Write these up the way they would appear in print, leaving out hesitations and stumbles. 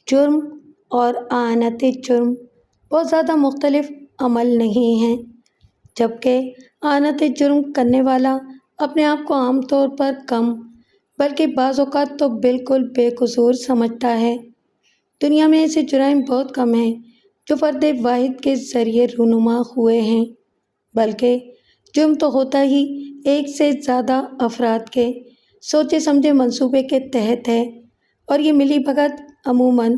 جرم اور اعانت جرم بہت زیادہ مختلف عمل نہیں ہیں، جبکہ اعانت جرم کرنے والا اپنے آپ کو عام طور پر کم بلکہ بعض اوقات تو بالکل بے قصور سمجھتا ہے۔ دنیا میں ایسے جرائم بہت کم ہیں جو فرد واحد کے ذریعے رونما ہوئے ہیں، بلکہ جرم تو ہوتا ہی ایک سے زیادہ افراد کے سوچے سمجھے منصوبے کے تحت ہے، اور یہ ملی بھگت عموماً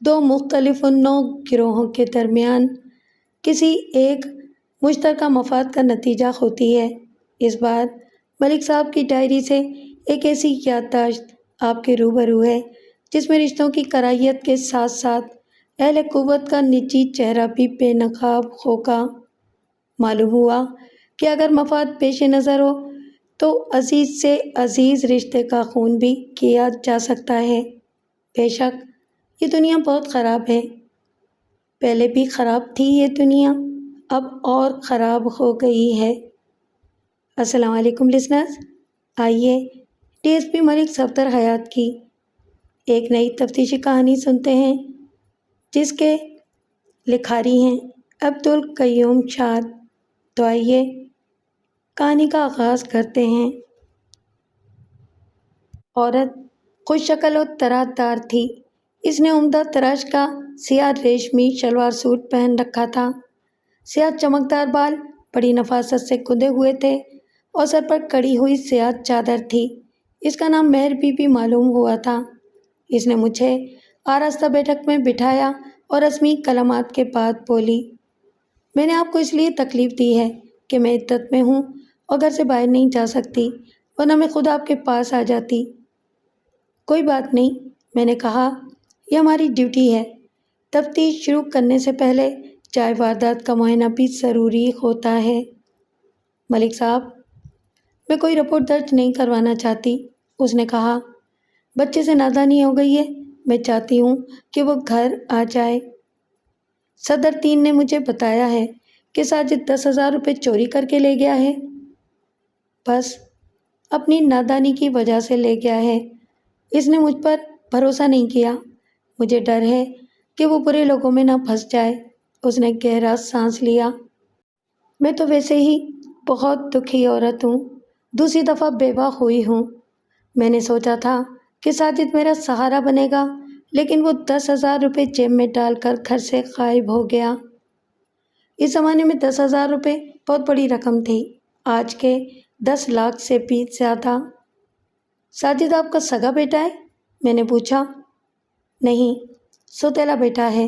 دو مختلف النوع گروہوں کے درمیان کسی ایک مشترکہ مفاد کا نتیجہ ہوتی ہے۔ اس بار ملک صاحب کی ڈائری سے ایک ایسی یادداشت آپ کے روبرو ہے جس میں رشتوں کی کرائیت کے ساتھ ساتھ اہل قوت کا نجی چہرہ بھی بے نقاب ہوگا۔ معلوم ہوا کہ اگر مفاد پیش نظر ہو تو عزیز سے عزیز رشتے کا خون بھی کیا جا سکتا ہے۔ بے شک یہ دنیا بہت خراب ہے، پہلے بھی خراب تھی یہ دنیا، اب اور خراب ہو گئی ہے۔ السلام علیکم لسنرز، آئیے ڈی ایس پی ملک صفدر حیات کی ایک نئی تفتیشی کہانی سنتے ہیں جس کے لکھاری ہیں عبدالقیوم شاد۔ تو آئیے کہانی کا آغاز کرتے ہیں۔ عورت خوش شکل و طرح دار تھی۔ اس نے عمدہ تراش کا سیاہ ریشمی شلوار سوٹ پہن رکھا تھا۔ سیاہ چمکدار بال بڑی نفاست سے گندے ہوئے تھے اور سر پر کڑی ہوئی سیاہ چادر تھی۔ اس کا نام مہر بی بی معلوم ہوا تھا۔ اس نے مجھے آراستہ بیٹھک میں بٹھایا اور رسمی کلمات کے بعد بولی، میں نے آپ کو اس لیے تکلیف دی ہے کہ میں عدت میں ہوں اور گھر سے باہر نہیں جا سکتی، ورنہ میں خود آپ کے پاس آ جاتی۔ کوئی بات نہیں، میں نے کہا، یہ ہماری ڈیوٹی ہے۔ تفتیش شروع کرنے سے پہلے جائے واردات کا معائنہ بھی ضروری ہوتا ہے۔ ملک صاحب، میں کوئی رپورٹ درج نہیں کروانا چاہتی، اس نے کہا۔ بچے سے نادانی ہو گئی ہے، میں چاہتی ہوں کہ وہ گھر آ جائے۔ صدر 3 نے مجھے بتایا ہے کہ ساجد 10,000 روپے چوری کر کے لے گیا ہے۔ بس اپنی نادانی کی وجہ سے لے گیا ہے۔ اس نے مجھ پر بھروسہ نہیں کیا۔ مجھے ڈر ہے کہ وہ برے لوگوں میں نہ پھنس جائے۔ اس نے گہرا سانس لیا۔ میں تو ویسے ہی بہت دکھی عورت ہوں، دوسری دفعہ بیوہ ہوئی ہوں۔ میں نے سوچا تھا کہ ساجد میرا سہارا بنے گا، لیکن وہ 10,000 روپے جیب میں ڈال کر گھر سے غائب ہو گیا۔ اس زمانے میں 10,000 روپے بہت بڑی رقم تھی، آج کے 10 لاکھ سے بھی زیادہ۔ ساجد آپ کا سگا بیٹا ہے؟ میں نے پوچھا۔ نہیں، سوتیلا بیٹا ہے،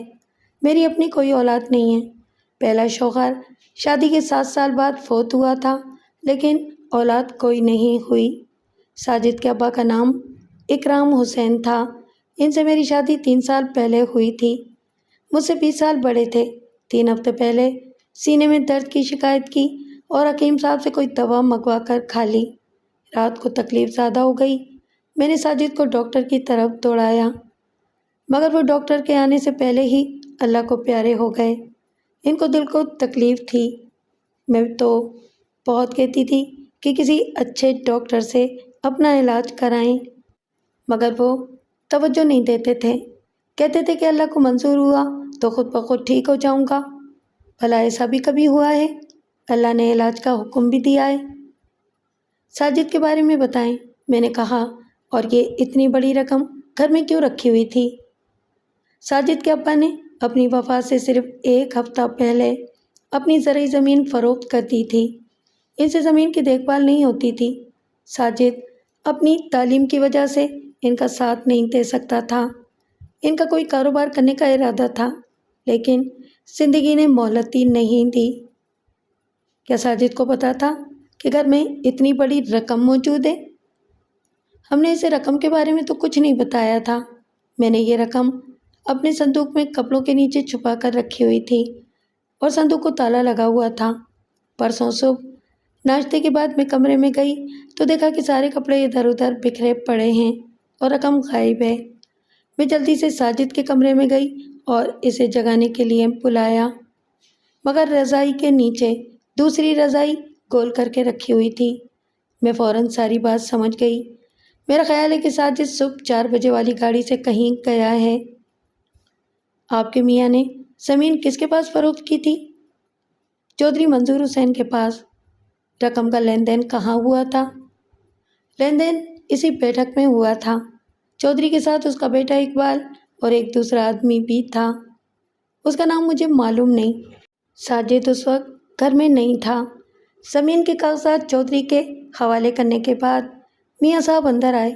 میری اپنی کوئی اولاد نہیں ہے۔ پہلا شوہر شادی کے 7 سال بعد فوت ہوا تھا، لیکن اولاد کوئی نہیں ہوئی۔ ساجد کے ابا کا نام اکرام حسین تھا۔ ان سے میری شادی 3 سال پہلے ہوئی تھی۔ مجھ سے 20 سال بڑے تھے۔ 3 ہفتے پہلے سینے میں درد کی شکایت کی اور حکیم صاحب سے کوئی دوا منگوا کر کھا لی۔ رات کو تکلیف زیادہ ہو گئی، میں نے ساجد کو ڈاکٹر کی طرف دوڑایا، مگر وہ ڈاکٹر کے آنے سے پہلے ہی اللہ کو پیارے ہو گئے۔ ان کو دل کو تکلیف تھی۔ میں تو بہت کہتی تھی کہ کسی اچھے ڈاکٹر سے اپنا علاج کرائیں، مگر وہ توجہ نہیں دیتے تھے۔ کہتے تھے کہ اللہ کو منظور ہوا تو خود بخود ٹھیک ہو جاؤں گا۔ بھلا ایسا بھی کبھی ہوا ہے؟ اللہ نے علاج کا حکم بھی دیا ہے۔ ساجد کے بارے میں بتائیں، میں نے کہا، اور یہ اتنی بڑی رقم گھر میں کیوں رکھی ہوئی تھی؟ ساجد کے ابا نے اپنی وفات سے صرف 1 ہفتہ پہلے اپنی زرعی زمین فروخت کر دی تھی۔ ان سے زمین کی دیکھ بھال نہیں ہوتی تھی۔ ساجد اپنی تعلیم کی وجہ سے ان کا ساتھ نہیں دے سکتا تھا۔ ان کا کوئی کاروبار کرنے کا ارادہ تھا، لیکن زندگی نے مہلت ہی نہیں دی۔ کیا ساجد کو پتا تھا کہ گھر میں اتنی بڑی رقم موجود ہے؟ ہم نے اسے رقم کے بارے میں تو کچھ نہیں بتایا تھا۔ میں نے یہ رقم اپنے صندوق میں کپڑوں کے نیچے چھپا کر رکھی ہوئی تھی اور صندوق کو تالا لگا ہوا تھا۔ پرسوں صبح ناشتے کے بعد میں کمرے میں گئی تو دیکھا کہ سارے کپڑے ادھر ادھر بکھرے پڑے ہیں اور رقم غائب ہے۔ میں جلدی سے ساجد کے کمرے میں گئی اور اسے جگانے کے لیے بلایا، مگر رضائی کے نیچے دوسری رضائی گول کر کے رکھی ہوئی تھی۔ میں فوراً ساری بات سمجھ گئی۔ میرا خیال ہے کہ ساجد صبح 4 بجے والی گاڑی سے کہیں گیا ہے۔ آپ کے میاں نے زمین کس کے پاس فروخت کی تھی؟ چودھری منظور حسین کے پاس۔ رقم کا لین دین کہاں ہوا تھا؟ لین دین اسی بیٹھک میں ہوا تھا۔ چودھری کے ساتھ اس کا بیٹا اقبال اور ایک دوسرا آدمی بھی تھا، اس کا نام مجھے معلوم نہیں۔ ساجد اس وقت گھر میں نہیں تھا۔ زمین کے کاغذات چودھری کے حوالے کرنے کے بعد میاں صاحب اندر آئے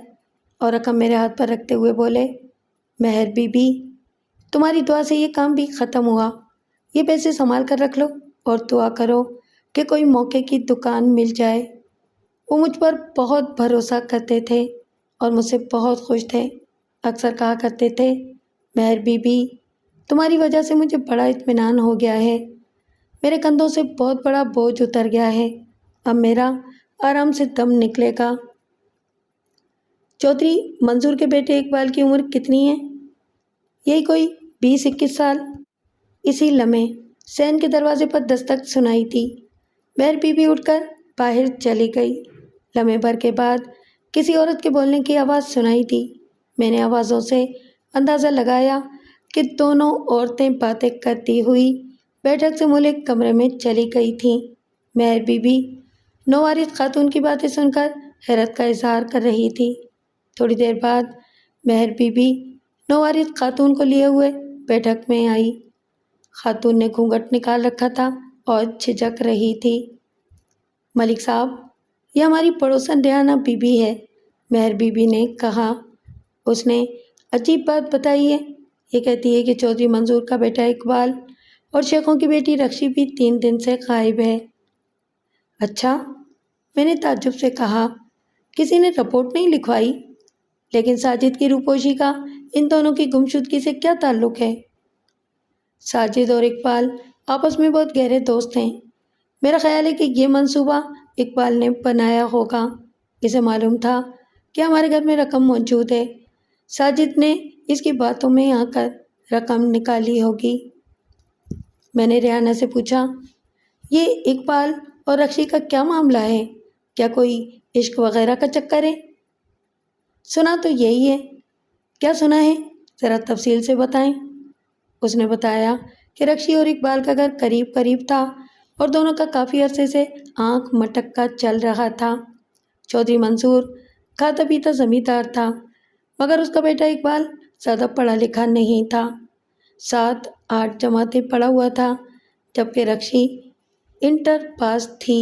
اور رقم میرے ہاتھ پر رکھتے ہوئے بولے، مہر بی بی، تمہاری دعا سے یہ کام بھی ختم ہوا، یہ پیسے سنبھال کر رکھ لو اور دعا کرو کہ کوئی موقع کی دکان مل جائے۔ وہ مجھ پر بہت بھروسہ کرتے تھے اور مجھ سے بہت خوش تھے۔ اکثر کہا کرتے تھے، مہر بی بی، تمہاری وجہ سے مجھے بڑا اطمینان ہو گیا ہے، میرے کندھوں سے بہت بڑا بوجھ اتر گیا ہے، اب میرا آرام سے دم نکلے گا۔ چودھری منظور کے بیٹے اقبال کی عمر کتنی ہے؟ یہی کوئی 20-21 سال۔ اسی لمحے سین کے دروازے پر دستک سنائی دی۔ مہر بی بی اٹھ کر باہر چلی گئی۔ لمحے بھر کے بعد کسی عورت کے بولنے کی آواز سنائی دی۔ میں نے آوازوں سے اندازہ لگایا کہ دونوں عورتیں باتیں کرتی ہوئی بیٹھک سے ملک کمرے میں چلی گئی تھیں۔ مہر بی بی نووارث خاتون کی باتیں سن کر حیرت کا اظہار کر رہی تھی۔ تھوڑی دیر بعد مہر بی بی نووارث خاتون کو لیے ہوئے بیٹھک میں آئی۔ خاتون نے گھونگھٹ نکال رکھا تھا اور جھجک رہی تھی۔ ملک صاحب، یہ ہماری پڑوسن ریحانہ بی بی ہے، مہر بی بی نے کہا۔ اس نے عجیب بات بتائی ہے، یہ کہتی ہے کہ چودھری منظور کا بیٹا اقبال اور شیخوں کی بیٹی رکشی بھی 3 دن سے غائب ہے۔ اچھا، میں نے تعجب سے کہا، کسی نے رپورٹ نہیں لکھوائی؟ لیکن ساجد کی روپوشی کا ان دونوں کی گمشدگی سے کیا تعلق ہے؟ ساجد اور اقبال آپس میں بہت گہرے دوست ہیں۔ میرا خیال ہے کہ یہ منصوبہ اقبال نے بنایا ہوگا۔ اسے معلوم تھا کہ ہمارے گھر میں رقم موجود ہے، ساجد نے اس کی باتوں میں آ کر رقم نکالی ہوگی۔ میں نے ریحانہ سے پوچھا، یہ اقبال اور رکشی کا کیا معاملہ ہے؟ کیا کوئی عشق وغیرہ کا چکر ہے؟ سنا تو یہی ہے۔ کیا سنا ہے؟ ذرا تفصیل سے بتائیں۔ اس نے بتایا کہ رکشی اور اقبال کا گھر قریب قریب تھا اور دونوں کا کافی عرصے سے آنکھ مٹکا چل رہا تھا۔ چودھری منصور کھاتا پیتا زمیندار تھا، مگر اس کا بیٹا اقبال زیادہ پڑھا لکھا نہیں تھا، 7-8 جماعتیں پڑھا ہوا تھا، جبکہ رکشی انٹر پاس تھی۔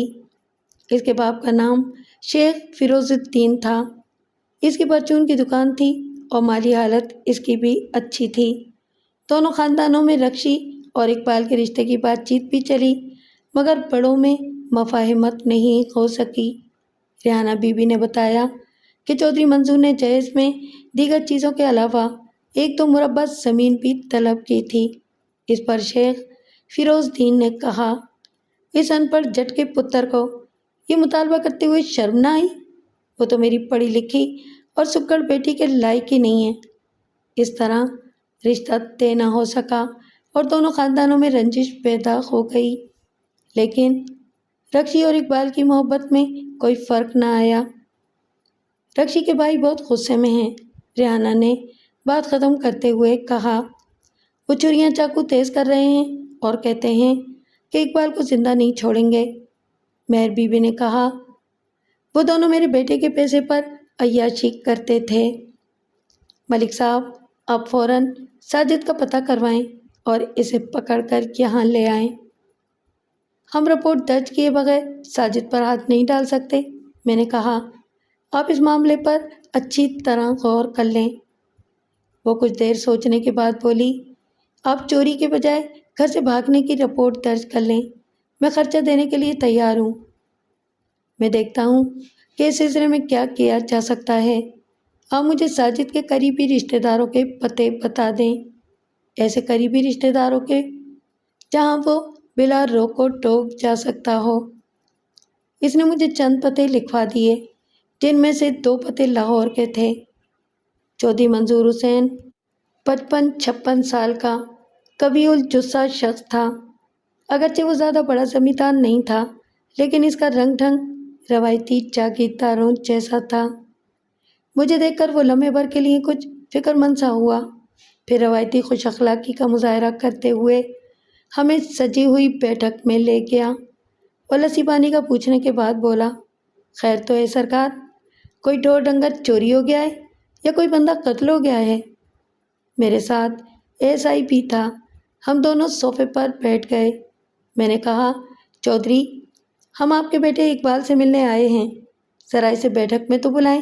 اس کے باپ کا نام شیخ فیروز الدین تھا۔ اس کی پرچون کی دکان تھی اور مالی حالت اس کی بھی اچھی تھی۔ دونوں خاندانوں میں رکشی اور اقبال کے رشتے کی بات چیت بھی چلی، مگر بڑوں میں مفاہمت نہیں ہو سکی۔ ریحانہ بی بی نے بتایا کہ چودھری منظور نے جہیز میں دیگر چیزوں کے علاوہ 1-2 مربع زمین بھی طلب کی تھی۔ اس پر شیخ فیروز الدین نے کہا، اس ان پڑھ جٹ کے پتر کو یہ مطالبہ کرتے ہوئے شرم نہ آئی؟ وہ تو میری پڑھی لکھی اور سکڑ بیٹی کے لائق ہی نہیں ہے۔ اس طرح رشتہ طے نہ ہو سکا اور دونوں خاندانوں میں رنجش پیدا ہو گئی، لیکن رکشی اور اقبال کی محبت میں کوئی فرق نہ آیا۔ رکشی کے بھائی بہت غصے میں ہیں، ریحانہ نے بات ختم کرتے ہوئے کہا۔ وہ چھریاں چاقو تیز کر رہے ہیں اور کہتے ہیں کہ اقبال کو زندہ نہیں چھوڑیں گے۔ مہر بی بی نے کہا، وہ دونوں میرے بیٹے کے پیسے پر عیاشی کرتے تھے۔ ملک صاحب، آپ فوراً ساجد کا پتہ کروائیں اور اسے پکڑ کر یہاں لے آئیں۔ ہم رپورٹ درج کیے بغیر ساجد پر ہاتھ نہیں ڈال سکتے، میں نے کہا۔ آپ اس معاملے پر اچھی طرح غور کر لیں۔ وہ کچھ دیر سوچنے کے بعد بولی، آپ چوری کے بجائے گھر سے بھاگنے کی رپورٹ درج کر لیں، میں خرچہ دینے کے لیے تیار ہوں۔ میں دیکھتا ہوں کہ اس سلسلے میں کیا کیا جا سکتا ہے۔ آپ مجھے ساجد کے قریبی رشتہ داروں کے پتے بتا دیں، ایسے قریبی رشتہ داروں کے جہاں وہ بلا روک و ٹوک جا سکتا ہو۔ اس نے مجھے چند پتے لکھوا دیے، جن میں سے 2 پتے لاہور کے تھے۔ چودھری منظور حسین 55-56 سال کا قوی الجثہ شخص تھا۔ اگرچہ وہ زیادہ بڑا زمیندار نہیں تھا، لیکن اس کا رنگ ڈھنگ روایتی جاگیرداروں جیسا تھا۔ مجھے دیکھ کر وہ لمحے بھر کے لیے کچھ فکر مند سا ہوا، پھر روایتی خوش اخلاقی کا مظاہرہ کرتے ہوئے ہمیں سجی ہوئی بیٹھک میں لے گیا اور لسی پانی کا پوچھنے کے بعد بولا، خیر تو ہے سرکار، کوئی ڈھور ڈنگر چوری ہو گیا ہے یا کوئی بندہ قتل ہو گیا ہے؟ میرے ساتھ ایسا ہی بھی تھا۔ ہم دونوں صوفے پر بیٹھ گئے۔ میں نے کہا، چودھری، ہم آپ کے بیٹے اقبال سے ملنے آئے ہیں، ذرا اسے بیٹھک میں تو بلائیں۔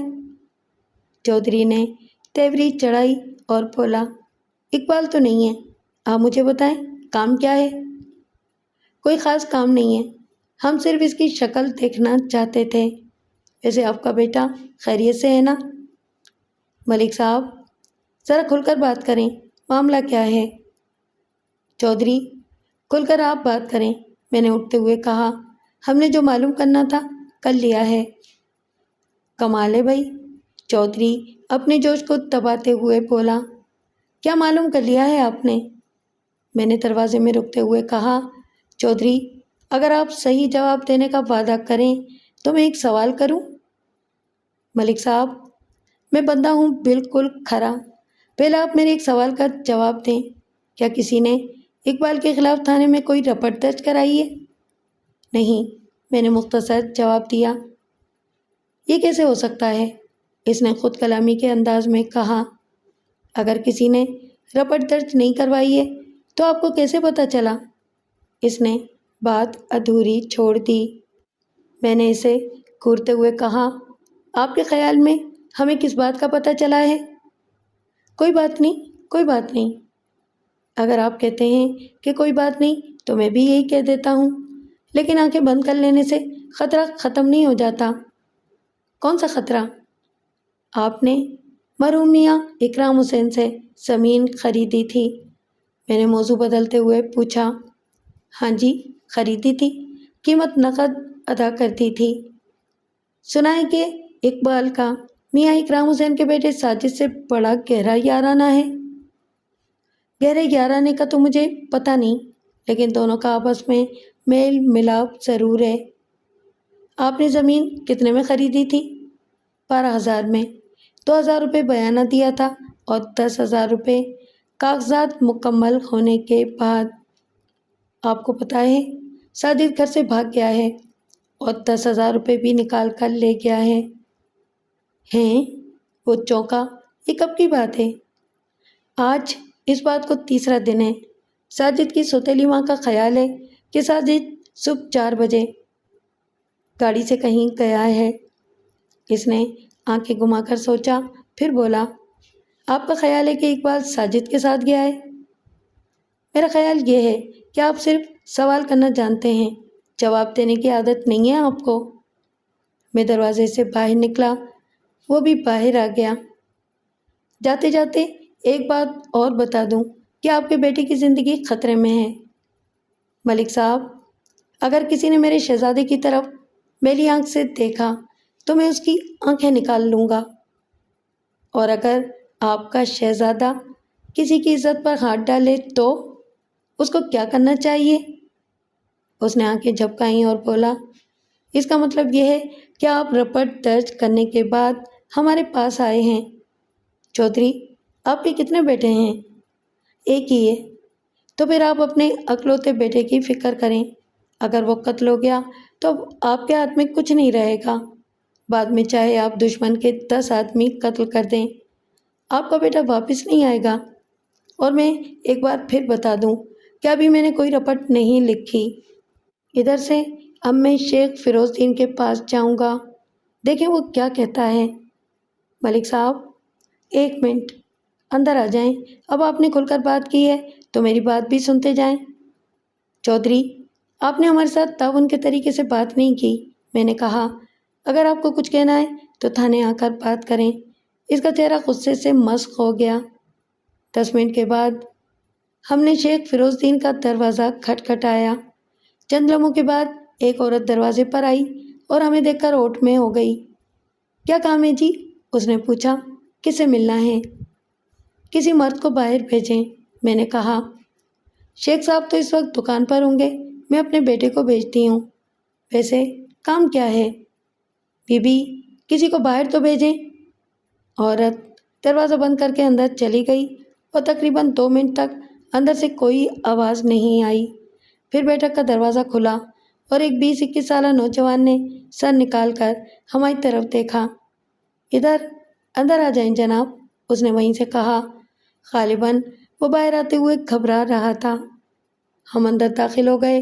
چودھری نے تیوری چڑھائی اور بولا، اقبال تو نہیں ہے، آپ مجھے بتائیں کام کیا ہے؟ کوئی خاص کام نہیں ہے، ہم صرف اس کی شکل دیکھنا چاہتے تھے۔ ویسے آپ کا بیٹا خیریت سے ہے نا؟ ملک صاحب، ذرا کھل کر بات کریں، معاملہ کیا ہے؟ چودھری، کھل کر آپ بات کریں، میں نے اٹھتے ہوئے کہا، ہم نے جو معلوم کرنا تھا کر لیا ہے۔ کمال ہے بھائی، چودھری اپنے جوش کو دباتے ہوئے بولا، کیا معلوم کر لیا ہے آپ نے؟ میں نے دروازے میں رکتے ہوئے کہا، چودھری، اگر آپ صحیح جواب دینے کا وعدہ کریں تو میں ایک سوال کروں؟ ملک صاحب، میں بندہ ہوں بالکل کھرا، پہلے آپ میرے ایک سوال کا جواب دیں، کیا کسی نے اقبال کے خلاف تھانے میں کوئی رپٹ درج کرائی ہے؟ نہیں، میں نے مختصر جواب دیا۔ یہ کیسے ہو سکتا ہے؟ اس نے خود کلامی کے انداز میں کہا، اگر کسی نے رپٹ درج نہیں کروائی ہے تو آپ کو کیسے پتہ چلا؟ اس نے بات ادھوری چھوڑ دی۔ میں نے اسے گھورتے ہوئے کہا، آپ کے خیال میں ہمیں کس بات کا پتہ چلا ہے؟ کوئی بات نہیں، کوئی بات نہیں۔ اگر آپ کہتے ہیں کہ کوئی بات نہیں تو میں بھی یہی کہہ دیتا ہوں، لیکن آنکھیں بند کر لینے سے خطرہ ختم نہیں ہو جاتا۔ کون سا خطرہ؟ آپ نے مرحوم میاں اکرام حسین سے زمین خریدی تھی۔ میں نے موضوع بدلتے ہوئے پوچھا، ہاں جی، خریدی تھی، قیمت نقد ادا کرتی تھی۔ سنا ہے کہ اقبال کا میاں اکرام حسین کے بیٹے ساجد سے بڑا گہرا یارانہ ہے۔ گہرے یارانے کا تو مجھے پتہ نہیں، لیکن دونوں کا آپس میں میل ملاپ ضرور ہے۔ آپ نے زمین کتنے میں خریدی تھی؟ 12,000 میں۔ 2,000 روپے بیانہ دیا تھا اور 10,000 روپے کاغذات مکمل ہونے کے بعد۔ آپ کو پتہ ہے ساجد گھر سے بھاگ گیا ہے اور 10,000 روپے بھی نکال کر لے گیا ہے۔ ہیں؟ وہ چونکا، یہ کب کی بات ہے؟ آج اس بات کو تیسرا دن ہے۔ ساجد کی سوتیلی ماں کا خیال ہے کہ ساجد صبح 4 بجے گاڑی سے کہیں گیا ہے۔ اس نے آنکھیں گھما کر سوچا، پھر بولا، آپ کا خیال ہے کہ اقبال ساجد کے ساتھ گیا ہے؟ میرا خیال یہ ہے کہ آپ صرف سوال کرنا جانتے ہیں، جواب دینے کی عادت نہیں ہے آپ کو۔ میں دروازے سے باہر نکلا، وہ بھی باہر آ گیا۔ جاتے جاتے ایک بات اور بتا دوں کہ آپ کے بیٹے کی زندگی خطرے میں ہے۔ ملک صاحب، اگر کسی نے میرے شہزادے کی طرف میلی آنکھ سے دیکھا تو میں اس کی آنکھیں نکال لوں گا، اور اگر آپ کا شہزادہ کسی کی عزت پر ہاتھ ڈالے تو اس کو کیا کرنا چاہیے؟ اس نے آنکھیں جھپکائیں اور بولا، اس کا مطلب یہ ہے کہ آپ رپٹ درج کرنے کے بعد ہمارے پاس آئے ہیں۔ چودھری، آپ کے کتنے بیٹے ہیں؟ ایک ہی ہے۔ تو پھر آپ اپنے اکلوتے بیٹے کی فکر کریں۔ اگر وہ قتل ہو گیا تو آپ کے ہاتھ میں کچھ نہیں رہے گا۔ بعد میں چاہے آپ دشمن کے 10 آدمی قتل کر دیں، آپ کا بیٹا واپس نہیں آئے گا۔ اور میں ایک بار پھر بتا دوں کہ ابھی میں نے کوئی رپٹ نہیں لکھی۔ ادھر سے اب میں شیخ فیروز دین کے پاس جاؤں گا، دیکھیں وہ کیا کہتا ہے۔ ملک صاحب، 1 منٹ، اندر آ جائیں۔ اب آپ نے کھل کر بات کی ہے تو میری بات بھی سنتے جائیں۔ چودھری، آپ نے ہمارے ساتھ تعاون کے طریقے سے بات نہیں کی۔ میں نے کہا، اگر آپ کو کچھ کہنا ہے تو تھانے آ کر بات کریں۔ اس کا چہرہ غصے سے مسخ ہو گیا۔ 10 منٹ کے بعد ہم نے شیخ فیروز دین کا دروازہ کھٹکھٹایا۔ چند لمحوں کے بعد ایک عورت دروازے پر آئی اور ہمیں دیکھ کر اوٹ میں ہو گئی۔ کیا کام ہے جی؟ اس نے پوچھا۔ کس سے ملنا ہے؟ کسی مرد کو باہر بھیجیں، میں نے کہا۔ شیخ صاحب تو اس وقت دکان پر ہوں گے، میں اپنے بیٹے کو بھیجتی ہوں۔ ویسے کام کیا ہے؟ بی بی، کسی کو باہر تو بھیجیں۔ عورت دروازہ بند کر کے اندر چلی گئی اور تقریباً 2 منٹ تک اندر سے کوئی آواز نہیں آئی۔ پھر بیٹھک کا دروازہ کھلا اور ایک 20-21 سالہ نوجوان نے سر نکال کر ہماری طرف دیکھا۔ ادھر اندر آ جائیں جناب، اس نے وہیں سے کہا۔ غالباً وہ باہر آتے ہوئے گھبرا رہا تھا۔ ہم اندر داخل ہو گئے۔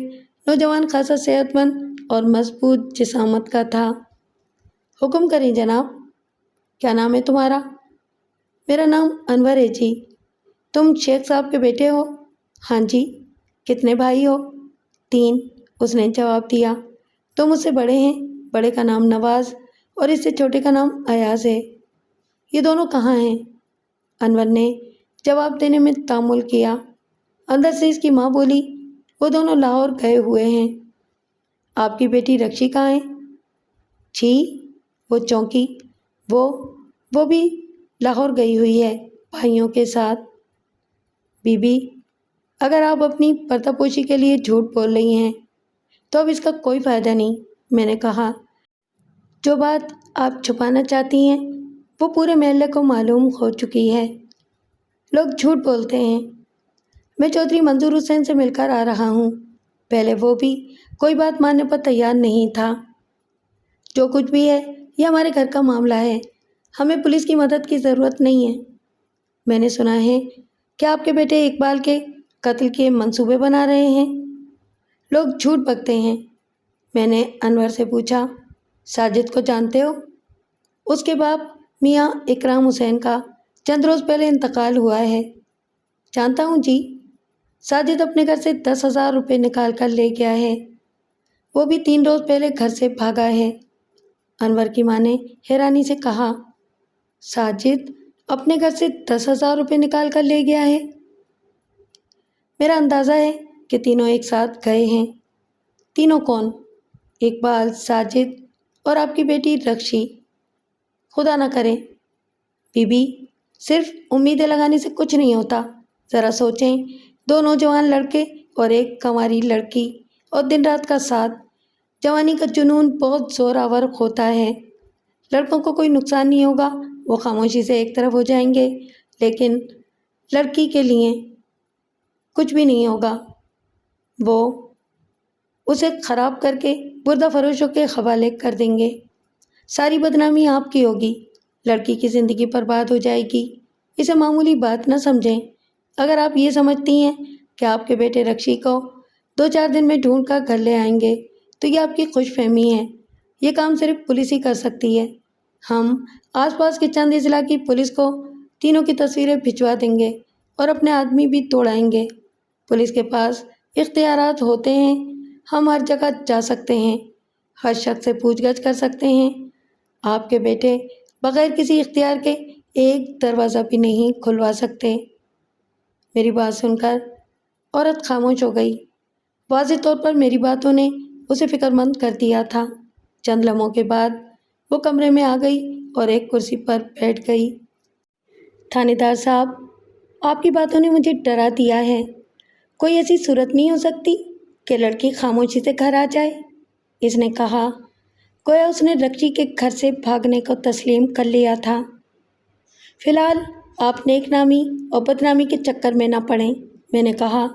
نوجوان خاصا صحت مند اور مضبوط جسامت کا تھا۔ حکم کریں جناب، کیا نام ہے تمہارا؟ میرا نام انور ہے جی۔ تم شیخ صاحب کے بیٹے ہو؟ ہاں جی۔ کتنے بھائی ہو؟ 3، اس نے جواب دیا۔ تو مجھ سے بڑے ہیں، بڑے کا نام نواز اور اس سے چھوٹے کا نام ایاز ہے۔ یہ دونوں کہاں ہیں؟ انور نے جواب دینے میں تامل کیا۔ اندر سے اس کی ماں بولی، وہ دونوں لاہور گئے ہوئے ہیں۔ آپ کی بیٹی رکشی کہاں ہے؟ جی وہ چونکی، وہ بھی لاہور گئی ہوئی ہے بھائیوں کے ساتھ۔ بی بی، اگر آپ اپنی پردہ پوشی کے لیے جھوٹ بول رہی ہیں تو اب اس کا کوئی فائدہ نہیں، میں نے کہا۔ جو بات آپ چھپانا چاہتی ہیں وہ پورے محلے کو معلوم ہو چکی ہے۔ لوگ جھوٹ بولتے ہیں۔ میں چودھری منظور حسین سے مل کر آ رہا ہوں۔ پہلے وہ بھی کوئی بات ماننے پر تیار نہیں تھا۔ جو کچھ بھی ہے یہ ہمارے گھر کا معاملہ ہے، ہمیں پولیس کی مدد کی ضرورت نہیں ہے۔ میں نے سنا ہے کہ آپ کے بیٹے اقبال کے قتل کے منصوبے بنا رہے ہیں۔ لوگ جھوٹ بکتے ہیں۔ میں نے انور سے پوچھا، ساجد کو جانتے ہو؟ اس کے باپ میاں اکرام حسین کا چند روز پہلے انتقال ہوا ہے۔ جانتا ہوں جی۔ ساجد اپنے گھر سے 10,000 روپے نکال کر لے گیا ہے، وہ بھی 3 روز پہلے گھر سے بھاگا ہے۔ انور کی ماں نے حیرانی سے کہا، ساجد اپنے گھر سے 10,000 روپے نکال کر لے گیا ہے؟ میرا اندازہ ہے کہ تینوں ایک ساتھ گئے ہیں۔ تینوں کون؟ اقبال، ساجد اور آپ کی بیٹی رکشی۔ خدا نہ کرے۔ بی بی، صرف امیدیں لگانے سے کچھ نہیں ہوتا۔ ذرا سوچیں، 2 نوجوان لڑکے اور ایک کنواری لڑکی اور دن رات کا ساتھ۔ جوانی کا جنون بہت زور آور ہوتا ہے۔ لڑکوں کو کوئی نقصان نہیں ہوگا، وہ خاموشی سے ایک طرف ہو جائیں گے، لیکن لڑکی کے لیے کچھ بھی نہیں ہوگا۔ وہ اسے خراب کر کے بردہ فروشوں کے حوالے کر دیں گے۔ ساری بدنامی آپ کی ہوگی، لڑکی کی زندگی برباد ہو جائے گی۔ اسے معمولی بات نہ سمجھیں۔ اگر آپ یہ سمجھتی ہیں کہ آپ کے بیٹے رکشی کو 2-4 دن میں ڈھونڈ کر گھر لے آئیں گے تو یہ آپ کی خوش فہمی ہے۔ یہ کام صرف پولیس ہی کر سکتی ہے۔ ہم آس پاس کے چند اضلاع کی پولیس کو تینوں کی تصویریں بھجوا دیں گے اور اپنے آدمی بھی توڑائیں گے۔ پولیس کے پاس اختیارات ہوتے ہیں، ہم ہر جگہ جا سکتے ہیں، ہر شخص سے پوچھ گچھ کر سکتے ہیں۔ آپ کے بیٹے بغیر کسی اختیار کے ایک دروازہ بھی نہیں کھلوا سکتے۔ میری بات سن کر عورت خاموش ہو گئی۔ واضح طور پر میری باتوں نے اسے فکر مند کر دیا تھا۔ چند لمحوں کے بعد وہ کمرے میں آ گئی اور ایک کرسی پر بیٹھ گئی۔ تھانے دار صاحب، آپ کی باتوں نے مجھے ڈرا دیا ہے۔ کوئی ایسی صورت نہیں ہو سکتی کہ لڑکی خاموشی سے گھر آ جائے؟ اس نے کہا، گویا اس نے رکشی کے گھر سے بھاگنے کو تسلیم کر لیا تھا۔ فی الحال آپ نیک نامی اور بدنامی کے چکر میں نہ پڑیں، میں نے کہا۔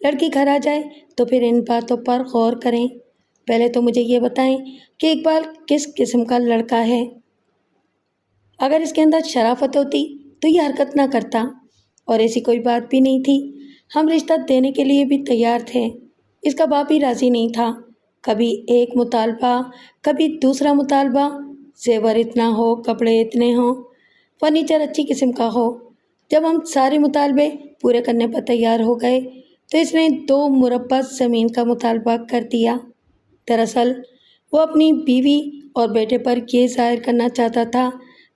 لڑکی گھر آ جائے تو پھر ان باتوں پر غور کریں۔ پہلے تو مجھے یہ بتائیں کہ اقبال کس قسم کا لڑکا ہے؟ اگر اس کے اندر شرافت ہوتی تو یہ حرکت نہ کرتا، اور ایسی کوئی بات بھی نہیں تھی۔ ہم رشتہ دینے کے لیے بھی تیار تھے، اس کا باپ ہی راضی نہیں تھا۔ کبھی ایک مطالبہ، کبھی دوسرا مطالبہ، زیور اتنا ہو، کپڑے اتنے ہوں، فرنیچر اچھی قسم کا ہو۔ جب ہم سارے مطالبے پورے کرنے پر تیار ہو گئے تو اس نے 2 مربع زمین کا مطالبہ کر دیا۔ دراصل وہ اپنی بیوی اور بیٹے پر یہ ظاہر کرنا چاہتا تھا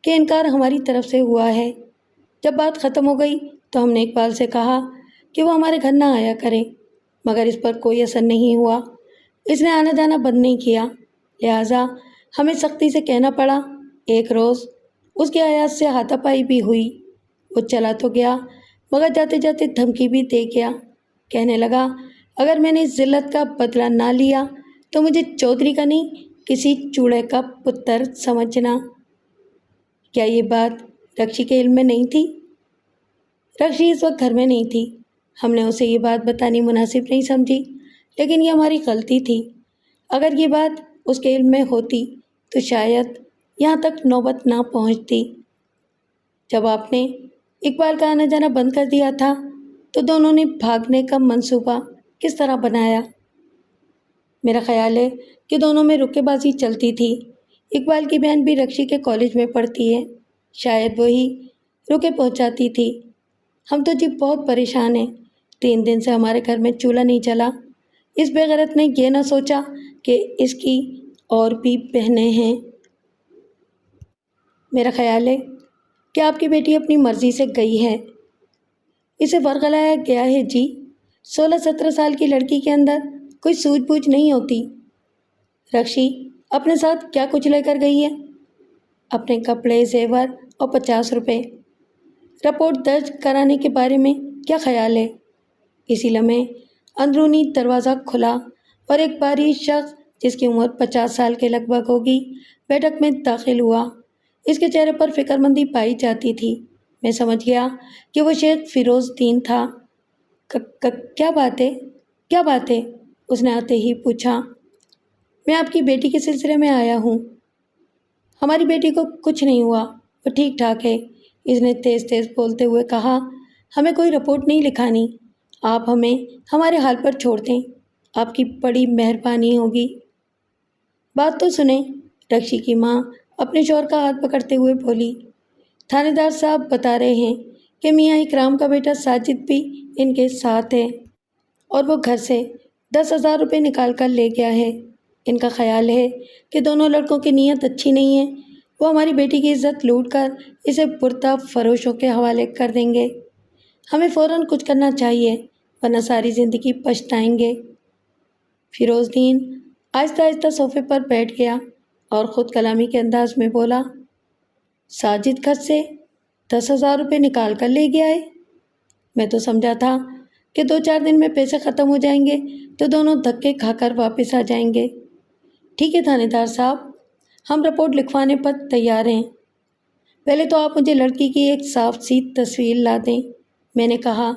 کہ انکار ہماری طرف سے ہوا ہے۔ جب بات ختم ہو گئی تو ہم نے اقبال سے کہا کہ وہ ہمارے گھر نہ آیا کرے، مگر اس پر کوئی اثر نہیں ہوا۔ اس نے آنا جانا بند نہیں کیا، لہٰذا ہمیں سختی سے کہنا پڑا۔ ایک روز اس کے ایاز سے ہاتھا پائی بھی ہوئی۔ وہ چلا تو گیا مگر جاتے جاتے دھمکی بھی دے گیا۔ کہنے لگا، اگر میں نے اس ذلت کا بدلہ نہ لیا تو مجھے چودھری کا نہیں کسی چوڑے کا پتر سمجھنا۔ کیا یہ بات رکشی کے علم میں نہیں تھی؟ رکشی اس وقت گھر میں نہیں تھی۔ ہم نے اسے یہ بات بتانی مناسب نہیں سمجھی، لیکن یہ ہماری غلطی تھی۔ اگر یہ بات اس کے علم میں ہوتی تو شاید یہاں تک نوبت نہ پہنچتی۔ جب آپ نے اقبال کا آنا جانا بند کر دیا تھا تو دونوں نے بھاگنے کا منصوبہ کس طرح بنایا؟ میرا خیال ہے کہ دونوں میں رکے بازی چلتی تھی۔ اقبال کی بہن بھی رکشی کے کالج میں پڑھتی ہے، شاید وہی رکے پہنچاتی تھی۔ ہم تو جی بہت پریشان ہیں، 3 دن سے ہمارے گھر میں چولہا نہیں چلا۔ اس بے غیرت نے یہ نہ سوچا کہ اس کی اور بھی بہنیں ہیں۔ میرا خیال ہے کہ آپ کی بیٹی اپنی مرضی سے گئی ہے، اسے ورغلایا گیا ہے جی۔ 16-17 سال کی لڑکی کے اندر کوئی سوجھ بوجھ نہیں ہوتی۔ رکشی اپنے ساتھ کیا کچھ لے کر گئی ہے؟ اپنے کپڑے، زیور اور 50 روپے۔ رپورٹ درج کرانے کے بارے میں کیا خیال ہے؟ اسی لمحے اندرونی دروازہ کھلا اور ایک بھاری شخص جس کی عمر 50 سال کے لگ بھگ ہوگی بیٹھک میں داخل ہوا۔ اس کے چہرے پر فکر مندی پائی جاتی تھی۔ میں سمجھ گیا کہ وہ شیخ فیروز دین تھا۔ کیا بات ہے؟ کیا بات ہے؟ اس نے آتے ہی پوچھا۔ میں آپ کی بیٹی کے سلسلے میں آیا ہوں۔ ہماری بیٹی کو کچھ نہیں ہوا، وہ ٹھیک ٹھاک ہے، اس نے تیز تیز بولتے ہوئے کہا۔ ہمیں کوئی رپورٹ نہیں لکھانی، آپ ہمیں ہمارے حال پر چھوڑ دیں، آپ کی بڑی مہربانی ہوگی۔ بات تو سنیں، رکشی کی ماں اپنے شوہر کا ہاتھ پکڑتے ہوئے بولی۔ تھانے دار صاحب بتا رہے ہیں کہ میاں اکرام کا بیٹا ساجد بھی ان کے ساتھ ہے اور وہ گھر سے 10,000 روپے نکال کر لے گیا ہے۔ ان کا خیال ہے کہ دونوں لڑکوں کی نیت اچھی نہیں ہے، وہ ہماری بیٹی کی عزت لوٹ کر اسے بردہ فروشوں کے حوالے کر دیں گے۔ ہمیں فوراً کچھ کرنا چاہیے ورنہ ساری زندگی پچھتائیں گے۔ فیروز دین آہستہ آہستہ صوفے پر بیٹھ گیا اور خود کلامی کے انداز میں بولا۔ ساجد گھر سے 10,000 روپے نکال کر لے گیا ہے؟ میں تو سمجھا تھا کہ 2-4 دن میں پیسے ختم ہو جائیں گے تو دونوں دھکے کھا کر واپس آ جائیں گے۔ ٹھیک ہے تھانے دار صاحب، ہم رپورٹ لکھوانے پر تیار ہیں، پہلے تو آپ مجھے لڑکی کی ایک صاف سی تصویر لا دیں۔ میں نے کہا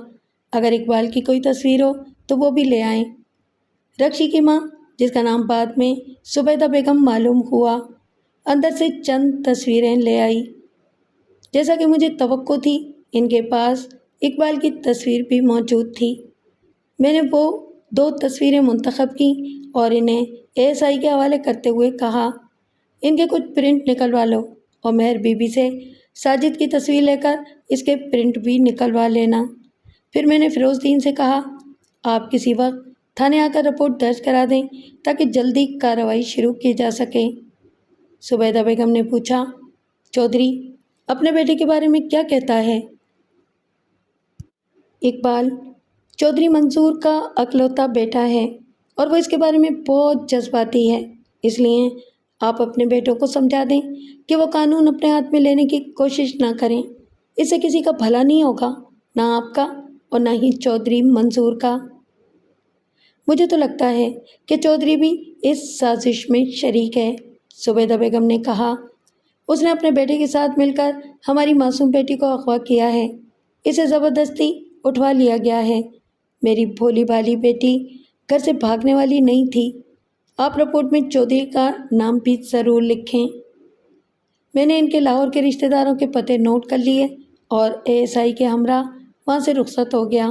اگر اقبال کی کوئی تصویر ہو تو وہ بھی لے آئیں۔ رکشی کی ماں، جس کا نام بعد میں زبیدہ بیگم معلوم ہوا، اندر سے چند تصویریں لے آئی۔ جیسا کہ مجھے توقع تھی ان کے پاس اقبال کی تصویر بھی موجود تھی۔ میں نے وہ 2 تصویریں منتخب کیں اور انہیں ASI کے حوالے کرتے ہوئے کہا ان کے کچھ پرنٹ نکلوا لو اور مہر بی بی سے ساجد کی تصویر لے کر اس کے پرنٹ بھی نکلوا لینا۔ پھر میں نے فیروز دین سے کہا آپ کسی وقت تھانے آ کر رپورٹ درج کرا دیں تاکہ جلدی کارروائی شروع کی جا سکے۔ زبیدہ بیگم نے پوچھا، چودھری اپنے بیٹے کے بارے میں کیا کہتا ہے؟ اقبال چودھری منصور کا اکلوتا بیٹا ہے اور وہ اس کے بارے میں بہت جذباتی ہے، اس لیے آپ اپنے بیٹوں کو سمجھا دیں کہ وہ قانون اپنے ہاتھ میں لینے کی کوشش نہ کریں، اس سے کسی کا بھلا نہیں ہوگا، نہ آپ کا اور نہ ہی چودھری منصور کا۔ مجھے تو لگتا ہے کہ چودھری بھی اس سازش میں شریک ہے، زبیدہ بیگم نے کہا۔ اس نے اپنے بیٹے کے ساتھ مل کر ہماری معصوم بیٹی کو اغوا کیا ہے، اسے زبردستی اٹھوا لیا گیا ہے۔ میری بھولی بھالی بیٹی گھر سے بھاگنے والی نہیں تھی۔ آپ رپورٹ میں چودھری کا نام بھی ضرور لکھیں۔ میں نے ان کے لاہور کے رشتہ داروں کے پتے نوٹ کر لیے اور ASI کے ہمراہ وہاں سے رخصت ہو گیا۔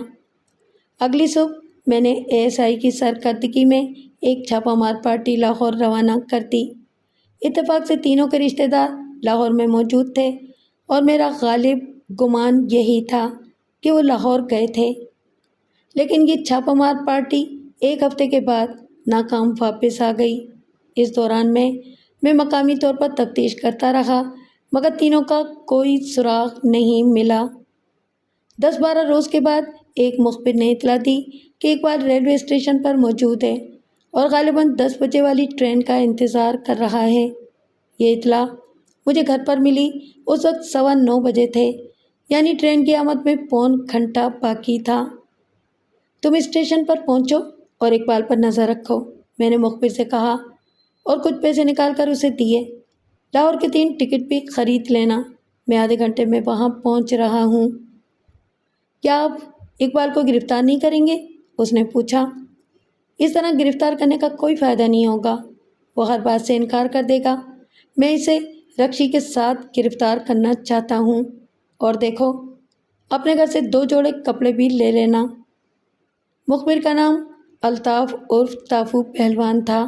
اگلی صبح میں نے ASI کی سرکردگی میں ایک چھاپہ مار پارٹی لاہور روانہ کر دی۔ اتفاق سے تینوں کے رشتہ دار لاہور میں موجود تھے اور میرا غالب گمان یہی تھا کہ وہ لاہور گئے تھے، لیکن یہ چھاپہ مار پارٹی 1 ہفتے کے بعد ناکام واپس آ گئی۔ اس دوران میں مقامی طور پر تفتیش کرتا رہا مگر تینوں کا کوئی سراغ نہیں ملا۔ 10-12 روز کے بعد ایک مخبر نے اطلاع دی کہ اقبال ریلوے اسٹیشن پر موجود ہے اور غالباً 10 بجے والی ٹرین کا انتظار کر رہا ہے۔ یہ اطلاع مجھے گھر پر ملی اس وقت 9:15 بجے تھے، یعنی ٹرین کی آمد میں پون گھنٹہ باقی تھا۔ تم اسٹیشن پر پہنچو اور اقبال پر نظر رکھو، میں نے مخبر سے کہا اور کچھ پیسے نکال کر اسے دیے۔ لاہور کے 3 ٹکٹ بھی خرید لینا، میں آدھے گھنٹے میں وہاں پہنچ رہا ہوں۔ کیا آپ اقبال کو گرفتار نہیں کریں گے؟ اس نے پوچھا۔ اس طرح گرفتار کرنے کا کوئی فائدہ نہیں ہوگا، وہ ہر بات سے انکار کر دے گا۔ میں اسے رکشی کے ساتھ گرفتار کرنا چاہتا ہوں، اور دیکھو اپنے گھر سے 2 جوڑے کپڑے بھی لے لینا۔ مخبر کا نام الطاف عرف تافو پہلوان تھا۔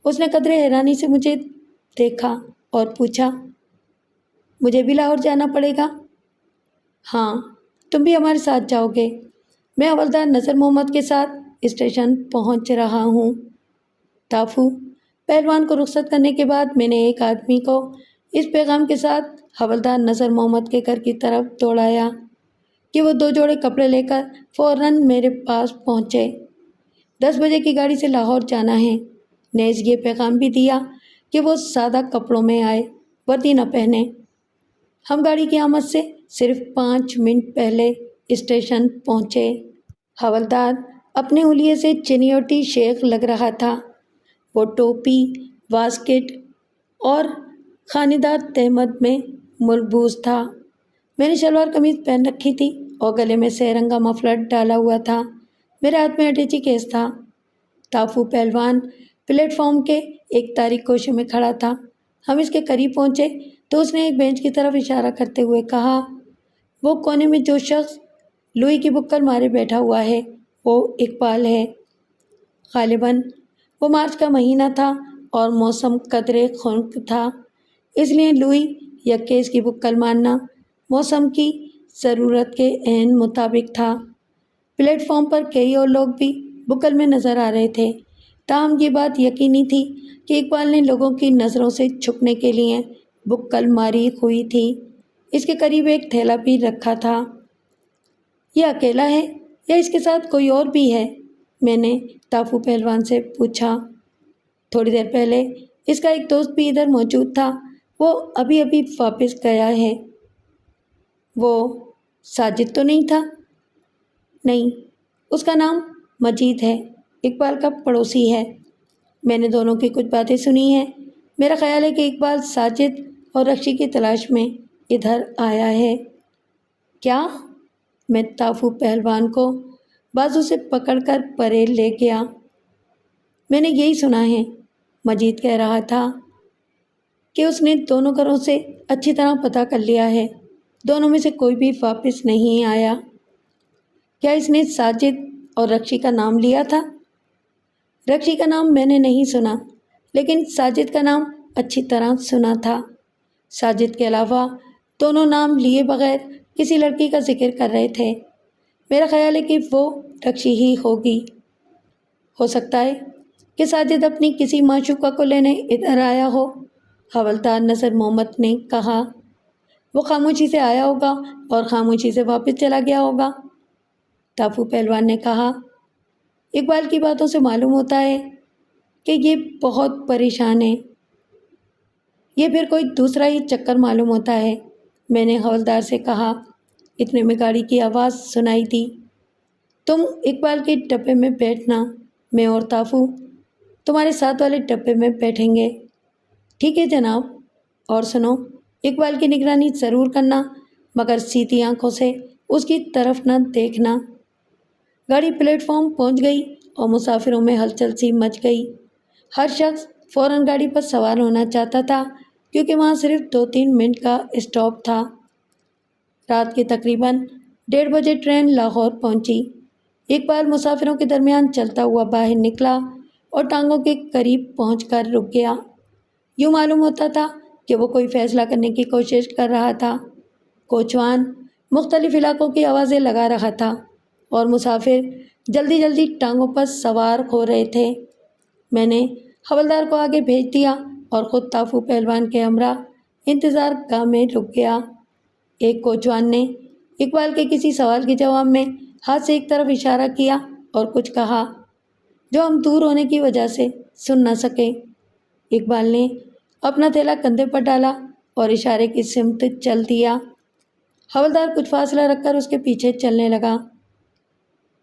اس نے قدرے حیرانی سے مجھے دیکھا اور پوچھا، مجھے بھی لاہور جانا پڑے گا؟ ہاں، تم بھی ہمارے ساتھ جاؤ گے۔ میں حوالدار نذر محمد کے ساتھ اسٹیشن پہنچ رہا ہوں۔ تافو پہلوان کو رخصت کرنے کے بعد میں نے ایک آدمی کو اس پیغام کے ساتھ حوالدار نذر محمد کے گھر کی طرف دوڑایا کہ وہ 2 جوڑے کپڑے لے کر فوراً میرے پاس پہنچے۔ 10 بجے کی گاڑی سے لاہور جانا ہے۔ نیز یہ پیغام بھی دیا کہ وہ سادہ کپڑوں میں آئے، وردی نہ پہنے۔ ہم گاڑی کی آمد سے صرف 5 منٹ پہلے اسٹیشن پہنچے۔ حوالدار اپنے حلیے سے چنیوٹی شیخ لگ رہا تھا۔ وہ ٹوپی، واسکٹ اور خانیدار تہمت میں ملبوس تھا۔ میں نے شلوار قمیض پہن رکھی تھی اور گلے میں سہ رنگا مفلر ڈالا ہوا تھا۔ میرے ہاتھ میں اٹیچی کیس تھا۔ تافو پہلوان پلیٹ فارم کے ایک تاریک کوشے میں کھڑا تھا۔ ہم اس کے قریب پہنچے تو اس نے ایک بینچ کی طرف اشارہ کرتے ہوئے کہا، وہ کونے میں جو شخص لوئی کی بکل مارے بیٹھا ہوا ہے وہ اقبال ہے۔ غالباً وہ مارچ کا مہینہ تھا اور موسم قدرے خنک تھا، اس لیے لوئی یا کیس کی بکل مارنا موسم کی ضرورت کے عین مطابق تھا۔ پلیٹ فارم پر کئی اور لوگ بھی بکل میں نظر آ رہے تھے، تاہم یہ بات یقینی تھی کہ اقبال نے لوگوں کی نظروں سے چھپنے کے لیے بکل ماری ہوئی تھی۔ اس کے قریب ایک تھیلا بھی رکھا تھا۔ یہ اکیلا ہے یا اس کے ساتھ کوئی اور بھی ہے؟ میں نے تافو پہلوان سے پوچھا۔ تھوڑی دیر پہلے اس کا ایک دوست بھی ادھر موجود تھا، وہ ابھی واپس گیا ہے۔ وہ ساجد تو نہیں تھا؟ نہیں، اس کا نام مجید ہے، اقبال کا پڑوسی ہے۔ میں نے دونوں کی کچھ باتیں سنی ہیں۔ میرا خیال ہے کہ اقبال ساجد اور رکشی کی تلاش میں ادھر آیا ہے۔ کیا؟ میں تافو پہلوان کو بازو سے پکڑ کر پرے لے گیا۔ میں نے یہی سنا ہے، مجید کہہ رہا تھا کہ اس نے دونوں گھروں سے اچھی طرح پتہ کر لیا ہے، دونوں میں سے کوئی بھی واپس نہیں آیا۔ کیا اس نے ساجد اور رکشی کا نام لیا تھا؟ رکشی کا نام میں نے نہیں سنا، لیکن ساجد کا نام اچھی طرح سنا تھا۔ ساجد کے علاوہ دونوں نام لیے بغیر کسی لڑکی کا ذکر کر رہے تھے۔ میرا خیال ہے کہ وہ رکشی ہی ہوگی۔ ہو سکتا ہے کہ ساجد اپنی کسی معشوقہ کو لینے ادھر آیا ہو، حوالدار نذر محمد نے کہا۔ وہ خاموشی سے آیا ہوگا اور خاموشی سے واپس چلا گیا ہوگا، تافو پہلوان نے کہا۔ اقبال کی باتوں سے معلوم ہوتا ہے کہ یہ بہت پریشان ہے۔ یہ پھر کوئی دوسرا ہی چکر معلوم ہوتا ہے، میں نے حوالدار سے کہا۔ اتنے میں گاڑی کی آواز سنائی دی۔ تم اقبال کے ڈبے میں بیٹھنا، میں اور تافو تمہارے ساتھ والے ڈبے میں بیٹھیں گے۔ ٹھیک ہے جناب، اور سنو، اقبال کی نگرانی ضرور کرنا، مگر سیدھی آنکھوں سے اس کی طرف نہ دیکھنا۔ گاڑی پلیٹ فارم پہنچ گئی اور مسافروں میں ہلچل سی مچ گئی۔ ہر شخص فوراً گاڑی پر سوار ہونا چاہتا تھا کیونکہ وہاں صرف 2-3 منٹ کا اسٹاپ تھا۔ رات کے تقریباً 1:30 بجے ٹرین لاہور پہنچی۔ اقبال مسافروں کے درمیان چلتا ہوا باہر نکلا اور ٹانگوں کے قریب پہنچ کر رک گیا۔ یوں معلوم ہوتا تھا کہ وہ کوئی فیصلہ کرنے کی کوشش کر رہا تھا۔ کوچوان مختلف علاقوں کی آوازیں لگا رہا تھا اور مسافر جلدی جلدی ٹانگوں پر سوار ہو رہے تھے۔ میں نے حوالدار کو آگے بھیج دیا اور خود تافو پہلوان کے ہمراہ انتظار گاہ میں رک گیا۔ ایک کوچوان نے اقبال کے کسی سوال کے جواب میں ہاتھ سے ایک طرف اشارہ کیا اور کچھ کہا جو ہم دور ہونے کی وجہ سے سن نہ سکے۔ اقبال نے اپنا تھیلا کندھے پر ڈالا اور اشارے کی سمت چل دیا۔ حوالدار کچھ فاصلہ رکھ کر اس کے پیچھے چلنے لگا۔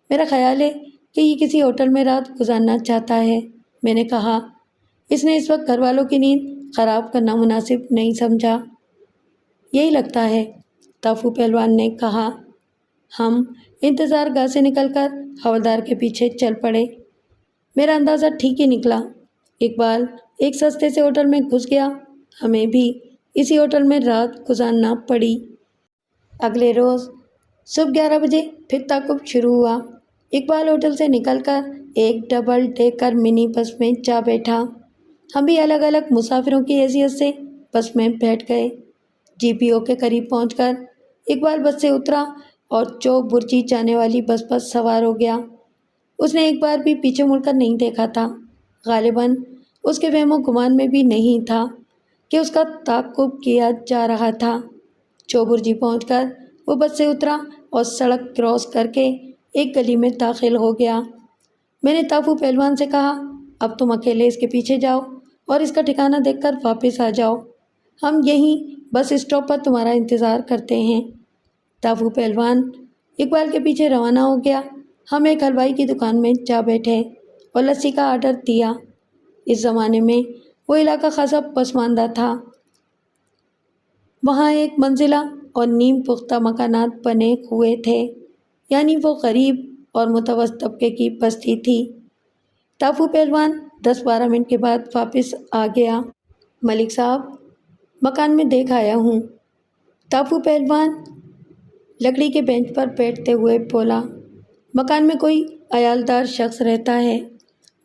میرا خیال ہے کہ یہ کسی ہوٹل میں رات گزارنا چاہتا ہے، میں نے کہا۔ اس نے اس وقت گھر والوں کی نیند خراب کرنا مناسب نہیں سمجھا۔ یہی لگتا ہے، تافو پہلوان نے کہا۔ ہم انتظار گاہ سے نکل کر حوالدار کے پیچھے چل پڑے۔ میرا اندازہ ٹھیک ہی نکلا۔ اقبال ایک سستے سے ہوٹل میں گھس گیا۔ ہمیں بھی اسی ہوٹل میں رات گزارنا پڑی۔ اگلے روز صبح 11 بجے پھر تعاقب شروع ہوا۔ اقبال ہوٹل سے نکل کر ایک ڈبل ڈیکر منی بس میں جا بیٹھا۔ ہم بھی الگ الگ مسافروں کی حیثیت سے بس میں بیٹھ گئے۔ جی پی او کے قریب پہنچ کر اقبال بس سے اترا اور چوک برجی جانے والی بس پر سوار ہو گیا۔ اس نے ایک بار بھی پیچھے مڑ کر نہیں دیکھا تھا۔ غالباً اس کے وہم و گمان میں بھی نہیں تھا کہ اس کا تعاقب کیا جا رہا تھا۔ چوک برجی پہنچ کر وہ بس سے اترا اور سڑک کراس کر کے ایک گلی میں داخل ہو گیا۔ میں نے تافو پہلوان سے کہا، اب تم اکیلے اس کے پیچھے جاؤ اور اس کا ٹھکانہ دیکھ کر واپس آ جاؤ۔ ہم یہیں بس اسٹاپ پر تمہارا انتظار کرتے ہیں۔ تافو پہلوان اقبال کے پیچھے روانہ ہو گیا۔ ہم ایک حلوائی کی دکان میں جا بیٹھے اور لسی کا آرڈر دیا۔ اس زمانے میں وہ علاقہ خاصا پسماندہ تھا۔ وہاں ایک منزلہ اور نیم پختہ مکانات بنے ہوئے تھے، یعنی وہ غریب اور متوسط طبقے کی بستی تھی۔ تافو پہلوان 10-12 منٹ کے بعد واپس آ گیا۔ ملک صاحب، مکان میں دیکھ آیا ہوں۔ تافو پہلوان لکڑی کے بینچ پر بیٹھتے ہوئے بولا۔ مکان میں کوئی عیالدار شخص رہتا ہے۔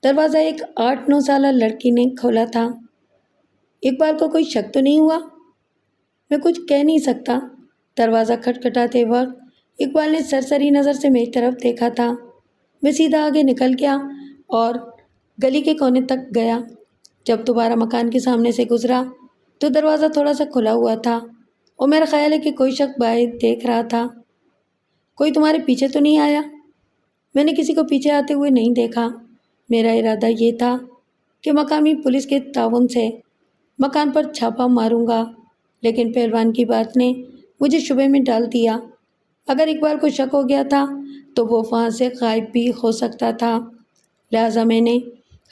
دروازہ ایک 8-9 سالہ لڑکی نے کھولا تھا۔ اقبال کو کوئی شک تو نہیں ہوا؟ میں کچھ کہہ نہیں سکتا۔ دروازہ کھٹکھٹاتے وقت اقبال نے سرسری نظر سے میری طرف دیکھا تھا۔ میں سیدھا آگے نکل گیا اور گلی کے کونے تک گیا۔ جب دوبارہ مکان کے سامنے سے گزرا تو دروازہ تھوڑا سا کھلا ہوا تھا اور میرا خیال ہے کہ کوئی شخص باہر دیکھ رہا تھا۔ کوئی تمہارے پیچھے تو نہیں آیا؟ میں نے کسی کو پیچھے آتے ہوئے نہیں دیکھا۔ میرا ارادہ یہ تھا کہ مقامی پولیس کے تعاون سے مکان پر چھاپا ماروں گا، لیکن پہلوان کی بات نے مجھے شبے میں ڈال دیا۔ اگر اقبال کو شک ہو گیا تھا تو وہ وہاں سے غائب بھی ہو سکتا تھا۔ لہٰذا میں نے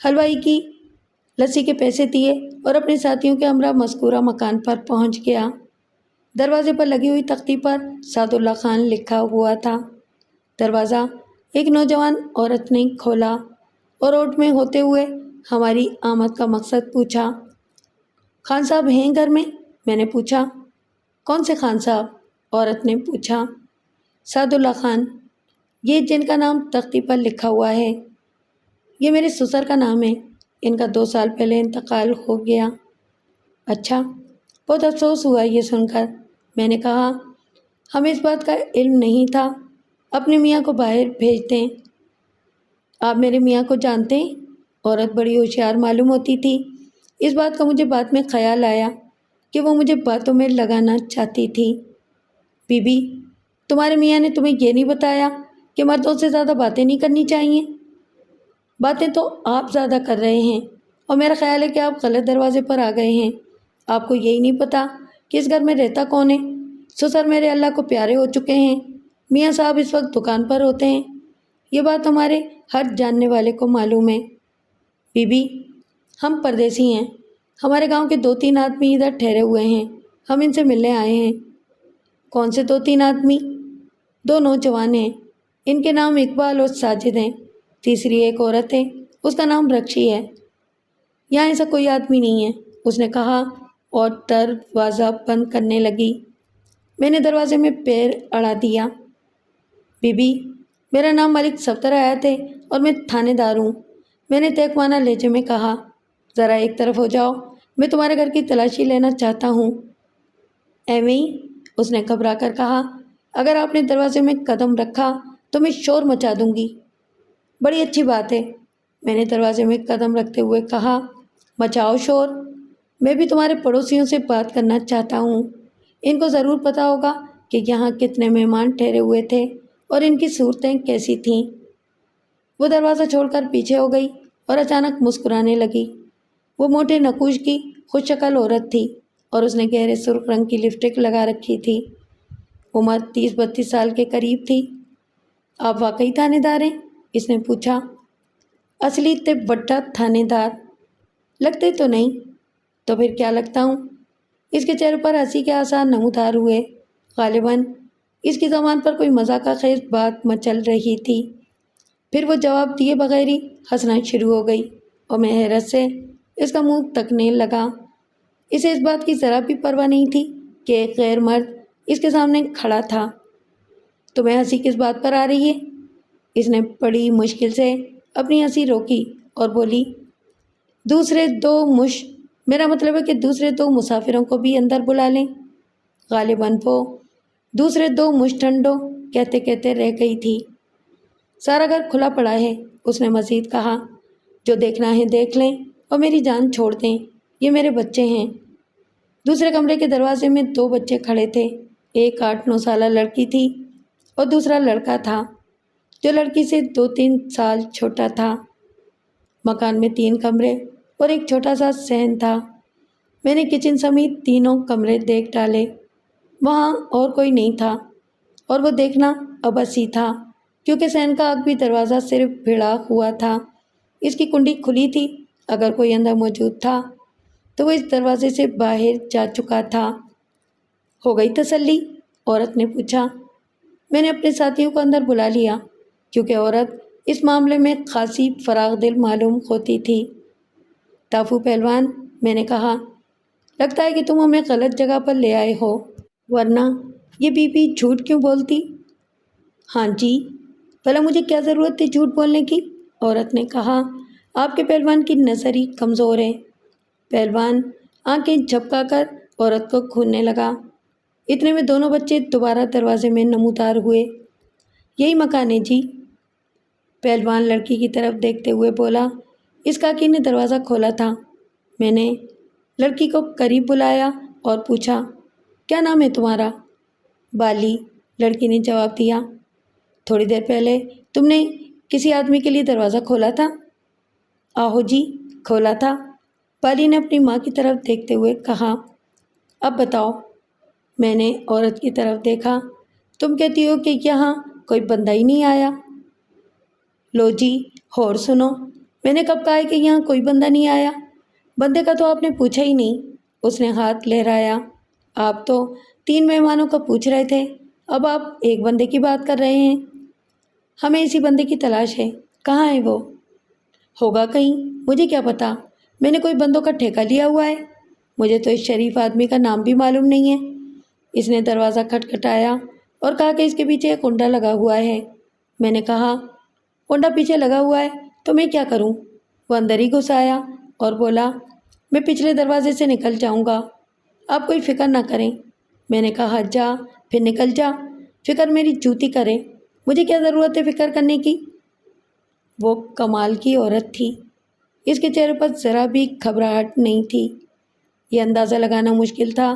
حلوائی کی لسی کے پیسے دیے اور اپنے ساتھیوں کے ہمراہ مذکورہ مکان پر پہنچ گیا۔ دروازے پر لگی ہوئی تختی پر سعد اللہ خان لکھا ہوا تھا۔ دروازہ ایک نوجوان عورت نے کھولا اور روڈ میں ہوتے ہوئے ہماری آمد کا مقصد پوچھا۔ خان صاحب ہیں گھر میں؟ میں نے پوچھا۔ کون سے خان صاحب؟ عورت نے پوچھا۔ سعد اللہ خان، یہ جن کا نام تختی پر لکھا ہوا ہے۔ یہ میرے سسر کا نام ہے۔ ان کا 2 سال پہلے انتقال ہو گیا۔ اچھا، بہت افسوس ہوا یہ سن کر۔ میں نے کہا، ہمیں اس بات کا علم نہیں تھا۔ اپنے میاں کو باہر بھیج دیں۔ آپ میرے میاں کو جانتے ہیں؟ عورت بڑی ہوشیار معلوم ہوتی تھی۔ اس بات کا مجھے بعد میں خیال آیا کہ وہ مجھے باتوں میں لگانا چاہتی تھی۔ بی بی، تمہارے میاں نے تمہیں یہ نہیں بتایا کہ مردوں سے زیادہ باتیں نہیں کرنی چاہیے؟ باتیں تو آپ زیادہ کر رہے ہیں اور میرا خیال ہے کہ آپ غلط دروازے پر آ گئے ہیں۔ آپ کو یہی نہیں پتہ کہ اس گھر میں رہتا کون ہے؟ سسر میرے اللہ کو پیارے ہو چکے ہیں۔ میاں صاحب اس وقت دکان پر ہوتے ہیں۔ یہ بات ہمارے ہر جاننے والے کو معلوم ہے۔ بی بی، ہم پردیسی ہیں۔ ہمارے گاؤں کے 2-3 آدمی ادھر ٹھہرے ہوئے ہیں۔ ہم ان سے ملنے آئے ہیں۔ کون سے 2-3 آدمی؟ 2 نوجوان ہیں۔ ان کے نام اقبال اور ساجد ہیں۔ تیسری ایک عورت ہے، اس کا نام رکشی ہے۔ یہاں ایسا کوئی آدمی نہیں ہے، اس نے کہا اور دروازہ بند کرنے لگی۔ میں نے دروازے میں پیر اڑا دیا۔ بی بی، میرا نام ملک صفدر حیات ہے اور میں تھانے دار ہوں۔ میں نے تہکوانہ لہجے میں کہا، ذرا ایک طرف ہو جاؤ، میں تمہارے گھر کی تلاشی لینا چاہتا ہوں۔ ایویں ہی، اس نے گھبرا کر کہا، اگر آپ نے دروازے میں قدم رکھا تو میں شور مچا دوں گی۔ بڑی اچھی بات ہے، میں نے دروازے میں قدم رکھتے ہوئے کہا، مچاؤ شور۔ میں بھی تمہارے پڑوسیوں سے بات کرنا چاہتا ہوں۔ ان کو ضرور پتہ ہوگا کہ یہاں کتنے مہمان ٹھہرے ہوئے تھے اور ان کی صورتیں کیسی تھیں۔ وہ دروازہ چھوڑ کر پیچھے ہو گئی اور اچانک مسکرانے لگی۔ وہ موٹے نقوش کی خوش شکل عورت تھی اور اس نے گہرے سرخ رنگ کی لپسٹک لگا رکھی تھی۔ عمر 30-32 سال کے قریب تھی۔ آپ واقعی تھانے دار ہیں؟ اس نے پوچھا۔ اصلی تے بڑا تھانے دار لگتے تو نہیں، تو پھر کیا لگتا ہوں؟ اس کے چہرے پر ہنسی کے آثار نمودار ہوئے۔ غالباً اس کی زبان پر کوئی مذاق خیز بات مچل رہی تھی۔ پھر وہ جواب دیے بغیر ہی ہنسنا شروع ہو گئی اور میں حیرت سے اس کا منہ تکنے لگا۔ اسے اس بات کی ذرا بھی پرواہ نہیں تھی کہ ایک غیر مرد اس کے سامنے کھڑا تھا۔ تمہیں ہنسی کس بات پر آ رہی ہے؟ اس نے بڑی مشکل سے اپنی ہنسی روکی اور بولی، میرا مطلب ہے کہ دوسرے 2 مسافروں کو بھی اندر بلا لیں۔ غالباً وہ دوسرے 2 مشٹنڈوں کہتے کہتے رہ گئی تھی۔ سارا گھر کھلا پڑا ہے، اس نے مزید کہا۔ جو دیکھنا ہے دیکھ لیں اور میری جان چھوڑ دیں، یہ میرے بچے ہیں۔ دوسرے کمرے کے دروازے میں 2 بچے کھڑے تھے۔ ایک 8-9 سالہ لڑکی تھی اور دوسرا لڑکا تھا جو لڑکی سے 2-3 سال چھوٹا تھا۔ مکان میں 3 کمرے اور ایک چھوٹا سا صحن تھا۔ میں نے کچن سمیت تینوں کمرے دیکھ ڈالے۔ وہاں اور کوئی نہیں تھا اور وہ دیکھنا عبثی تھا کیونکہ صحن کا آگ بھی دروازہ صرف بھڑا ہوا تھا۔ اس کی کنڈی کھلی تھی۔ اگر کوئی اندر موجود تھا تو وہ اس دروازے سے باہر جا چکا تھا۔ ہو گئی تسلی؟ عورت نے پوچھا۔ میں نے اپنے ساتھیوں کو اندر بلا لیا کیونکہ عورت اس معاملے میں خاصی فراغ دل معلوم ہوتی تھی۔ ٹافو پہلوان، میں نے کہا، لگتا ہے کہ تم ہمیں غلط جگہ پر لے آئے ہو، ورنہ یہ بی بی جھوٹ کیوں بولتی؟ ہاں جی، بھلا مجھے کیا ضرورت تھی جھوٹ بولنے کی؟ عورت نے کہا، آپ کے پہلوان کی نظر ہی کمزور ہے۔ پہلوان آنکھیں جھپکا کر عورت کو گھورنے لگا۔ اتنے میں دونوں بچے دوبارہ دروازے میں نمودار ہوئے۔ یہی مکان ہے جی، پہلوان لڑکی کی طرف دیکھتے ہوئے بولا۔ اس کاکی نے دروازہ کھولا تھا۔ میں نے لڑکی کو قریب بلایا اور پوچھا، کیا نام ہے تمہارا؟ بالی، لڑکی نے جواب دیا۔ تھوڑی دیر پہلے تم نے کسی آدمی کے لیے دروازہ کھولا تھا؟ آہو جی، کھولا تھا، بالی نے اپنی ماں کی طرف دیکھتے ہوئے کہا۔ اب بتاؤ۔ میں نے عورت کی طرف دیکھا۔ تم کہتی ہو کہ یہاں کوئی بندہ ہی نہیں آیا؟ لو جی، اور سنو، میں نے کب کہا ہے کہ یہاں کوئی بندہ نہیں آیا؟ بندے کا تو آپ نے پوچھا ہی نہیں، اس نے ہاتھ لہرایا۔ آپ تو 3 مہمانوں کا پوچھ رہے تھے، اب آپ ایک بندے کی بات کر رہے ہیں۔ ہمیں اسی بندے کی تلاش ہے، کہاں ہے وہ؟ ہوگا کہیں، مجھے کیا پتا، میں نے کوئی بندوں کا ٹھیکہ لیا ہوا ہے؟ مجھے تو اس شریف آدمی کا نام بھی معلوم نہیں ہے۔ اس نے دروازہ کھٹکھٹایا اور کہا کہ اس کے پیچھے ایک کنڈا لگا ہوا ہے۔ میں نے کہا، کنڈا پیچھے لگا ہوا ہے تو میں کیا کروں؟ وہ اندر ہی گھس آیا اور بولا، میں پچھلے دروازے سے نکل جاؤں گا، آپ کوئی فکر نہ کریں۔ میں نے کہا، جا، پھر نکل جا، فکر میری جوتی کرے، مجھے کیا ضرورت ہے فکر کرنے کی؟ وہ کمال کی عورت تھی، اس کے چہرے پر ذرا بھی گھبراہٹ نہیں تھی۔ یہ اندازہ لگانا مشکل تھا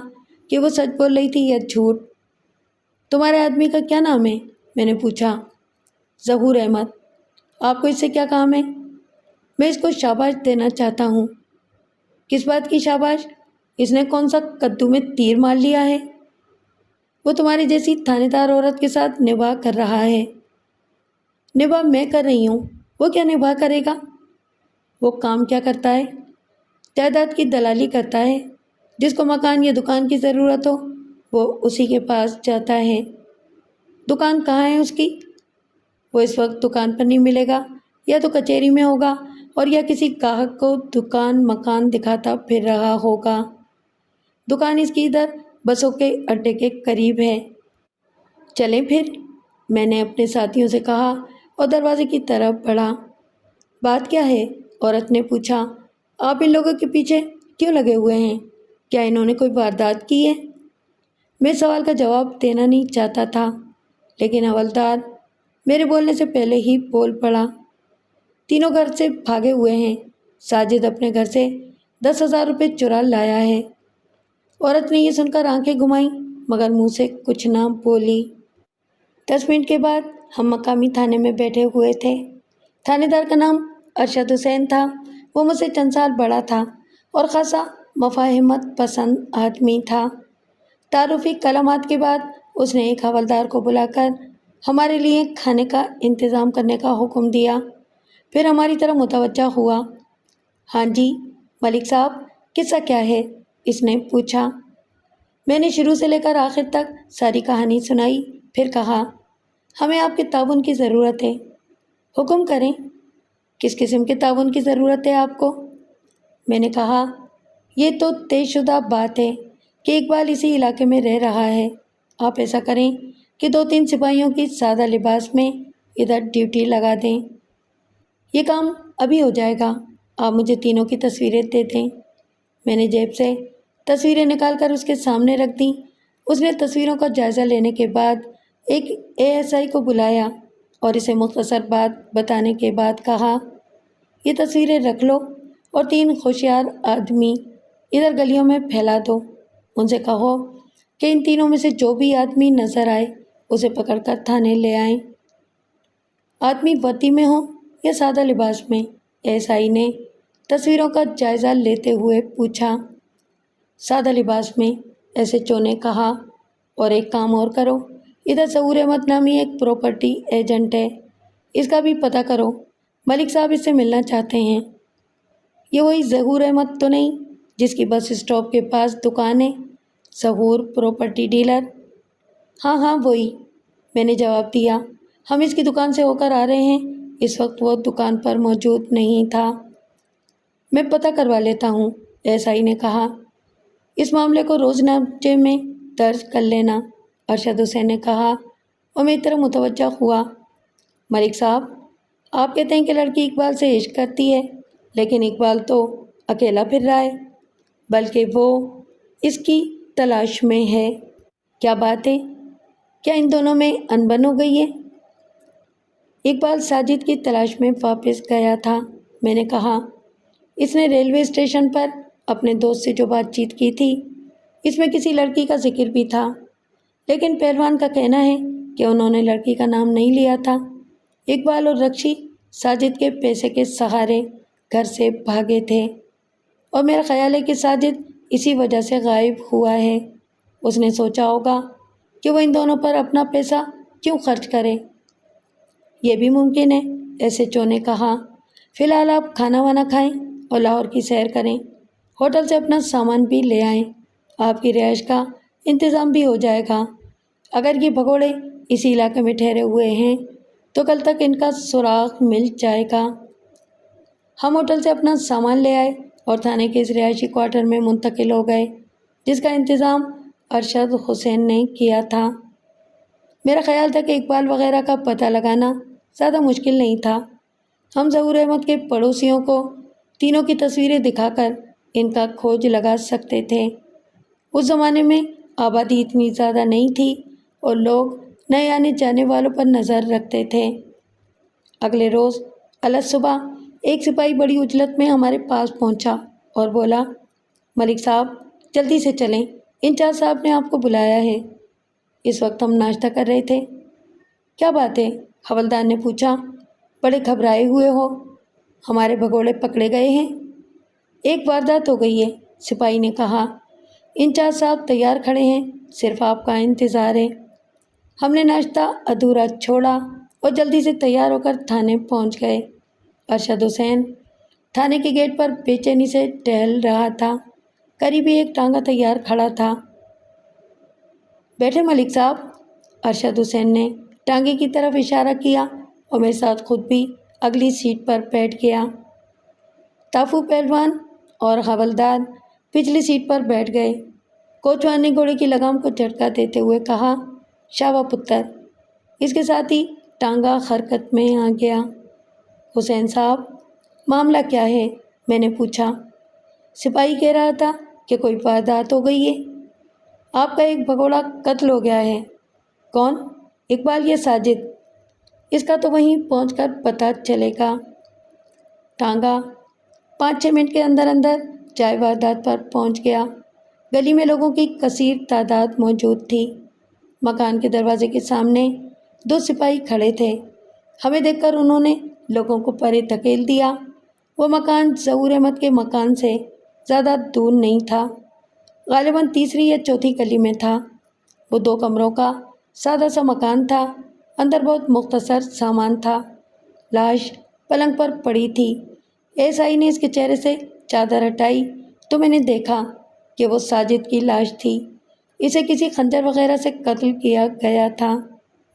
کہ وہ سچ بول رہی تھی یا جھوٹ۔ تمہارے آدمی کا کیا نام ہے؟ میں نے پوچھا۔ ظہور احمد۔ آپ کو اس سے کیا کام ہے؟ میں اس کو شاباش دینا چاہتا ہوں۔ کس بات کی شاباش؟ اس نے کون سا کدو میں تیر مار لیا ہے؟ وہ تمہاری جیسی تھانے دار عورت کے ساتھ نباہ کر رہا ہے۔ نباہ میں کر رہی ہوں، وہ کیا نباہ کرے گا؟ وہ کام کیا کرتا ہے؟ جائیداد کی دلالی کرتا ہے۔ جس کو مکان یا دکان کی ضرورت ہو وہ اسی کے پاس جاتا ہے۔ دکان کہاں ہے اس کی؟ وہ اس وقت دکان پر نہیں ملے گا، یا تو کچہری میں ہوگا اور یا کسی گاہک کو دکان مکان دکھاتا پھر رہا ہوگا۔ دکان اس کی ادھر بسوں کے اڈے کے قریب ہے۔ چلیں پھر، میں نے اپنے ساتھیوں سے کہا اور دروازے کی طرف بڑھا۔ بات کیا ہے؟ عورت نے پوچھا۔ آپ ان لوگوں کے پیچھے کیوں لگے ہوئے ہیں؟ کیا انہوں نے کوئی واردات کی ہے؟ میں سوال کا جواب دینا نہیں چاہتا تھا، لیکن حوالدار میرے بولنے سے پہلے ہی بول پڑا۔ تینوں گھر سے بھاگے ہوئے ہیں۔ ساجد اپنے گھر سے 10,000 روپے چرا لایا ہے۔ عورت نے یہ سن کر آنکھیں گھمائیں مگر منہ سے کچھ نہ بولی۔ 10 منٹ کے بعد ہم مقامی تھانے میں بیٹھے ہوئے تھے۔ تھانے دار کا نام ارشد حسین تھا۔ وہ مجھ سے چند سال بڑا تھا اور خاصا مفاہمت پسند آدمی تھا۔ تعارفی کلمات کے بعد اس نے ایک حوالدار کو بلا کر ہمارے لیے کھانے کا انتظام کرنے کا حکم دیا، پھر ہماری طرف متوجہ ہوا۔ ہاں جی ملک صاحب، قصہ کیا ہے؟ اس نے پوچھا۔ میں نے شروع سے لے کر آخر تک ساری کہانی سنائی پھر کہا، ہمیں آپ کے تعاون کی ضرورت ہے۔ حکم کریں، کس قسم کے تعاون کی ضرورت ہے آپ کو؟ میں نے کہا، یہ تو طے شدہ بات ہے کہ اقبال اسی علاقے میں رہ رہا ہے۔ آپ ایسا کریں کہ 2-3 سپاہیوں کی سادہ لباس میں ادھر ڈیوٹی لگا دیں۔ یہ کام ابھی ہو جائے گا۔ آپ مجھے تینوں کی تصویریں دے دیں۔ میں نے جیب سے تصویریں نکال کر اس کے سامنے رکھ دیں۔ اس نے تصویروں کا جائزہ لینے کے بعد ایک ASI کو بلایا اور اسے مختصر بات بتانے کے بعد کہا، یہ تصویریں رکھ لو اور 3 ہوشیار آدمی ادھر گلیوں میں پھیلا دو۔ ان سے کہو کہ ان تینوں میں سے جو بھی آدمی نظر آئے اسے پکڑ کر تھانے لے آئیں۔ آدمی وردی میں ہوں یا سادہ لباس میں؟ ASI نے تصویروں کا جائزہ لیتے ہوئے پوچھا۔ سادہ لباس میں، SHO نے کہا۔ اور ایک کام اور کرو، ادھر ظہور احمد نامی ایک پراپرٹی ایجنٹ ہے، اس کا بھی پتہ کرو، ملک صاحب اس سے ملنا چاہتے ہیں۔ یہ وہی ظہور احمد تو نہیں جس کی بس اسٹاپ کے پاس دکان ہے؟ ظہور پراپرٹی ڈیلر؟ ہاں ہاں وہی، میں نے جواب دیا۔ ہم اس کی دکان سے ہو کر آ رہے ہیں، اس وقت وہ دکان پر موجود نہیں تھا۔ میں پتہ کروا لیتا ہوں، ASI نے کہا۔ اس معاملے کو روزنامے میں درج کر لینا، ارشد حسین نے کہا اور میری طرف متوجہ ہوا۔ ملک صاحب، آپ کہتے ہیں کہ لڑکی اقبال سے عشق کرتی ہے، لیکن اقبال تو اکیلا پھر رہا ہے، بلکہ وہ اس کی تلاش میں ہے۔ کیا بات ہے؟ کیا ان دونوں میں انبن ہو گئی ہے؟ اقبال ساجد کی تلاش میں واپس گیا تھا، میں نے کہا۔ اس نے ریلوے اسٹیشن پر اپنے دوست سے جو بات چیت کی تھی، اس میں کسی لڑکی کا ذکر بھی تھا، لیکن پہلوان کا کہنا ہے کہ انہوں نے لڑکی کا نام نہیں لیا تھا۔ اقبال اور رکشی ساجد کے پیسے کے سہارے گھر سے بھاگے تھے، اور میرا خیال ہے کہ ساجد اسی وجہ سے غائب ہوا ہے۔ اس نے سوچا ہوگا کہ وہ ان دونوں پر اپنا پیسہ کیوں خرچ کرے۔ یہ بھی ممکن ہے، SHO نے کہا۔ فی الحال آپ کھانا وانا کھائیں اور لاہور کی سیر کریں، ہوٹل سے اپنا سامان بھی لے آئیں، آپ کی رہائش کا انتظام بھی ہو جائے گا۔ اگر یہ بھگوڑے اسی علاقے میں ٹھہرے ہوئے ہیں تو کل تک ان کا سراغ مل جائے گا۔ ہم ہوٹل سے اپنا سامان لے آئے اور تھانے کے اس رہائشی کوارٹر میں منتقل ہو گئے جس کا انتظام ارشد حسین نے کیا تھا۔ میرا خیال تھا کہ اقبال وغیرہ کا پتہ لگانا زیادہ مشکل نہیں تھا۔ ہم ظہور احمد کے پڑوسیوں کو تینوں کی تصویریں دکھا کر ان کا کھوج لگا سکتے تھے۔ اس زمانے میں آبادی اتنی زیادہ نہیں تھی اور لوگ نئے آنے جانے والوں پر نظر رکھتے تھے۔ اگلے روز الگ صبح ایک سپاہی بڑی عجلت میں ہمارے پاس پہنچا اور بولا، ملک صاحب جلدی سے چلیں، انچارج صاحب نے آپ کو بلایا ہے۔ اس وقت ہم ناشتہ کر رہے تھے۔ کیا بات ہے؟ حوالدار نے پوچھا۔ بڑے گھبرائے ہوئے ہو؟ ہمارے بھگوڑے پکڑے گئے ہیں؟ ایک واردات ہو گئی ہے، سپاہی نے کہا۔ انچارج صاحب تیار کھڑے ہیں، صرف آپ کا انتظار ہے۔ ہم نے ناشتہ ادھورا چھوڑا اور جلدی سے تیار ہو کر تھانے پہنچ گئے۔ ارشد حسین تھانے کے گیٹ پر بے چینی سے ٹہل رہا تھا، قریب ہی ایک ٹانگا تیار کھڑا تھا۔ بیٹھے ملک صاحب، ارشد حسین نے ٹانگے کی طرف اشارہ کیا اور میرے ساتھ خود بھی اگلی سیٹ پر بیٹھ گیا۔ تافو پہلوان اور حوالدار پچھلی سیٹ پر بیٹھ گئے۔ کوچوان نے گھوڑے کی لگام کو جھٹکا دیتے ہوئے کہا، شاباش پتر۔ اس کے ساتھ ہی ٹانگا حرکت میں آ گیا۔ حسین صاحب، معاملہ کیا ہے؟ میں نے پوچھا۔ سپاہی کہہ رہا تھا کہ کوئی واردات ہو گئی ہے، آپ کا ایک بھگوڑا قتل ہو گیا ہے۔ کون؟ اقبال یا ساجد؟ اس کا تو وہیں پہنچ کر پتہ چلے گا۔ ٹانگا 5-6 منٹ کے اندر اندر جائے واردات پر پہنچ گیا۔ گلی میں لوگوں کی کثیر تعداد موجود تھی۔ مکان کے دروازے کے سامنے 2 سپاہی کھڑے تھے۔ ہمیں دیکھ کر انہوں نے لوگوں کو پرے دھکیل دیا۔ وہ مکان ظہور احمد کے مکان سے زیادہ دور نہیں تھا، غالباً تیسری یا چوتھی گلی میں تھا۔ وہ 2 کمروں کا سادہ سا مکان تھا، اندر بہت مختصر سامان تھا۔ لاش پلنگ پر پڑی تھی۔ ASI نے اس کے چہرے سے چادر ہٹائی تو میں نے دیکھا کہ وہ ساجد کی لاش تھی۔ اسے کسی خنجر وغیرہ سے قتل کیا گیا تھا۔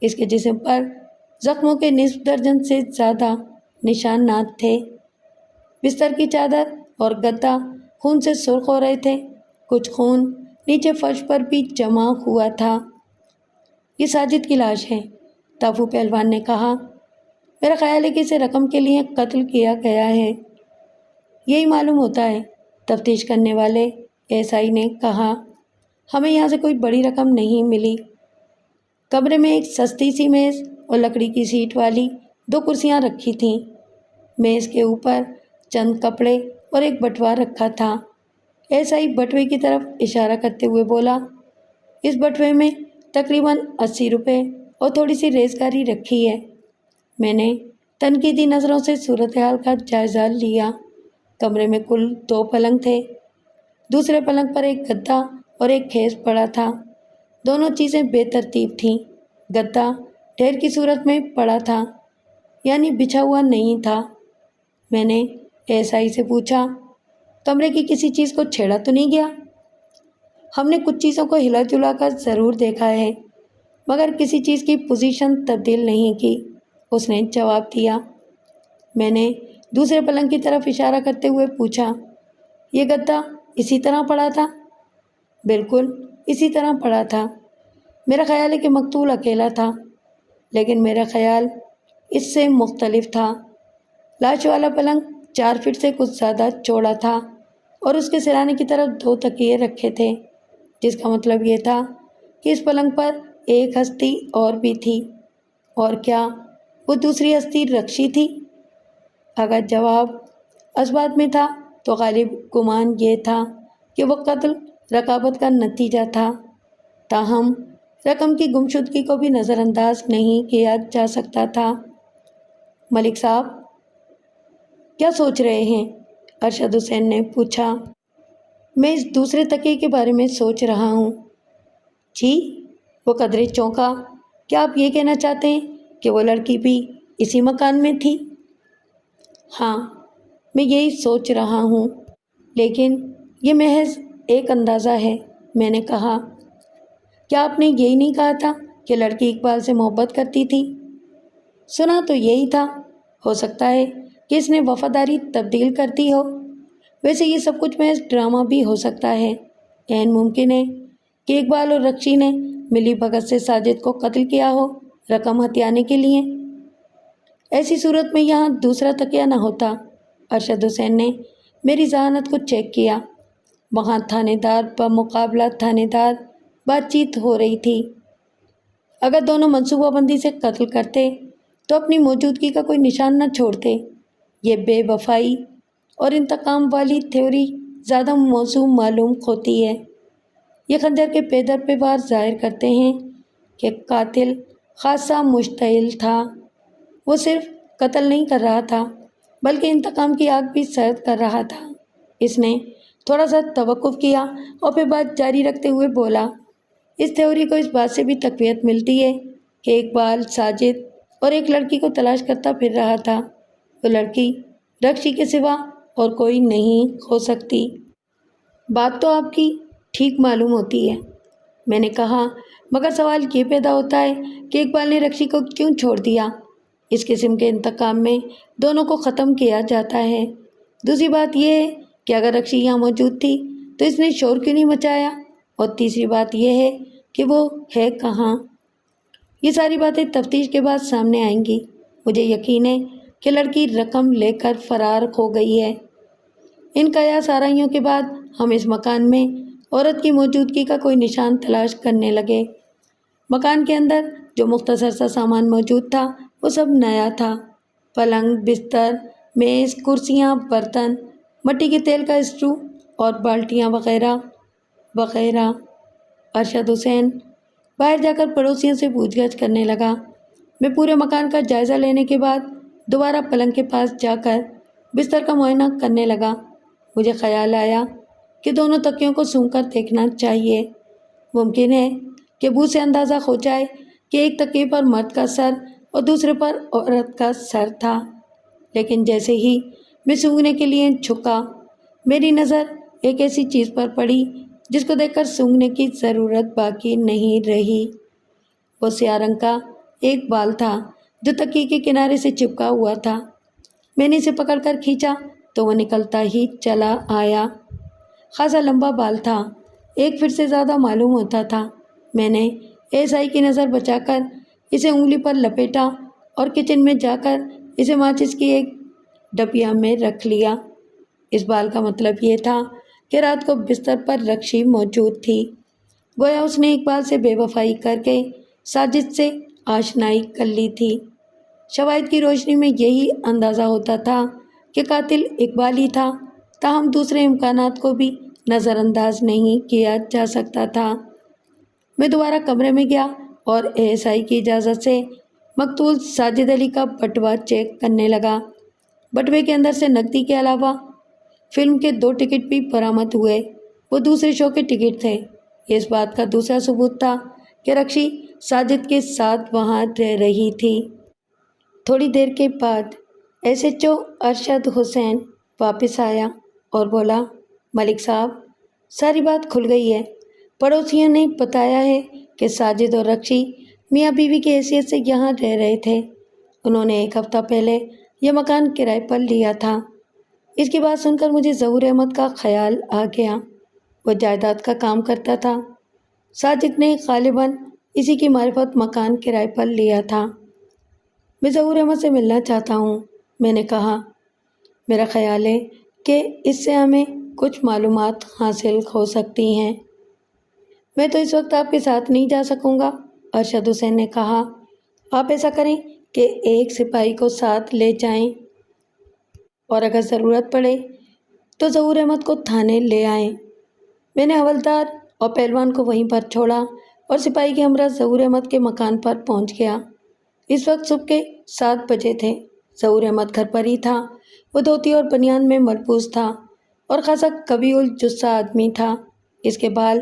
اس کے جسم پر زخموں کے نصف درجن سے زیادہ نشانات تھے۔ بستر کی چادر اور گدا خون سے سرخ ہو رہے تھے، کچھ خون نیچے فرش پر بھی جمع ہوا تھا۔ یہ ساجد کی لاش ہے، تافو پہلوان نے کہا۔ میرا خیال ہے کہ اسے رقم کے لیے قتل کیا گیا ہے۔ یہی معلوم ہوتا ہے، تفتیش کرنے والے ایس آئی نے کہا۔ ہمیں یہاں سے کوئی بڑی رقم نہیں ملی۔ کمرے میں ایک سستی سی میز اور لکڑی کی سیٹ والی 2 کرسیاں رکھی تھیں۔ میز کے اوپر چند کپڑے اور ایک بٹوا رکھا تھا۔ ایس آئی بٹوے کی طرف اشارہ کرتے ہوئے بولا، اس بٹوے میں تقریباً 80 روپے اور تھوڑی سی ریزگاری رکھی ہے۔ میں نے تنقیدی نظروں سے صورتحال کا جائزہ لیا۔ کمرے میں کل 2 پلنگ تھے۔ دوسرے پلنگ پر ایک گدا اور ایک خیز پڑا تھا۔ دونوں چیزیں بے ترتیب تھیں۔ گدا ڈھیر کی صورت میں پڑا تھا، یعنی بچھا ہوا نہیں تھا۔ میں نے ایس آئی سے پوچھا، کمرے کی کسی چیز کو چھیڑا تو نہیں گیا؟ ہم نے کچھ چیزوں کو ہلا جلا کر ضرور دیکھا ہے، مگر کسی چیز کی پوزیشن تبدیل نہیں کی، اس نے جواب دیا۔ میں نے دوسرے پلنگ کی طرف اشارہ کرتے ہوئے پوچھا، یہ گدا اسی طرح پڑا تھا؟ بالکل اسی طرح پڑا تھا۔ میرا خیال ہے کہ مقتول اکیلا تھا، لیکن میرا خیال اس سے مختلف تھا۔ لاش والا پلنگ 4 فٹ سے کچھ زیادہ چوڑا تھا اور اس کے سرانے کی طرف 2 تکیے رکھے تھے، جس کا مطلب یہ تھا کہ اس پلنگ پر ایک ہستی اور بھی تھی۔ اور کیا وہ دوسری ہستی رکشی تھی؟ اگر جواب اثبات میں تھا تو غالب گمان یہ تھا کہ وہ قتل رقابت کا نتیجہ تھا، تاہم رقم کی گمشدگی کو بھی نظر انداز نہیں کیا جا سکتا تھا۔ ملک صاحب کیا سوچ رہے ہیں؟ ارشد حسین نے پوچھا۔ میں اس دوسرے تکیے کے بارے میں سوچ رہا ہوں۔ جی؟ وہ قدرے چونکا۔ کیا آپ یہ کہنا چاہتے ہیں کہ وہ لڑکی بھی اسی مکان میں تھی؟ ہاں، میں یہی سوچ رہا ہوں، لیکن یہ محض ایک اندازہ ہے۔ میں نے کہا، کیا آپ نے یہی نہیں کہا تھا کہ لڑکی اقبال سے محبت کرتی تھی؟ سنا تو یہی تھا، ہو سکتا ہے کہ اس نے وفاداری تبدیل کر دی ہو۔ ویسے یہ سب کچھ محض ڈرامہ بھی ہو سکتا ہے۔ عین ممکن ہے کہ اقبال اور رکشی نے ملی بھگت سے ساجد کو قتل کیا ہو، رقم ہتھیانے کے لیے۔ ایسی صورت میں یہاں دوسرا تکیہ نہ ہوتا۔ ارشد حسین نے میری ذہانت کو چیک کیا۔ وہاں تھانے دار بمقابلہ تھانے دار بات چیت ہو رہی تھی۔ اگر دونوں منصوبہ بندی سے قتل کرتے تو اپنی موجودگی کا کوئی نشان نہ چھوڑتے۔ یہ بے وفائی اور انتقام والی تھیوری زیادہ موزوں معلوم ہوتی ہے۔ یہ خنجر کے پے در پہ وار ظاہر کرتے ہیں کہ قاتل خاصا مشتعل تھا۔ وہ صرف قتل نہیں کر رہا تھا، بلکہ انتقام کی آگ بھی سرد کر رہا تھا۔ اس نے تھوڑا سا توقف کیا اور پھر بات جاری رکھتے ہوئے بولا، اس تھیوری کو اس بات سے بھی تقویت ملتی ہے کہ اقبال ساجد اور ایک لڑکی کو تلاش کرتا پھر رہا تھا۔ وہ لڑکی رکشی کے سوا اور کوئی نہیں ہو سکتی۔ بات تو آپ کی ٹھیک معلوم ہوتی ہے، میں نے کہا، مگر سوال یہ پیدا ہوتا ہے کہ اقبال نے رکشی کو کیوں چھوڑ دیا؟ اس قسم کے انتقام میں دونوں کو ختم کیا جاتا ہے۔ دوسری بات یہ ہے کہ اگر رکشی یہاں موجود تھی تو اس نے شور کیوں نہیں مچایا؟ اور تیسری بات یہ ہے کہ وہ ہے کہاں؟ یہ ساری باتیں تفتیش کے بعد سامنے آئیں گی۔ مجھے یقین ہے کہ لڑکی رقم لے کر فرار ہو گئی ہے۔ ان قیاس آرائیوں کے بعد ہم اس مکان میں عورت کی موجودگی کا کوئی نشان تلاش کرنے لگے۔ مکان کے اندر جو مختصر سا سامان موجود تھا وہ سب نیا تھا۔ پلنگ، بستر، میز، کرسیاں، برتن، مٹی کے تیل کا اسٹو اور بالٹیاں وغیرہ وغیرہ۔ ارشد حسین باہر جا کر پڑوسیوں سے پوچھ گچھ کرنے لگا۔ میں پورے مکان کا جائزہ لینے کے بعد دوبارہ پلنگ کے پاس جا کر بستر کا معائنہ کرنے لگا۔ مجھے خیال آیا کہ دونوں تکیوں کو سونگھ کر دیکھنا چاہیے۔ ممکن ہے کہ بو سے اندازہ ہو جائے کہ ایک تکیے پر مرد کا سر اور دوسرے پر عورت کا سر تھا، لیکن جیسے ہی میں سونگھنے کے لیے جھکا، میری نظر ایک ایسی چیز پر پڑی جس کو دیکھ کر سونگھنے کی ضرورت باقی نہیں رہی۔ وہ سیاہ رنگ کا ایک بال تھا جو تکیے کے کنارے سے چپکا ہوا تھا۔ میں نے اسے پکڑ کر کھینچا تو وہ نکلتا ہی چلا آیا۔ خاصا لمبا بال تھا، 1 فٹ سے زیادہ معلوم ہوتا تھا۔ میں نے ایس آئی کی نظر بچا کر اسے انگلی پر لپیٹا اور کچن میں جا کر اسے ماچس کی ایک ڈبیا میں رکھ لیا۔ اس بال کا مطلب یہ تھا کہ رات کو بستر پر رکشی موجود تھی، گویا اس نے اقبال سے بے وفائی کر کے ساجد سے آشنائی کر لی تھی۔ شواہد کی روشنی میں یہی اندازہ ہوتا تھا کہ قاتل اقبال ہی تھا، تاہم دوسرے امکانات کو بھی نظر انداز نہیں کیا جا سکتا تھا۔ میں دوبارہ کمرے میں گیا اور ایس آئی کی اجازت سے مقتول ساجد علی کا بٹوہ چیک کرنے لگا۔ بٹوے کے اندر سے نقدی کے علاوہ فلم کے 2 ٹکٹ بھی برآمد ہوئے۔ وہ دوسرے شو کے ٹکٹ تھے۔ یہ اس بات کا دوسرا ثبوت تھا کہ رکشی ساجد کے ساتھ وہاں رہ رہی تھی۔ تھوڑی دیر کے بعد ایس ایچ او ارشد حسین واپس آیا اور بولا، ملک صاحب، ساری بات کھل گئی ہے۔ پڑوسیوں نے بتایا ہے کہ ساجد اور رکشی میاں بیوی کی حیثیت سے یہاں رہ رہے تھے۔ انہوں نے 1 ہفتہ پہلے یہ مکان کرائے پر لیا تھا۔ اس کی بات سن کر مجھے ظہور احمد کا خیال آ گیا۔ وہ جائیداد کا کام کرتا تھا۔ ساجد نے غالباً اسی کی معرفت مکان کرائے پر لیا تھا۔ میں ظہور احمد سے ملنا چاہتا ہوں، میں نے کہا۔ میرا خیال ہے کہ اس سے ہمیں کچھ معلومات حاصل ہو سکتی ہیں۔ میں تو اس وقت آپ کے ساتھ نہیں جا سکوں گا، ارشد حسین نے کہا۔ آپ ایسا کریں کہ ایک سپاہی کو ساتھ لے جائیں اور اگر ضرورت پڑے تو ظہور احمد کو تھانے لے آئیں۔ میں نے حوالدار اور پہلوان کو وہیں پر چھوڑا اور سپاہی کے ہمراہ ظہور احمد کے مکان پر پہنچ گیا۔ اس وقت صبح کے 7 بجے تھے۔ ظہور احمد گھر پر ہی تھا۔ وہ دھوتی اور بنیان میں ملبوس تھا اور خاصا قوی الجثہ آدمی تھا۔ اس کے بال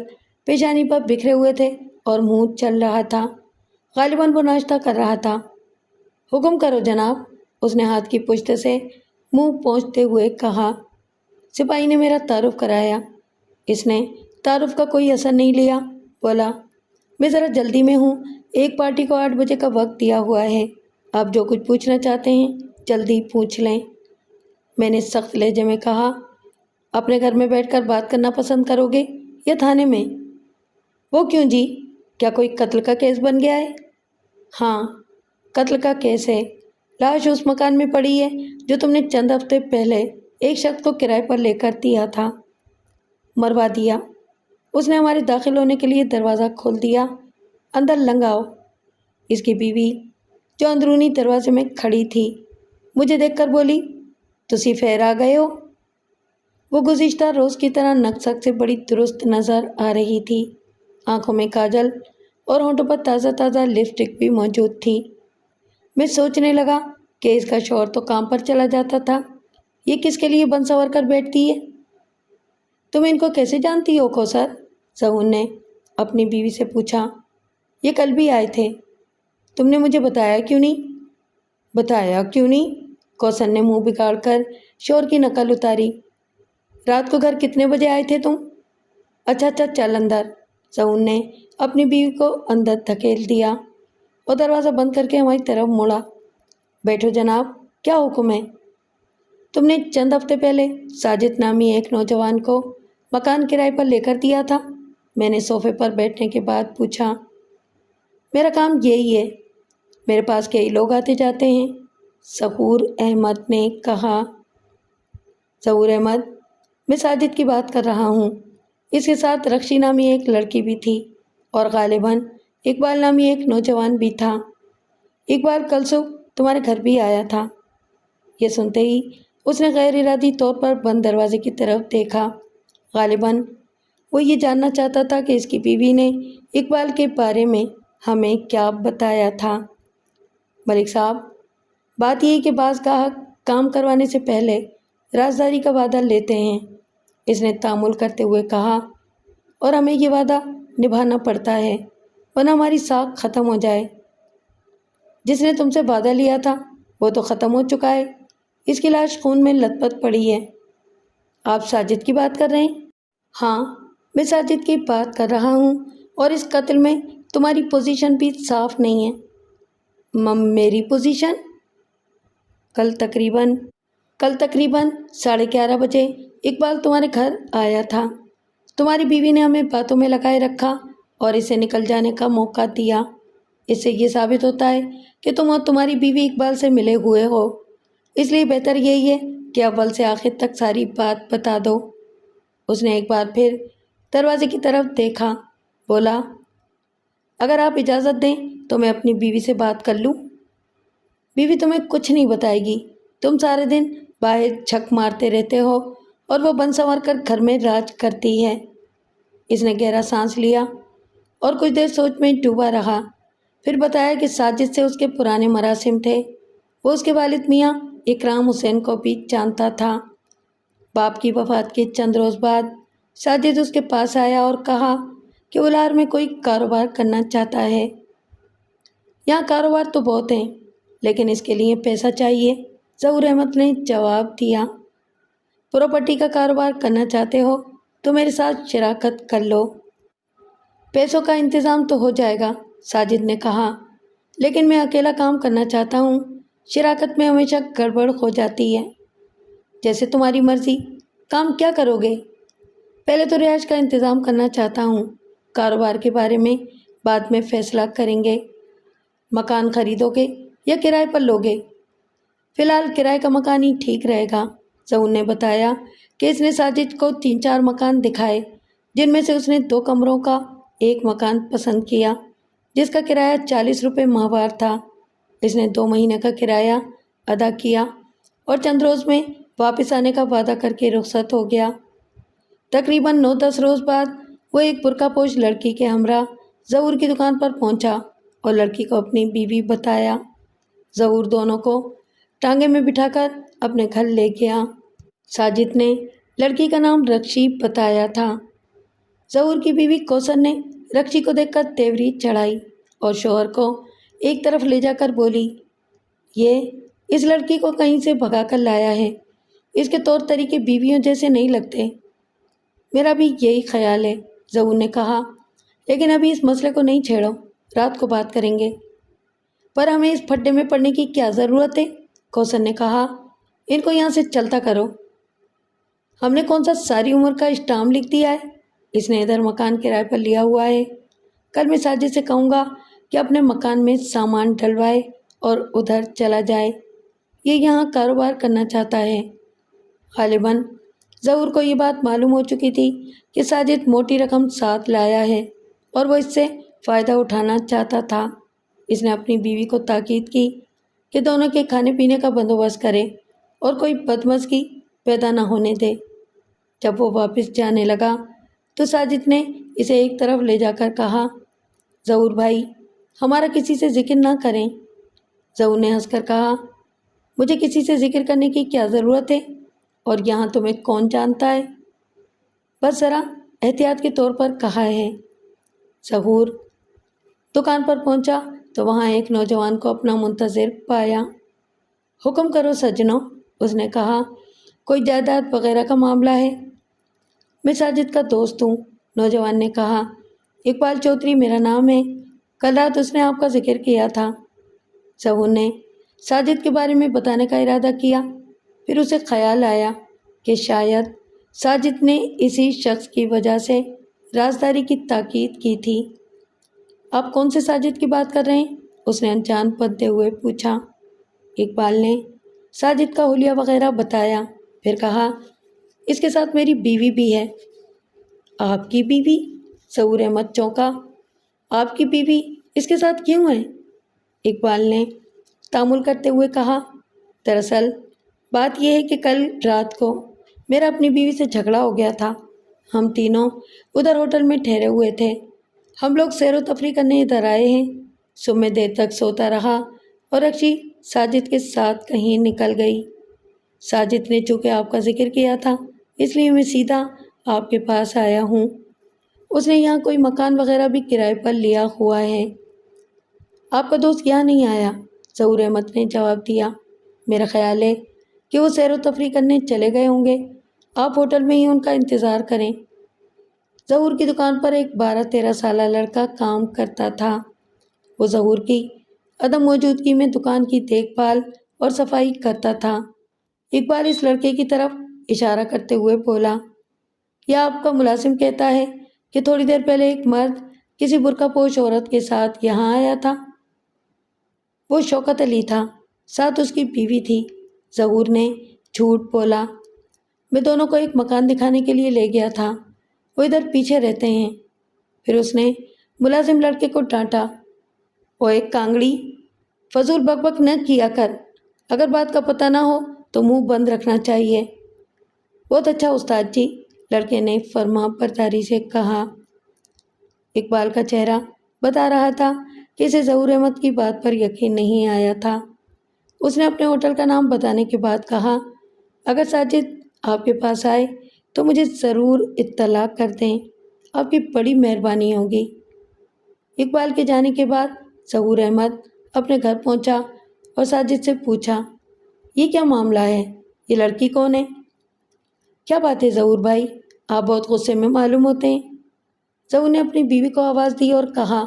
پیشانی پر بکھرے ہوئے تھے اور منہ چل رہا تھا، غالباً وہ ناشتہ کر رہا تھا۔ حکم کرو جناب، اس نے ہاتھ کی پشت سے منہ پوچھتے ہوئے کہا۔ سپاہی نے میرا تعارف کرایا۔ اس نے تعارف کا کوئی اثر نہیں لیا، بولا، میں ذرا جلدی میں ہوں، ایک پارٹی کو 8 بجے کا وقت دیا ہوا ہے، آپ جو کچھ پوچھنا چاہتے ہیں جلدی پوچھ لیں۔ میں نے سخت لہجے میں کہا، اپنے گھر میں بیٹھ کر بات کرنا پسند کرو گے یا تھانے میں؟ وہ کیوں جی، کیا کوئی قتل کا کیس بن گیا ہے؟ ہاں، قتل کا کیس ہے۔ لاش اس مکان میں پڑی ہے جو تم نے چند ہفتے پہلے ایک شخص کو کرائے پر لے کر دیا تھا۔ مروا دیا؟ اس نے ہمارے داخل ہونے کے لیے دروازہ کھول دیا۔ اندر لنگاؤ۔ اس کی بیوی جو اندرونی دروازے میں کھڑی تھی مجھے دیکھ کر بولی، تسی پھر آ گئے ہو؟ وہ گزشتہ روز کی طرح نقصق سے بڑی درست نظر آ رہی تھی۔ آنکھوں میں کاجل اور ہونٹوں پر تازہ تازہ لپسٹک بھی موجود تھی۔ میں سوچنے لگا کہ اس کا شوہر تو کام پر چلا جاتا تھا، یہ کس کے لیے بن سنور کر بیٹھتی ہے؟ تم ان کو کیسے جانتی ہو کوثر؟ ظہور نے اپنی بیوی سے پوچھا۔ یہ کل بھی آئے تھے، تم نے مجھے بتایا کیوں نہیں؟ بتایا کیوں نہیں؟ کوثر نے منہ بگاڑ کر شوہر کی نقل اتاری۔ رات کو گھر کتنے بجے آئے تھے تم؟ اچھا چل اندر۔ ظہور نے اپنی بیوی کو اندر دھکیل دیا اور دروازہ بند کر کے ہماری طرف مڑا۔ بیٹھو جناب، کیا حکم ہے؟ تم نے چند ہفتے پہلے ساجد نامی ایک نوجوان کو مکان کرائے پر لے کر دیا تھا، میں نے صوفے پر بیٹھنے کے بعد پوچھا۔ میرا کام یہی ہے، میرے پاس کئی لوگ آتے جاتے ہیں، ظہور احمد نے کہا۔ ظہور احمد، میں ساجد کی بات کر رہا ہوں۔ اس کے ساتھ رکشی نامی ایک لڑکی بھی تھی اور غالباً اقبال نامی ایک نوجوان بھی تھا۔ اقبال کل صبح تمہارے گھر بھی آیا تھا۔ یہ سنتے ہی اس نے غیر ارادی طور پر بند دروازے کی طرف دیکھا۔ غالباً وہ یہ جاننا چاہتا تھا کہ اس کی بیوی نے اقبال کے بارے میں ہمیں کیا بتایا تھا۔ ملک صاحب، بات یہ ہے کہ بعض گاہک کام کروانے سے پہلے رازداری کا وعدہ لیتے ہیں، اس نے تامل کرتے ہوئے کہا، اور ہمیں یہ وعدہ نبھانا پڑتا ہے ورنہ ہماری ساکھ ختم ہو جائے۔ جس نے تم سے وعدہ لیا تھا وہ تو ختم ہو چکا ہے، اس کی لاش خون میں لت پت پڑی ہے۔ آپ ساجد کی بات کر رہے ہیں؟ ہاں، میں ساجد کی بات کر رہا ہوں، اور اس قتل میں تمہاری پوزیشن بھی صاف نہیں ہے۔ میری پوزیشن؟ کل تقریباً 11:30 بجے اقبال تمہارے گھر آیا تھا۔ تمہاری بیوی نے ہمیں باتوں میں لگائے رکھا اور اسے نکل جانے کا موقع دیا۔ اس سے یہ ثابت ہوتا ہے کہ تم اور تمہاری بیوی اقبال سے ملے ہوئے ہو، اس لیے بہتر یہی ہے کہ اول سے آخر تک ساری بات بتا دو۔ اس نے ایک بار پھر دروازے کی طرف دیکھا، بولا، اگر آپ اجازت دیں تو میں اپنی بیوی سے بات کر لوں۔ بیوی تمہیں کچھ نہیں بتائے گی، تم سارے دن باہر جھک مارتے رہتے ہو اور وہ بن سنور کر گھر میں راج کرتی ہے۔ اس نے گہرا سانس لیا اور کچھ دیر سوچ میں ڈوبا رہا، پھر بتایا کہ ساجد سے اس کے پرانے مراسم تھے۔ وہ اس کے والد میاں اکرام حسین کو بھی جانتا تھا۔ باپ کی وفات کے چند روز بعد ساجد اس کے پاس آیا اور کہا کہ وہ لاہور میں کوئی کاروبار کرنا چاہتا ہے۔ یہاں کاروبار تو بہت ہیں لیکن اس کے لیے پیسہ چاہیے، ظہور احمد نے جواب دیا۔ پراپرٹی کا کاروبار کرنا چاہتے ہو تو میرے ساتھ شراکت کر لو۔ پیسوں کا انتظام تو ہو جائے گا، ساجد نے کہا، لیکن میں اکیلا کام کرنا چاہتا ہوں، شراکت میں ہمیشہ گڑبڑ ہو جاتی ہے۔ جیسے تمہاری مرضی، کام کیا کرو گے؟ پہلے تو رہائش کا انتظام کرنا چاہتا ہوں، کاروبار کے بارے میں بعد میں فیصلہ کریں گے۔ مکان خریدو گے یا کرائے پر لوگے؟ فی الحال کرائے کا مکان ہی ٹھیک رہے گا۔ ظہور نے بتایا کہ اس نے ساجد کو 3-4 مکان دکھائے، جن میں سے اس نے 2 کمروں کا ایک مکان پسند کیا جس کا کرایہ 40 روپے ماہوار تھا۔ اس نے 2 مہینے کا کرایہ ادا کیا اور چند روز میں واپس آنے کا وعدہ کر کے رخصت ہو گیا۔ تقریباً 9-10 روز بعد وہ ایک برقع پوش لڑکی کے ہمراہ ظہور کی دکان پر پہنچا اور لڑکی کو اپنی بیوی بتایا۔ ظہور دونوں کو ٹانگے میں بٹھا کر اپنے گھر لے گیا۔ ساجد نے لڑکی کا نام رکشی بتایا تھا۔ ظہور کی بیوی کوثر نے رکشی کو دیکھ کر تیوری چڑھائی اور شوہر کو ایک طرف لے جا کر بولی، یہ اس لڑکی کو کہیں سے بھگا کر لایا ہے، اس کے طور طریقے بیویوں جیسے نہیں لگتے۔ میرا بھی یہی خیال ہے، ظہور نے کہا، لیکن ابھی اس مسئلے کو نہیں چھیڑو، رات کو بات کریں گے۔ پر ہمیں اس پھڈے میں پڑنے کی کیا ضرورت ہے؟ کوثر نے کہا، ان کو یہاں سے چلتا کرو۔ ہم نے کون سا ساری عمر کا اسٹامپ لکھ دیا ہے؟ اس نے ادھر مکان کرائے پر لیا ہوا ہے، کل میں ساجد سے کہوں گا کہ اپنے مکان میں سامان ڈلوائے اور ادھر چلا جائے۔ یہ یہاں کاروبار کرنا چاہتا ہے۔ غالباً ظہور کو یہ بات معلوم ہو چکی تھی کہ ساجد موٹی رقم ساتھ لایا ہے اور وہ اس سے فائدہ اٹھانا چاہتا تھا۔ اس نے اپنی بیوی کو تاکید کی کہ دونوں کے کھانے پینے کا بندوبست کرے اور کوئی بدمزگی پیدا نہ ہونے دے۔ جب وہ واپس جانے لگا تو ساجد نے اسے ایک طرف لے جا کر کہا، ظہور بھائی، ہمارا کسی سے ذکر نہ کریں۔ ظہور نے ہنس کر کہا، مجھے کسی سے ذکر کرنے کی کیا ضرورت ہے، اور یہاں تمہیں کون جانتا ہے؟ بس ذرا احتیاط کے طور پر کہا ہے۔ ظہور دکان پر پہنچا تو وہاں ایک نوجوان کو اپنا منتظر پایا۔ حکم کرو سجنوں، اس نے کہا، کوئی جائیداد وغیرہ کا معاملہ ہے؟ میں ساجد کا دوست ہوں، نوجوان نے کہا، اقبال چودھری میرا نام ہے، کل رات اس نے آپ کا ذکر کیا تھا۔ ظہور نے ساجد کے بارے میں بتانے کا ارادہ کیا، پھر اسے خیال آیا کہ شاید ساجد نے اسی شخص کی وجہ سے رازداری کی تاکید کی تھی۔ آپ کون سے ساجد کی بات کر رہے ہیں؟ اس نے انجان بنتے ہوئے پوچھا۔ اقبال نے ساجد کا حلیہ وغیرہ بتایا، پھر کہا، اس کے ساتھ میری بیوی بھی ہے۔ آپ کی بیوی؟ ظہور احمد چونکا۔ آپ کی بیوی اس کے ساتھ کیوں ہے؟ اقبال نے تامل کرتے ہوئے کہا، دراصل بات یہ ہے کہ کل رات کو میرا اپنی بیوی سے جھگڑا ہو گیا تھا۔ ہم تینوں ادھر ہوٹل میں ٹھہرے ہوئے تھے، ہم لوگ سیر و تفریح کرنے ادھر آئے ہیں۔ صبح میں دیر تک سوتا رہا اور رکشی ساجد کے ساتھ کہیں نکل گئی۔ ساجد نے چونکہ آپ کا ذکر کیا تھا اس لیے میں سیدھا آپ کے پاس آیا ہوں۔ اس نے یہاں کوئی مکان وغیرہ بھی کرائے پر لیا ہوا ہے۔ آپ کا دوست یہاں نہیں آیا؟ ظہور احمد نے جواب دیا، میرا خیال ہے کہ وہ سیر و تفریح کرنے چلے گئے ہوں گے، آپ ہوٹل میں ہی ان کا انتظار کریں۔ ظہور کی دکان پر ایک 12-13 سالہ لڑکا کام کرتا تھا۔ وہ ظہور کی عدم موجودگی میں دکان کی دیکھ بھال اور صفائی کرتا تھا۔ اقبال اس لڑکے کی طرف اشارہ کرتے ہوئے بولا، یا آپ کا ملازم کہتا ہے کہ تھوڑی دیر پہلے ایک مرد کسی برقع پوش عورت کے ساتھ یہاں آیا تھا؟ وہ شوکت علی تھا، ساتھ اس کی بیوی تھی۔ ظہور نے جھوٹ بولا، میں دونوں کو ایک مکان دکھانے کے لیے لے گیا تھا، وہ ادھر پیچھے رہتے ہیں۔ پھر اس نے ملازم لڑکے کو ڈانٹا، وہ ایک کانگڑی، فضول بک بک نہ کیا کر، اگر بات کا پتہ نہ ہو تو منہ بند رکھنا چاہیے۔ بہت اچھا استاد جی، لڑکے نے فرما برداری سے کہا۔ اقبال کا چہرہ بتا رہا تھا کہ اسے ظہور احمد کی بات پر یقین نہیں آیا تھا۔ اس نے اپنے ہوٹل کا نام بتانے کے بعد کہا، اگر ساجد آپ کے پاس آئے تو مجھے ضرور اطلاع کر دیں، آپ کی بڑی مہربانی ہوگی۔ اقبال کے جانے کے بعد ظہور احمد اپنے گھر پہنچا اور ساجد سے پوچھا، یہ کیا معاملہ ہے؟ یہ لڑکی کون ہے؟ کیا بات ہے ظہور بھائی، آپ بہت غصے میں معلوم ہوتے ہیں۔ ظہور نے اپنی بیوی کو آواز دی اور کہا،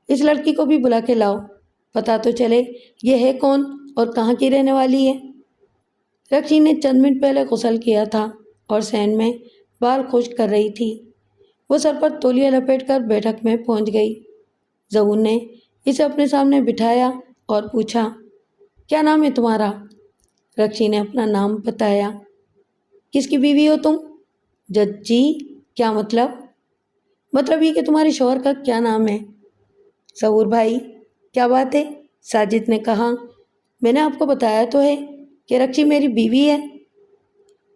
اس لڑکی کو بھی بلا کے لاؤ، پتہ تو چلے یہ ہے کون اور کہاں کی رہنے والی ہے۔ رکشی نے چند منٹ پہلے غسل کیا تھا اور سین میں بال خشک کر رہی تھی۔ وہ سر پر تولیہ لپیٹ کر بیٹھک میں پہنچ گئی۔ ظہور نے اسے اپنے سامنے بٹھایا اور پوچھا، کیا نام ہے تمہارا؟ رکشی نے اپنا نام بتایا۔ کس کی بیوی ہو تم؟ جی، کیا مطلب؟ مطلب یہ کہ تمہارے شوہر کا کیا نام ہے؟ ظہور بھائی، کیا بات ہے؟ ساجد نے کہا، میں نے آپ کو بتایا تو ہے کہ رکشی میری بیوی ہے۔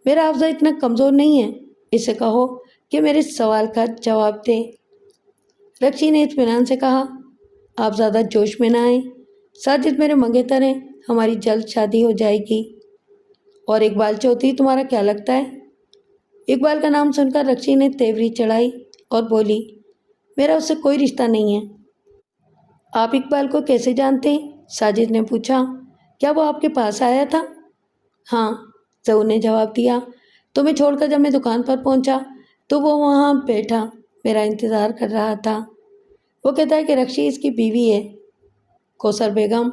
میرا حافظہ اتنا کمزور نہیں ہے، اسے کہو کہ میرے سوال کا جواب دے۔ رکشی نے اطمینان سے کہا، آپ زیادہ جوش میں نہ آئیں، ساجد میرے منگیتر ہیں، ہماری جلد شادی ہو جائے گی۔ اور اقبال چودھری تمہارا کیا لگتا ہے؟ اقبال کا نام سن کر رکشی نے تیوری چڑھائی اور بولی، میرا اس سے کوئی رشتہ نہیں ہے۔ آپ اقبال کو کیسے جانتے ہیں؟ ساجد نے پوچھا، کیا وہ آپ کے پاس آیا تھا؟ ہاں، ظہور نے جواب دیا، تمہیں چھوڑ کر جب میں دکان پر پہنچا تو وہ وہاں بیٹھا میرا انتظار کر رہا تھا۔ وہ کہتا ہے کہ رکشی اس کی بیوی ہے۔ کوثر بیگم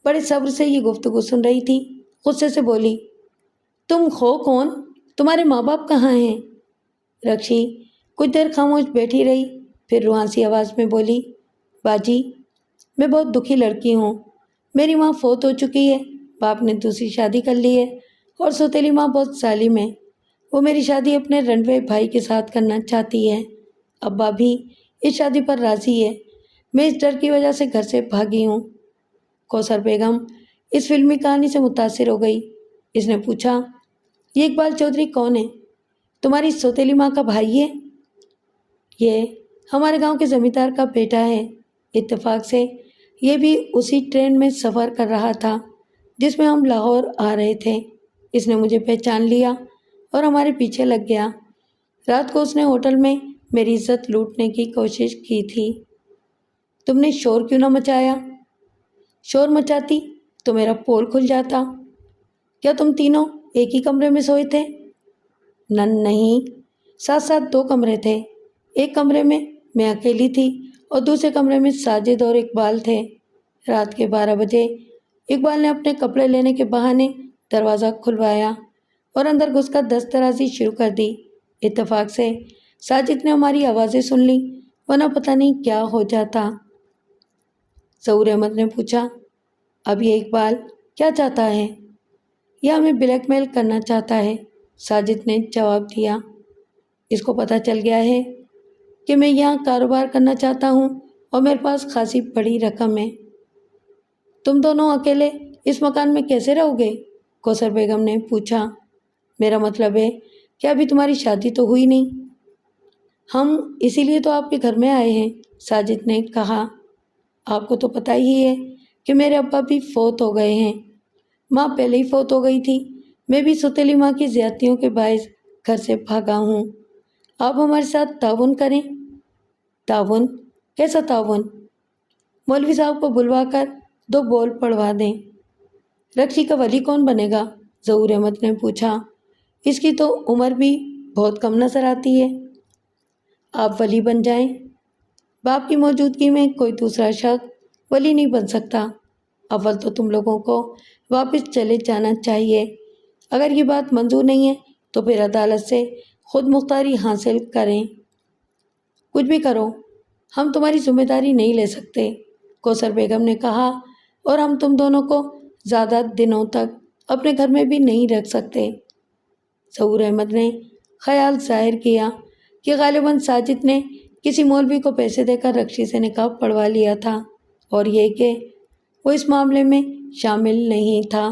بڑے صبر سے یہ گفتگو سن رہی تھی، غصے سے بولی، تم ہو کون؟ تمہارے ماں باپ کہاں ہیں؟ رکشی کچھ دیر خاموش بیٹھی رہی، پھر روحانسی آواز میں بولی، باجی، میں بہت دکھی لڑکی ہوں، میری ماں فوت ہو چکی ہے، باپ نے دوسری شادی کر لی ہے اور سوتیلی ماں بہت ظالم ہے، وہ میری شادی اپنے رنوے بھائی کے ساتھ کرنا چاہتی ہے، ابا بھی اس شادی پر راضی ہے، میں اس ڈر کی وجہ سے گھر سے بھاگی ہوں۔ کوثر بیگم اس فلمی کہانی سے متاثر ہو گئی۔ اس نے پوچھا، یہ اقبال چودھری کون ہے؟ تمہاری سوتیلی ماں کا بھائی ہے؟ یہ ہمارے گاؤں کے زمیندار کا بیٹا ہے، اتفاق سے یہ بھی اسی ٹرین میں سفر کر رہا تھا جس میں ہم لاہور آ رہے تھے، اس نے مجھے پہچان لیا اور ہمارے پیچھے لگ گیا۔ رات کو اس نے ہوٹل میں میری عزت لوٹنے کی کوشش کی تھی۔ تم نے شور کیوں نہ مچایا؟ شور مچاتی تو میرا پول کھل جاتا۔ کیا تم تینوں ایک ہی کمرے میں سوئے تھے؟ نہیں، ساتھ ساتھ دو کمرے تھے، ایک کمرے میں میں اکیلی تھی اور دوسرے کمرے میں ساجد اور اقبال تھے۔ رات کے 12 بجے اقبال نے اپنے کپڑے لینے کے بہانے دروازہ کھلوایا اور اندر گھس کر دست درازی شروع کر دی۔ اتفاق سے ساجد نے ہماری آوازیں سن لی، ورنہ پتہ نہیں کیا ہو جاتا۔ ظہور احمد نے پوچھا، اب یہ اقبال کیا چاہتا ہے؟ یہ ہمیں بلیک میل کرنا چاہتا ہے، ساجد نے جواب دیا۔ اس کو پتہ چل گیا ہے کہ میں یہاں کاروبار کرنا چاہتا ہوں اور میرے پاس خاصی بڑی رقم ہے۔ تم دونوں اکیلے اس مکان میں کیسے رہو گے؟ کوثر بیگم نے پوچھا۔ میرا مطلب ہے کہ ابھی تمہاری شادی تو ہوئی نہیں۔ ہم اسی لیے تو آپ کے گھر میں آئے ہیں، ساجد نے کہا۔ آپ کو تو پتہ ہی ہے کہ میرے ابا بھی فوت ہو گئے ہیں، ماں پہلے ہی فوت ہو گئی تھی، میں بھی سوتیلی ماں کی زیادتیوں کے باعث گھر سے بھاگا ہوں۔ آپ ہمارے ساتھ تعاون کریں۔ تعاون؟ کیسا تعاون؟ مولوی صاحب کو بلوا کر 2 بول پڑھوا دیں۔ رکشی کا ولی کون بنے گا؟ ظہور احمد نے پوچھا۔ اس کی تو عمر بھی بہت کم نظر آتی ہے۔ آپ ولی بن جائیں، باپ کی موجودگی میں کوئی دوسرا شخص ولی نہیں بن سکتا۔ اول تو تم لوگوں کو واپس چلے جانا چاہیے۔ اگر یہ بات منظور نہیں ہے تو پھر عدالت سے خود مختاری حاصل کریں۔ کچھ بھی کرو، ہم تمہاری ذمہ داری نہیں لے سکتے، کوثر بیگم نے کہا، اور ہم تم دونوں کو زیادہ دنوں تک اپنے گھر میں بھی نہیں رکھ سکتے۔ ظہور احمد نے خیال ظاہر کیا کہ غالباً ساجد نے کسی مولوی کو پیسے دے کر رکشی سے نکاح پڑھوا لیا تھا، اور یہ کہ وہ اس معاملے میں شامل نہیں تھا۔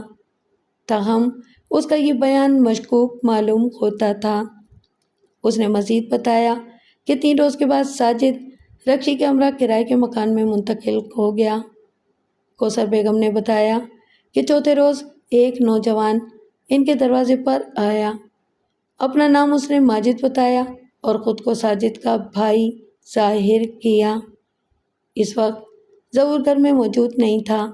تاہم اس کا یہ بیان مشکوک معلوم ہوتا تھا۔ اس نے مزید بتایا کہ 3 روز کے بعد ساجد رکشی کے ہمراہ کرائے کے مکان میں منتقل ہو گیا۔ کوثر بیگم نے بتایا کہ چوتھے روز ایک نوجوان ان کے دروازے پر آیا۔ اپنا نام اس نے ماجد بتایا اور خود کو ساجد کا بھائی ظاہر کیا۔ اس وقت ظہور گھر میں موجود نہیں تھا۔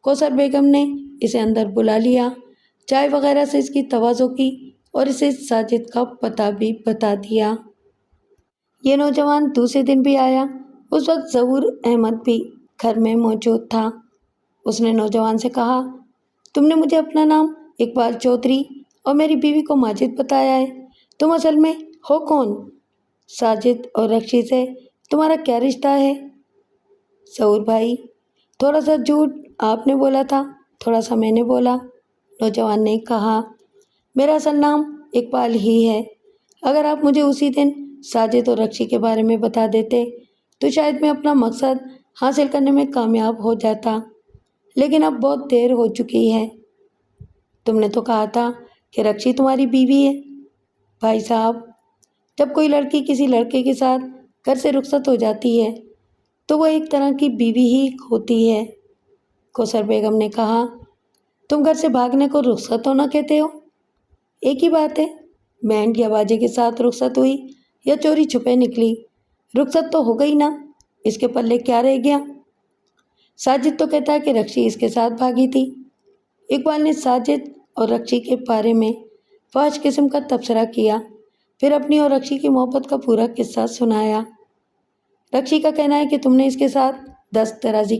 کوثر بیگم نے اسے اندر بلا لیا، چائے وغیرہ سے اس کی تواضع کی اور اسے ساجد کا پتہ بھی بتا دیا۔ یہ نوجوان دوسرے دن بھی آیا۔ اس وقت ظہور احمد بھی گھر میں موجود تھا۔ اس نے نوجوان سے کہا، تم نے مجھے اپنا نام اقبال چودھری اور میری بیوی کو ماجد بتایا ہے، تم اصل میں ہو کون؟ ساجد اور رکشی سے تمہارا کیا رشتہ ہے؟ ظہور بھائی، تھوڑا سا جھوٹ آپ نے بولا تھا، تھوڑا سا میں نے بولا، نوجوان نے کہا۔ میرا اصل نام اقبال ہی ہے۔ اگر آپ مجھے اسی دن ساجد اور رکشی کے بارے میں بتا دیتے تو شاید میں اپنا مقصد حاصل کرنے میں کامیاب ہو جاتا، لیکن اب بہت دیر ہو چکی ہے۔ تم نے تو کہا تھا کہ رکشی تمہاری بیوی ہے۔ بھائی صاحب، جب کوئی لڑکی کسی لڑکے کے ساتھ گھر سے رخصت ہو جاتی ہے تو وہ ایک طرح کی بیوی ہی ہوتی ہے۔ کوثر بیگم نے کہا، تم گھر سے بھاگنے کو رخصت ہونا کہتے ہو؟ ایک ہی بات ہے، بینڈ یا باجے کے ساتھ رخصت ہوئی یا چوری چھپے نکلی، رخصت تو ہو گئی نا، اس کے پلے کیا رہ گیا؟ ساجد تو کہتا ہے کہ رکشی اس کے ساتھ بھاگی تھی۔ اقبال نے ساجد اور رکشی کے بارے میں فحش قسم کا تبصرہ کیا، پھر اپنی اور رکشی کی محبت کا پورا قصہ سنایا۔ رکشی کا کہنا ہے کہ تم نے اس کے ساتھ دست درازی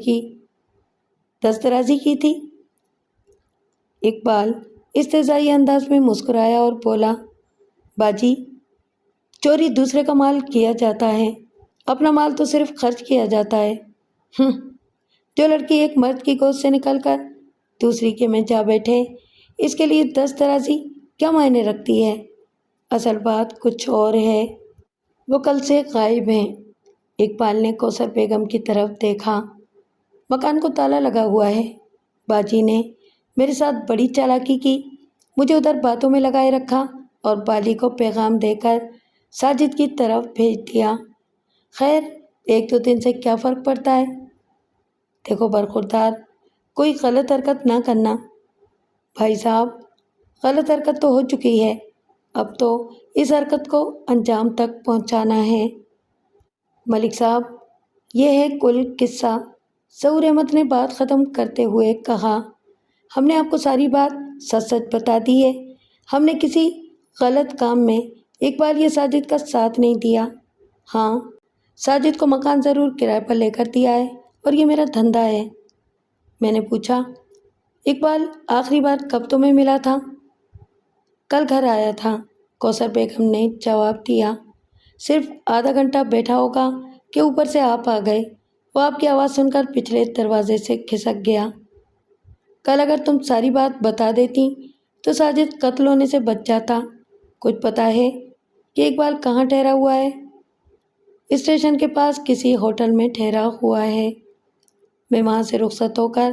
کی تھی۔ اقبال استہزائی انداز میں مسکرایا اور بولا، باجی، چوری دوسرے کا مال کیا جاتا ہے، اپنا مال تو صرف خرچ کیا جاتا ہے۔ جو لڑکی ایک مرد کی گود سے نکل کر دوسری کے میں جا بیٹھے، اس کے لیے دست درازی کیا معنی رکھتی ہے؟ اصل بات کچھ اور ہے۔ وہ کل سے غائب ہیں۔ اقبال نے کوثر بیگم کی طرف دیکھا۔ مکان کو تالا لگا ہوا ہے۔ باجی نے میرے ساتھ بڑی چالاکی کی، مجھے ادھر باتوں میں لگائے رکھا اور بالی کو پیغام دے کر ساجد کی طرف بھیج دیا۔ خیر، 1-2 دن سے کیا فرق پڑتا ہے؟ دیکھو برخوردار، کوئی غلط حرکت نہ کرنا۔ بھائی صاحب، غلط حرکت تو ہو چکی ہے، اب تو اس حرکت کو انجام تک پہنچانا ہے۔ ملک صاحب، یہ ہے کل قصہ، ظہور احمد نے بات ختم کرتے ہوئے کہا۔ ہم نے آپ کو ساری بات سچ سچ بتا دی ہے۔ ہم نے کسی غلط کام میں اقبال یا ساجد کا ساتھ نہیں دیا۔ ہاں، ساجد کو مکان ضرور کرائے پر لے کر دیا ہے اور یہ میرا دھندا ہے۔ میں نے پوچھا، اقبال آخری بار کب تمہیں ملا تھا؟ کل گھر آیا تھا، کوثر بیگم نے جواب دیا۔ صرف آدھا گھنٹہ بیٹھا ہوگا کہ اوپر سے آپ آ گئے۔ وہ آپ کی آواز سن کر پچھلے دروازے سے کھسک گیا۔ کل اگر تم ساری بات بتا دیتی تو ساجد قتل ہونے سے بچ جاتا۔ کچھ پتہ ہے کہ اقبال کہاں ٹھہرا ہوا ہے؟ اسٹیشن کے پاس کسی ہوٹل میں ٹھہرا ہوا ہے۔ میں وہاں سے رخصت ہو کر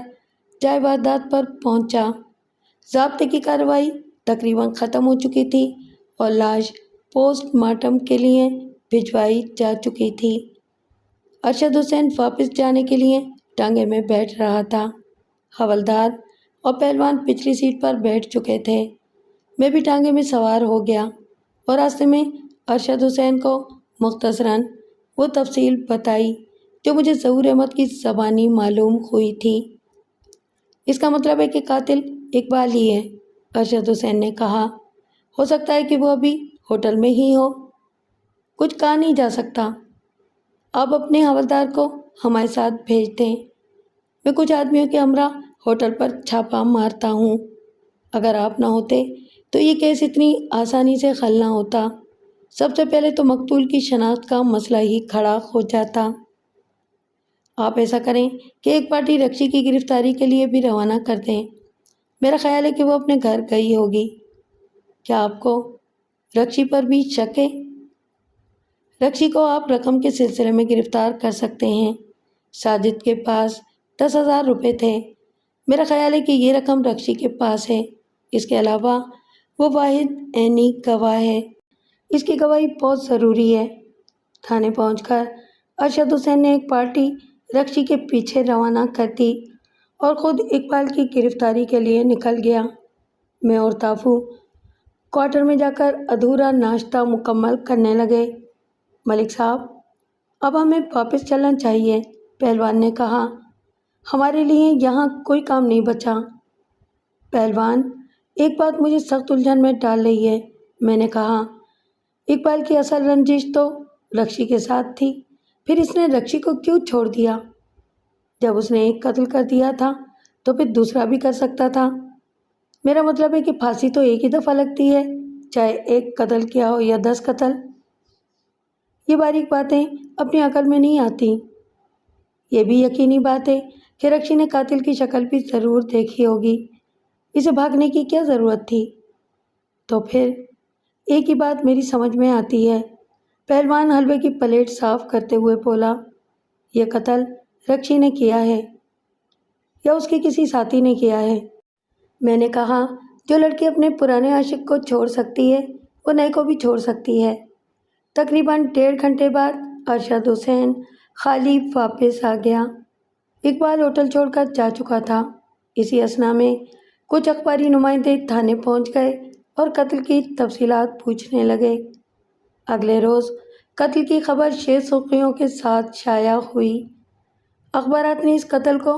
جائے واردات پر پہنچا۔ ضابطے کی کارروائی تقریباً ختم ہو چکی تھی اور لاش پوسٹ مارٹم کے لیے بھجوائی جا چکی تھی۔ ارشد حسین واپس جانے کے لیے ٹانگے میں بیٹھ رہا تھا۔ حوالدار اور پہلوان پچھلی سیٹ پر بیٹھ چکے تھے۔ میں بھی ٹانگے میں سوار ہو گیا اور راستے میں ارشد حسین کو مختصراً وہ تفصیل بتائی جو مجھے ظہور احمد کی زبانی معلوم ہوئی تھی۔ اس کا مطلب ہے کہ قاتل اقبال ہی ہے، ارشد حسین نے کہا۔ ہو سکتا ہے کہ وہ ابھی ہوٹل میں ہی ہو، کچھ کہا نہیں جا سکتا۔ آپ اپنے حوالدار کو ہمارے ساتھ بھیج دیں، میں کچھ آدمیوں کے ہمراہ ہوٹل پر چھاپا مارتا ہوں۔ اگر آپ نہ ہوتے تو یہ کیس اتنی آسانی سے حل نہ ہوتا۔ سب سے پہلے تو مقتول کی شناخت کا مسئلہ ہی کھڑا ہو جاتا۔ آپ ایسا کریں کہ ایک پارٹی رکشی کی گرفتاری کے لیے بھی روانہ کر دیں۔ میرا خیال ہے کہ وہ اپنے گھر گئی ہوگی۔ کیا آپ کو رکشی پر بھی شک ہے؟ رکشی کو آپ رقم کے سلسلے میں گرفتار کر سکتے ہیں۔ ساجد کے پاس 10,000 روپے تھے۔ میرا خیال ہے کہ یہ رقم رکشی کے پاس ہے۔ اس کے علاوہ وہ واحد عینی گواہ ہے۔ اس کی گواہی بہت ضروری ہے۔ تھانے پہنچ کر ارشد حسین نے ایک پارٹی رکشی کے پیچھے روانہ کر دی اور خود اقبال کی گرفتاری کے لیے نکل گیا۔ میں اور تافو کوارٹر میں جا کر ادھورا ناشتہ مکمل کرنے لگے۔ ملک صاحب، اب ہمیں واپس چلنا چاہیے، پہلوان نے کہا۔ ہمارے لیے یہاں کوئی کام نہیں بچا۔ پہلوان، ایک بات مجھے سخت الجھن میں ڈال رہی ہے، میں نے کہا۔ اقبال کی اصل رنجش تو رکشی کے ساتھ تھی، پھر اس نے رکشی کو کیوں چھوڑ دیا؟ جب اس نے ایک قتل کر دیا تھا تو پھر دوسرا بھی کر سکتا تھا۔ میرا مطلب ہے کہ پھانسی تو ایک ہی دفعہ لگتی ہے، چاہے ایک قتل کیا ہو یا 10 قتل۔ یہ باریک باتیں اپنی عقل میں نہیں آتی۔ یہ بھی یقینی بات ہے کہ رکشی نے قاتل کی شکل بھی ضرور دیکھی ہوگی۔ اسے بھاگنے کی کیا ضرورت تھی؟ تو پھر ایک ہی بات میری سمجھ میں آتی ہے، پہلوان حلوے کی پلیٹ صاف کرتے ہوئے بولا۔ یہ قتل رکشی نے کیا ہے یا اس کے کسی ساتھی نے کیا ہے؟ میں نے کہا، جو لڑکی اپنے پرانے عاشق کو چھوڑ سکتی ہے وہ نئے کو بھی چھوڑ سکتی ہے۔ تقریباً 1.5 گھنٹے بعد ارشد حسین خالی واپس آ گیا۔ اقبال ہوٹل چھوڑ کر جا چکا تھا۔ اسی اثنا میں کچھ اخباری نمائندے تھانے پہنچ گئے اور قتل کی تفصیلات پوچھنے لگے۔ اگلے روز قتل کی خبر 6 سرخیوں کے ساتھ شائع ہوئی۔ اخبارات نے اس قتل کو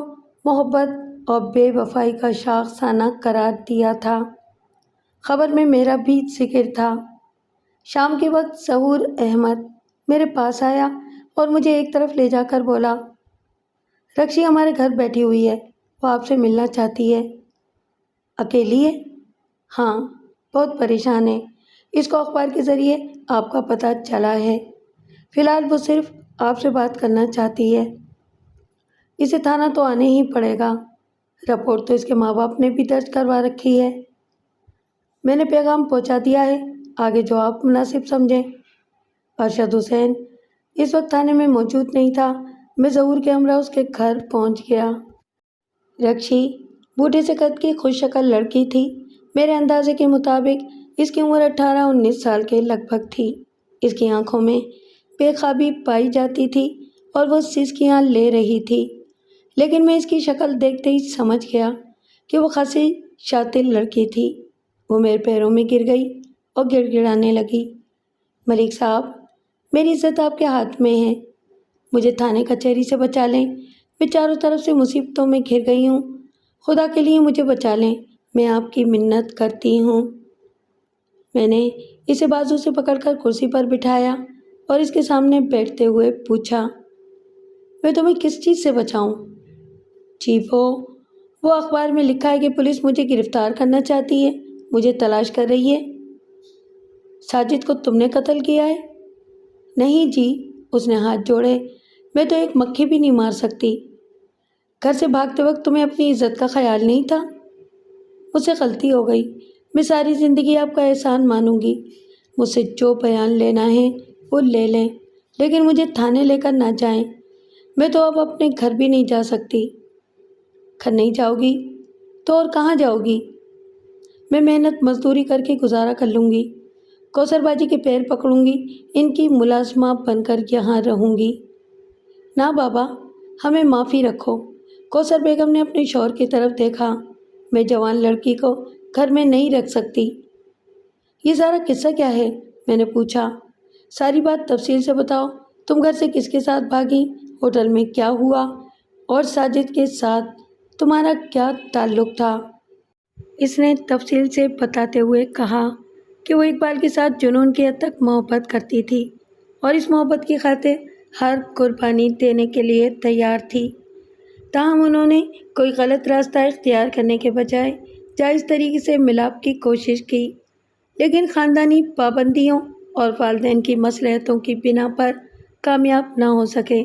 محبت اور بے وفائی کا شاخسانہ قرار دیا تھا۔ خبر میں میرا بھی ذکر تھا۔ شام کے وقت ظہور احمد میرے پاس آیا اور مجھے ایک طرف لے جا کر بولا، رکشی ہمارے گھر بیٹھی ہوئی ہے، وہ آپ سے ملنا چاہتی ہے۔ اکیلی ہے؟ ہاں، بہت پریشان ہے۔ اس کو اخبار کے ذریعے آپ کا پتہ چلا ہے۔ فی الحال وہ صرف آپ سے بات کرنا چاہتی ہے۔ اسے تھانہ تو آنے ہی پڑے گا۔ رپورٹ تو اس کے ماں باپ نے بھی درج کروا رکھی ہے۔ میں نے پیغام پہنچا دیا ہے، آگے جو آپ مناسب سمجھیں۔ ارشد حسین اس وقت تھانے میں موجود نہیں تھا۔ میں ظہور کے ہمراہ اس کے گھر پہنچ گیا۔ رکشی بوڑھے سے قد کی خوش شکل لڑکی تھی۔ میرے اندازے کے مطابق اس کی عمر 18-19 سال کے لگ بھگ تھی۔ اس کی آنکھوں میں بے خوابی پائی جاتی تھی اور وہ سسکیاں لے رہی تھی، لیکن میں اس کی شکل دیکھتے ہی سمجھ گیا کہ وہ خاصی شاطر لڑکی تھی۔ وہ میرے پیروں میں گر گئی اور گڑ گڑانے لگی۔ ملک صاحب، میری عزت آپ کے ہاتھ میں ہے، مجھے تھانے کچہری سے بچا لیں، میں چاروں طرف سے مصیبتوں میں گھر گئی ہوں، خدا کے لیے مجھے بچا لیں، میں آپ کی منت کرتی ہوں۔ میں نے اسے بازو سے پکڑ کر کرسی پر بٹھایا اور اس کے سامنے بیٹھتے ہوئے پوچھا، میں تمہیں کس چیز سے بچاؤں؟ چیف وہ اخبار میں لکھا ہے کہ پولیس مجھے گرفتار کرنا چاہتی ہے، مجھے تلاش کر رہی ہے۔ ساجد کو تم نے قتل کیا ہے؟ نہیں جی، اس نے ہاتھ جوڑے، میں تو ایک مکھی بھی نہیں مار سکتی۔ گھر سے بھاگتے وقت تمہیں اپنی عزت کا خیال نہیں تھا؟ مجھ سے غلطی ہو گئی، میں ساری زندگی آپ کا احسان مانوں گی۔ مجھ سے جو بیان لینا ہے وہ لے لیں، لیکن مجھے تھانے لے کر نہ جائیں، میں تو اب اپنے گھر بھی نہیں جا سکتی۔ گھر نہیں جاؤ گی تو اور کہاں جاؤ گی؟ میں محنت مزدوری کر کے گزارا کر لوں گی، کوثر باجی کے پیر پکڑوں گی، ان کی ملازمہ بن کر یہاں رہوں گی۔ نہ بابا، ہمیں معافی رکھو۔ کوثر بیگم نے اپنے شوہر کی طرف دیکھا، میں جوان لڑکی کو گھر میں نہیں رکھ سکتی۔ یہ سارا قصہ کیا ہے؟ میں نے پوچھا۔ ساری بات تفصیل سے بتاؤ، تم گھر سے کس کے ساتھ بھاگی، ہوٹل میں کیا ہوا اور ساجد کے ساتھ تمہارا کیا تعلق تھا؟ اس نے تفصیل سے بتاتے ہوئے کہا کہ وہ اقبال کے ساتھ جنون کی حد تک محبت کرتی تھی اور اس محبت کی خاطر ہر قربانی دینے کے لیے تیار تھی۔ تاہم انہوں نے کوئی غلط راستہ اختیار کرنے کے بجائے جائز طریقے سے ملاپ کی کوشش کی، لیکن خاندانی پابندیوں اور والدین کی مصلحتوں کی بنا پر کامیاب نہ ہو سکے۔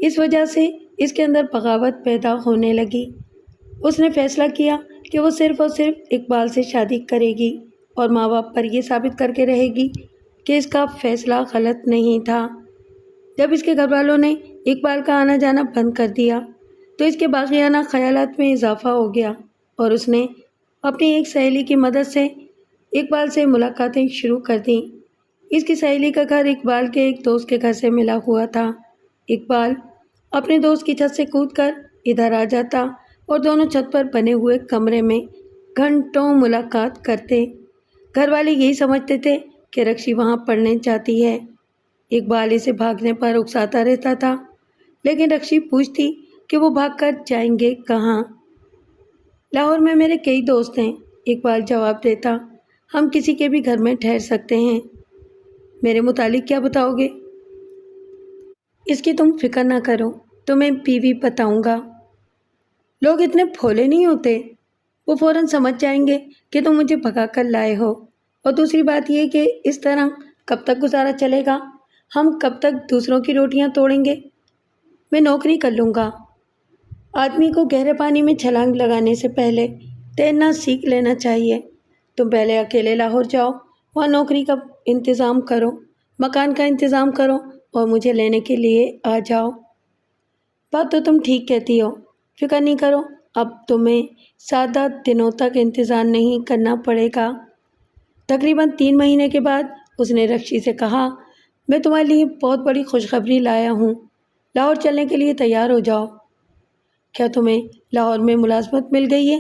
اس وجہ سے اس کے اندر بغاوت پیدا ہونے لگی۔ اس نے فیصلہ کیا کہ وہ صرف اور صرف اقبال سے شادی کرے گی اور ماں باپ پر یہ ثابت کر کے رہے گی کہ اس کا فیصلہ غلط نہیں تھا۔ جب اس کے گھر والوں نے اقبال کا آنا جانا بند کر دیا تو اس کے باغیانہ خیالات میں اضافہ ہو گیا اور اس نے اپنی ایک سہیلی کی مدد سے اقبال سے ملاقاتیں شروع کر دیں۔ اس کی سہیلی کا گھر اقبال کے ایک دوست کے گھر سے ملا ہوا تھا۔ اقبال اپنے دوست کی چھت سے کود کر ادھر آ جاتا اور دونوں چھت پر بنے ہوئے کمرے میں گھنٹوں ملاقات کرتے۔ گھر والے یہی سمجھتے تھے کہ رکشی وہاں پڑھنے جاتی ہے۔ اقبال اسے بھاگنے پر اکساتا رہتا تھا، لیکن رکشی پوچھتی کہ وہ بھاگ کر جائیں گے کہاں۔ لاہور میں میرے کئی دوست ہیں، اقبال جواب دیتا، ہم کسی کے بھی گھر میں ٹھہر سکتے ہیں۔ میرے متعلق کیا بتاؤ گے؟ اس کی تم فکر نہ کرو، تمہیں بیوی بتاؤں گا۔ لوگ اتنے بھولے نہیں ہوتے، وہ فوراً سمجھ جائیں گے کہ تم مجھے بھگا کر لائے ہو۔ اور دوسری بات یہ کہ اس طرح کب تک گزارا چلے گا؟ ہم کب تک دوسروں کی روٹیاں توڑیں گے؟ میں نوکری کر لوں گا۔ آدمی کو گہرے پانی میں چھلانگ لگانے سے پہلے تیرنا سیکھ لینا چاہیے۔ تم پہلے اکیلے لاہور جاؤ، وہاں نوکری کا انتظام کرو، مکان کا انتظام کرو اور مجھے لینے کے لیے آ جاؤ۔ بات تو تم ٹھیک کہتی ہو، فکر نہیں کرو، اب تمہیں 7 دنوں تک انتظار نہیں کرنا پڑے گا۔ تقریباً 3 مہینے کے بعد اس نے رکشی سے کہا، میں تمہارے لیے بہت بڑی خوشخبری لایا ہوں، لاہور چلنے کے لیے تیار ہو جاؤ۔ کیا تمہیں لاہور میں ملازمت مل گئی ہے؟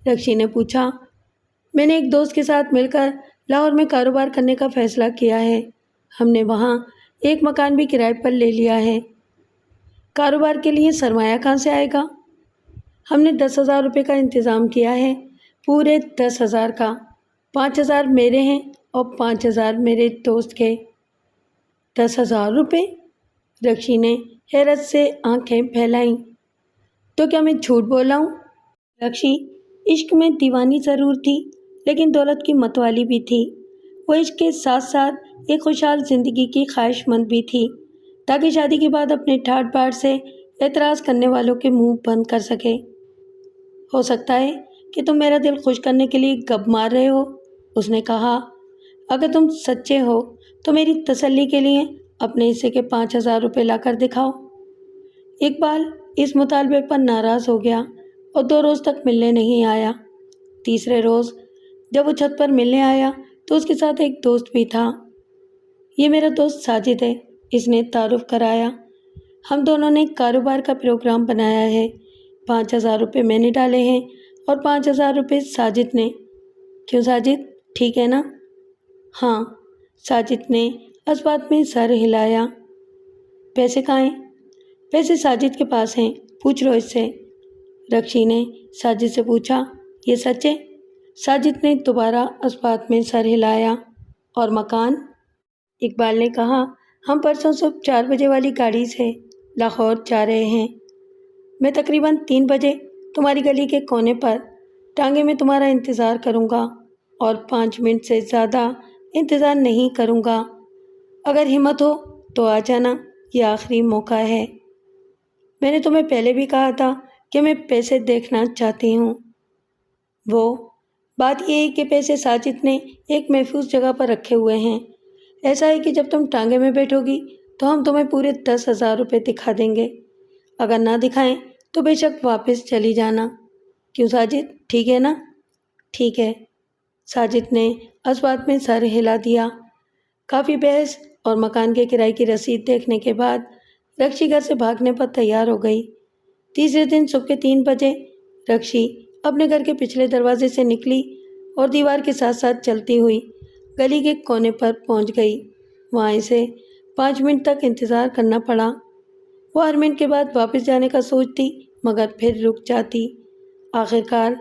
رکشی نے پوچھا۔ میں نے ایک دوست کے ساتھ مل کر لاہور میں کاروبار کرنے کا فیصلہ کیا ہے۔ ہم نے وہاں ایک مکان بھی کرائے پر لے لیا ہے۔ کاروبار کے لیے سرمایہ کہاں سے آئے گا؟ ہم نے 10,000 روپے کا انتظام کیا ہے، پورے 10,000 کا۔ 5,000 میرے ہیں اور 5,000 میرے دوست کے۔ 10,000 روپے؟ رکشی نے حیرت سے آنکھیں پھیلائیں۔ تو کیا میں جھوٹ بول رہا ہوں؟ رکشی عشق میں دیوانی ضرور تھی، لیکن دولت کی متوالی بھی تھی۔ وہ عشق کے ساتھ ساتھ ایک خوشحال زندگی کی خواہش مند بھی تھی، تاکہ شادی کے بعد اپنے ٹھاٹ باٹ سے اعتراض کرنے والوں کے منہ بند کر سکے۔ ہو سکتا ہے کہ تم میرا دل خوش کرنے کے لیے گپ مار رہے ہو، اس نے کہا۔ اگر تم سچے ہو تو میری تسلی کے لیے اپنے حصے کے 5,000 روپے لا کر دکھاؤ۔ اقبال اس مطالبے پر ناراض ہو گیا اور 2 روز تک ملنے نہیں آیا۔ تیسرے روز جب وہ چھت پر ملنے آیا تو اس کے ساتھ ایک دوست بھی تھا۔ یہ میرا دوست ساجد ہے، اس نے تعارف کرایا۔ ہم دونوں نے کاروبار کا پروگرام بنایا ہے۔ 5,000 روپے میں نے ڈالے ہیں اور 5,000 روپے ساجد نے۔ کیوں ساجد، ٹھیک ہے نا؟ ہاں، ساجد نے اس بات میں سر ہلایا۔ پیسے کہاں ہیں؟ پیسے ساجد کے پاس ہیں، پوچھ لو اس سے۔ رکشی نے ساجد سے پوچھا، یہ سچ ہے؟ ساجد نے دوبارہ اس بات میں سر ہلایا۔ اور مکان؟ اقبال نے کہا، ہم پرسوں صبح 4 بجے والی گاڑی سے لاہور جا رہے ہیں۔ میں تقریباً 3 بجے تمہاری گلی کے کونے پر ٹانگے میں تمہارا انتظار کروں گا اور 5 منٹ سے زیادہ انتظار نہیں کروں گا۔ اگر ہمت ہو تو آ جانا، یہ آخری موقع ہے۔ میں نے تمہیں پہلے بھی کہا تھا کہ میں پیسے دیکھنا چاہتی ہوں۔ وہ بات یہ ہے کہ پیسے ساجد نے ایک محفوظ جگہ پر رکھے ہوئے ہیں۔ ایسا ہے کہ جب تم ٹانگے میں بیٹھو گی تو ہم تمہیں پورے 10,000 روپے دکھا دیں گے۔ اگر نہ دکھائیں تو بے شک واپس چلی جانا۔ کیوں ساجد، ٹھیک ہے نا؟ ٹھیک ہے، ساجد نے اس بات میں سر ہلا دیا۔ کافی بحث اور مکان کے کرائے کی رسید دیکھنے کے بعد رکشی گھر سے بھاگنے پر تیار ہو گئی۔ تیسرے دن صبح کے 3 بجے رکشی اپنے گھر کے پچھلے دروازے سے نکلی اور دیوار کے ساتھ ساتھ چلتی ہوئی گلی کے کونے پر پہنچ گئی۔ وہاں اسے 5 منٹ تک انتظار کرنا پڑا۔ وہ ہر منٹ کے بعد واپس جانے کا سوچتی مگر پھر رک جاتی۔ آخرکار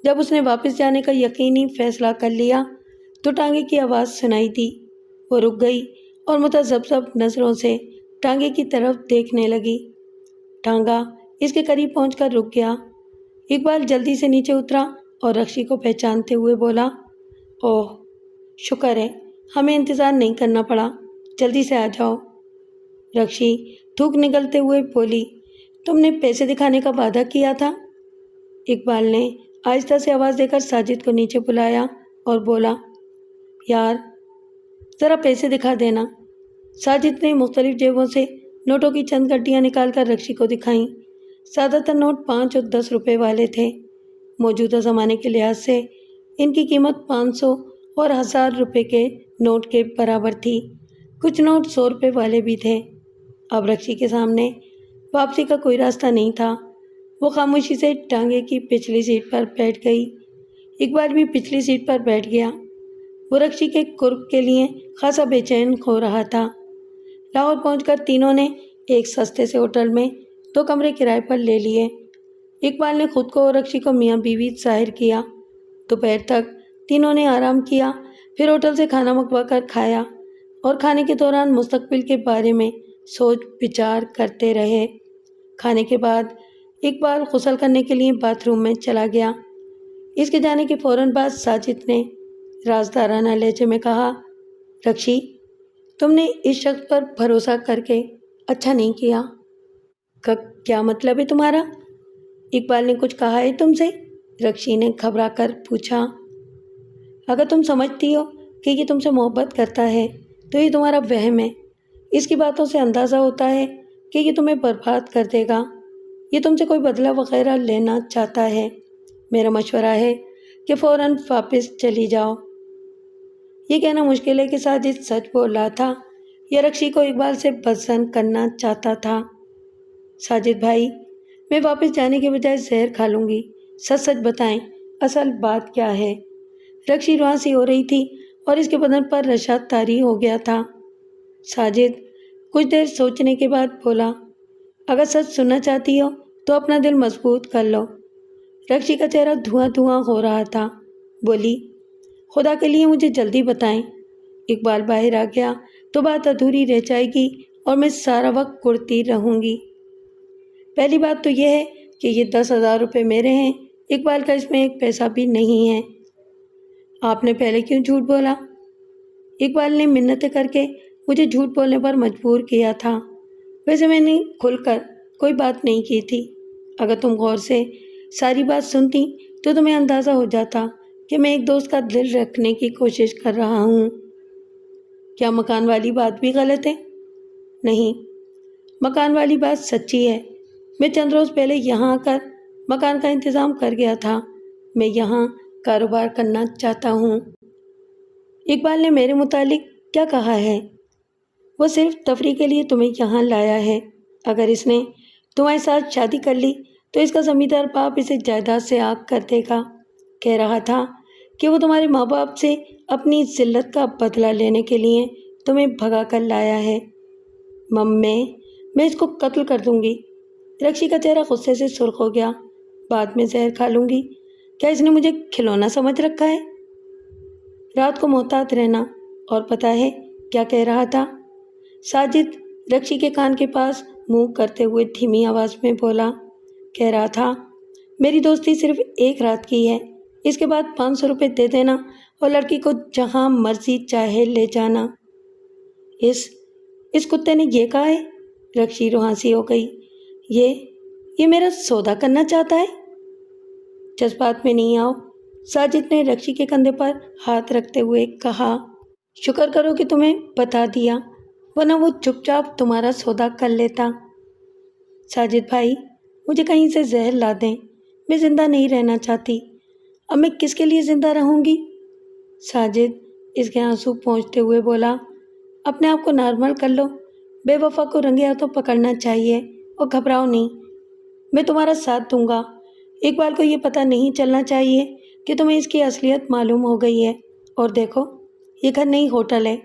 جب اس نے واپس جانے کا یقینی فیصلہ کر لیا تو ٹانگے کی آواز سنائی دی۔ وہ رک گئی اور متذبذب نظروں سے ٹانگے کی طرف دیکھنے لگی۔ ٹانگا اس کے قریب پہنچ کر رک گیا۔ اقبال جلدی سے نیچے اترا اور رکشی کو پہچانتے ہوئے بولا، اوہ شکر ہے ہمیں انتظار نہیں کرنا پڑا، جلدی سے آ جاؤ۔ رکشی تھوک نکلتے ہوئے بولی، تم نے پیسے دکھانے کا وعدہ کیا تھا؟ اقبال نے آہستہ سے آواز دے کر ساجد کو نیچے بلایا اور بولا، یار ذرا پیسے دکھا دینا۔ ساجد نے مختلف جیبوں سے نوٹوں کی چند گڈیاں نکال کر رکشی کو دکھائیں۔ زیادہ تر نوٹ 5 اور 10 روپے والے تھے۔ موجودہ زمانے کے لحاظ سے ان کی قیمت 500 اور 1000 روپے کے نوٹ کے برابر تھی۔ کچھ نوٹ 100 روپے والے بھی تھے۔ اب رکشی کے سامنے واپسی کا کوئی راستہ نہیں تھا۔ وہ خاموشی سے ٹانگے کی پچھلی سیٹ پر بیٹھ گئی۔ اقبال بھی پچھلی سیٹ پر بیٹھ گیا۔ وہ رکشی کے قرب کے لیے خاصا بے چین ہو رہا تھا۔ لاہور پہنچ کر تینوں نے ایک سستے سے ہوٹل میں 2 کمرے کرائے پر لے لیے۔ اقبال نے خود کو اور رکشی کو میاں بیوی ظاہر کیا۔ دوپہر تک تینوں نے آرام کیا، پھر ہوٹل سے کھانا منگوا کر کھایا اور کھانے کے دوران مستقبل کے بارے میں سوچ بچار کرتے رہے۔ کھانے کے بعد اقبال غسل کرنے کے لیے باتھ روم میں چلا گیا۔ اس کے جانے کے فوراً بعد ساجد نے رازدارانہ لہجے میں کہا، رکشی تم نے اس شخص پر بھروسہ کر کے اچھا نہیں کیا۔ کیا مطلب ہے تمہارا؟ اقبال نے کچھ کہا ہے تم سے؟ رکشی نے گھبرا کر پوچھا۔ اگر تم سمجھتی ہو کہ یہ تم سے محبت کرتا ہے تو یہ تمہارا وہم ہے۔ اس کی باتوں سے اندازہ ہوتا ہے کہ یہ تمہیں برباد کر دے گا۔ یہ تم سے کوئی بدلہ وغیرہ لینا چاہتا ہے۔ میرا مشورہ ہے کہ فوراً واپس چلی جاؤ۔ یہ کہنا مشکل ہے کہ ساجد سچ بول رہا تھا یا رکشی کو اقبال سے بدظن کرنا چاہتا تھا۔ ساجد بھائی، میں واپس جانے کے بجائے زہر کھا لوں گی۔ سچ سچ بتائیں، اصل بات کیا ہے؟ رکشی رواں سی ہو رہی تھی اور اس کے بدن پر رشا طاری ہو گیا تھا۔ ساجد کچھ دیر سوچنے کے بعد بولا، اگر سچ سننا چاہتی ہو تو اپنا دل مضبوط کر لو۔ رکشی کا چہرہ دھواں دھواں ہو رہا تھا۔ بولی، خدا کے لیے مجھے جلدی بتائیں۔ اقبال باہر آ گیا تو بات ادھوری رہ جائے گی اور میں سارا وقت کرتی رہوں گی۔ پہلی بات تو یہ ہے کہ یہ 10,000 روپے میرے ہیں، اقبال کا اس میں ایک پیسہ بھی نہیں ہے۔ آپ نے پہلے کیوں جھوٹ بولا؟ اقبال نے منتیں کر کے مجھے جھوٹ بولنے پر مجبور کیا تھا۔ ویسے میں نے کھل کر کوئی بات نہیں کی تھی۔ اگر تم غور سے ساری بات سنتی تو تمہیں اندازہ ہو جاتا کہ میں ایک دوست کا دل رکھنے کی کوشش کر رہا ہوں۔ کیا مکان والی بات بھی غلط ہے؟ نہیں، مکان والی بات سچی ہے۔ میں چند روز پہلے یہاں آ کر مکان کا انتظام کر گیا تھا۔ میں یہاں کاروبار کرنا چاہتا ہوں۔ اقبال نے میرے متعلق کیا کہا ہے؟ وہ صرف تفریح کے لیے تمہیں یہاں لایا ہے۔ اگر اس نے تمہارے ساتھ شادی کر لی تو اس کا زمیندار باپ اسے جائیداد سے آگ کر دے گا۔ کہہ رہا تھا کہ وہ تمہارے ماں باپ سے اپنی ذلت کا بدلہ لینے کے لیے تمہیں بھگا کر لایا ہے۔ میں اس کو قتل کر دوں گی۔ رکشی کا چہرہ غصے سے سرخ ہو گیا۔ بعد میں زہر کھا لوں گی؟ کیا اس نے مجھے کھلونا سمجھ رکھا ہے؟ رات کو محتاط رہنا۔ اور پتہ ہے کیا کہہ رہا تھا؟ ساجد رکشی کے کان کے پاس منہ کرتے ہوئے دھیمی آواز میں بولا، کہہ رہا تھا میری دوستی صرف ایک رات کی ہے، اس کے بعد 500 روپے دے دینا اور لڑکی کو جہاں مرضی چاہے لے جانا۔ اس کتے نے یہ کہا ہے؟ رکشی روحانسی ہو گئی۔ یہ میرا سودا کرنا چاہتا ہے؟ جذبات میں نہیں آؤ، ساجد نے رکشی کے کندھے پر ہاتھ رکھتے ہوئے کہا۔ شکر کرو کہ تمہیں بتا دیا، ورنہ وہ چپ چاپ تمہارا سودا کر لیتا۔ ساجد بھائی، مجھے کہیں سے زہر لا دیں، میں زندہ نہیں رہنا چاہتی۔ اب میں کس کے لیے زندہ رہوں گی؟ ساجد اس کے آنسو پہنچتے ہوئے بولا، اپنے آپ کو نارمل کر لو۔ بے وفا کو رنگے ہاتھوں پکڑنا چاہیے اور گھبراؤ نہیں، میں تمہارا ساتھ دوں گا۔ اقبال کو یہ پتہ نہیں چلنا چاہیے کہ تمہیں اس کی اصلیت معلوم ہو گئی ہے۔ اور دیکھو، یہ گھر نہیں ہوٹل ہے۔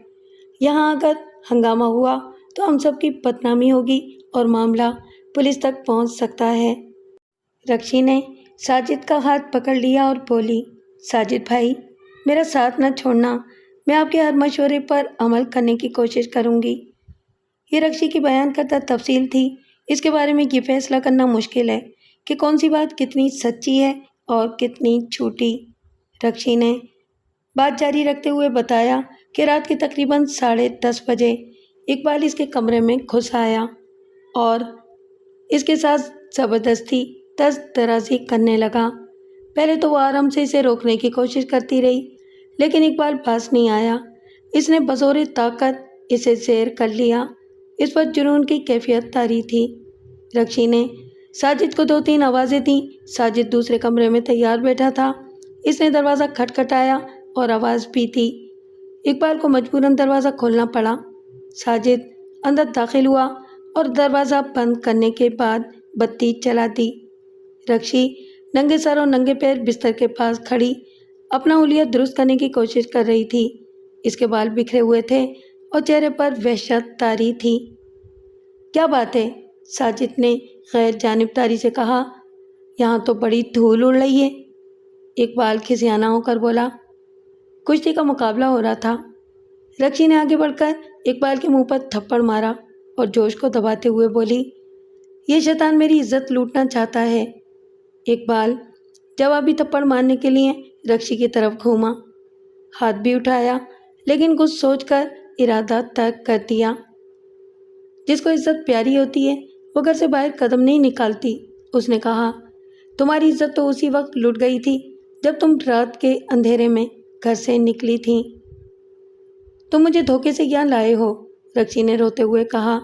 یہاں اگر ہنگامہ ہوا تو ہم سب کی بدنامی ہوگی اور معاملہ پولیس تک پہنچ سکتا ہے۔ رکشی نے ساجد کا ہاتھ پکڑ لیا اور بولی، ساجد بھائی، میرا ساتھ نہ چھوڑنا، میں آپ کے ہر مشورے پر عمل کرنے کی کوشش کروں گی۔ یہ رکشی کی بیان کردہ تفصیل تھی، اس کے بارے میں یہ فیصلہ کرنا مشکل ہے کہ کون سی بات کتنی سچی ہے اور کتنی جھوٹی۔ رکشی نے بات جاری رکھتے ہوئے بتایا کہ رات کے تقریباً 10:30 بجے اقبال اس کے کمرے میں گھس آیا اور اس کے ساتھ زبردستی دست درازی کرنے لگا۔ پہلے تو وہ آرام سے اسے روکنے کی کوشش کرتی رہی، لیکن اقبال پاس نہیں آیا۔ اس نے بزور طاقت اسے زیر کر لیا۔ اس پر جنون کی کیفیت طاری تھی۔ رکشی نے ساجد کو 2-3 آوازیں دیں۔ ساجد دوسرے کمرے میں تیار بیٹھا تھا۔ اس نے دروازہ کھٹکھٹایا اور آواز بھی دی۔ اقبال کو مجبوراً دروازہ کھولنا پڑا۔ ساجد اندر داخل ہوا اور دروازہ بند کرنے کے بعد بتی جلا دی۔ رکشی ننگے سر اور ننگے پیر بستر کے پاس کھڑی اپنا حلیہ درست کرنے کی کوشش کر رہی تھی۔ اس کے بال بکھرے ہوئے تھے اور چہرے پر وحشت طاری تھی۔ کیا بات ہے؟ ساجد نے غیر جانبداری سے کہا۔ یہاں تو بڑی دھول اڑ رہی ہے۔ اقبال کھسیانہ ہو کر بولا۔ کشتی کا مقابلہ ہو رہا تھا۔ رکشی نے آگے بڑھ کر اقبال کے منہ پر تھپڑ مارا اور جوش کو دباتے ہوئے بولی، یہ شیطان میری عزت لوٹنا چاہتا ہے۔ اقبال جوابی تھپڑ مارنے کے لیے رکشی کی طرف گھوما، ہاتھ بھی اٹھایا، لیکن کچھ سوچ کر ارادہ ترک کر دیا۔ جس کو عزت پیاری ہوتی ہے وہ گھر سے باہر قدم نہیں نکالتی، اس نے کہا۔ تمہاری عزت تو اسی وقت لٹ گئی تھی جب تم رات کے اندھیرے میں گھر سے نکلی تھی۔ تم مجھے دھوکے سے یہاں لائے ہو، رکشی نے روتے ہوئے کہا۔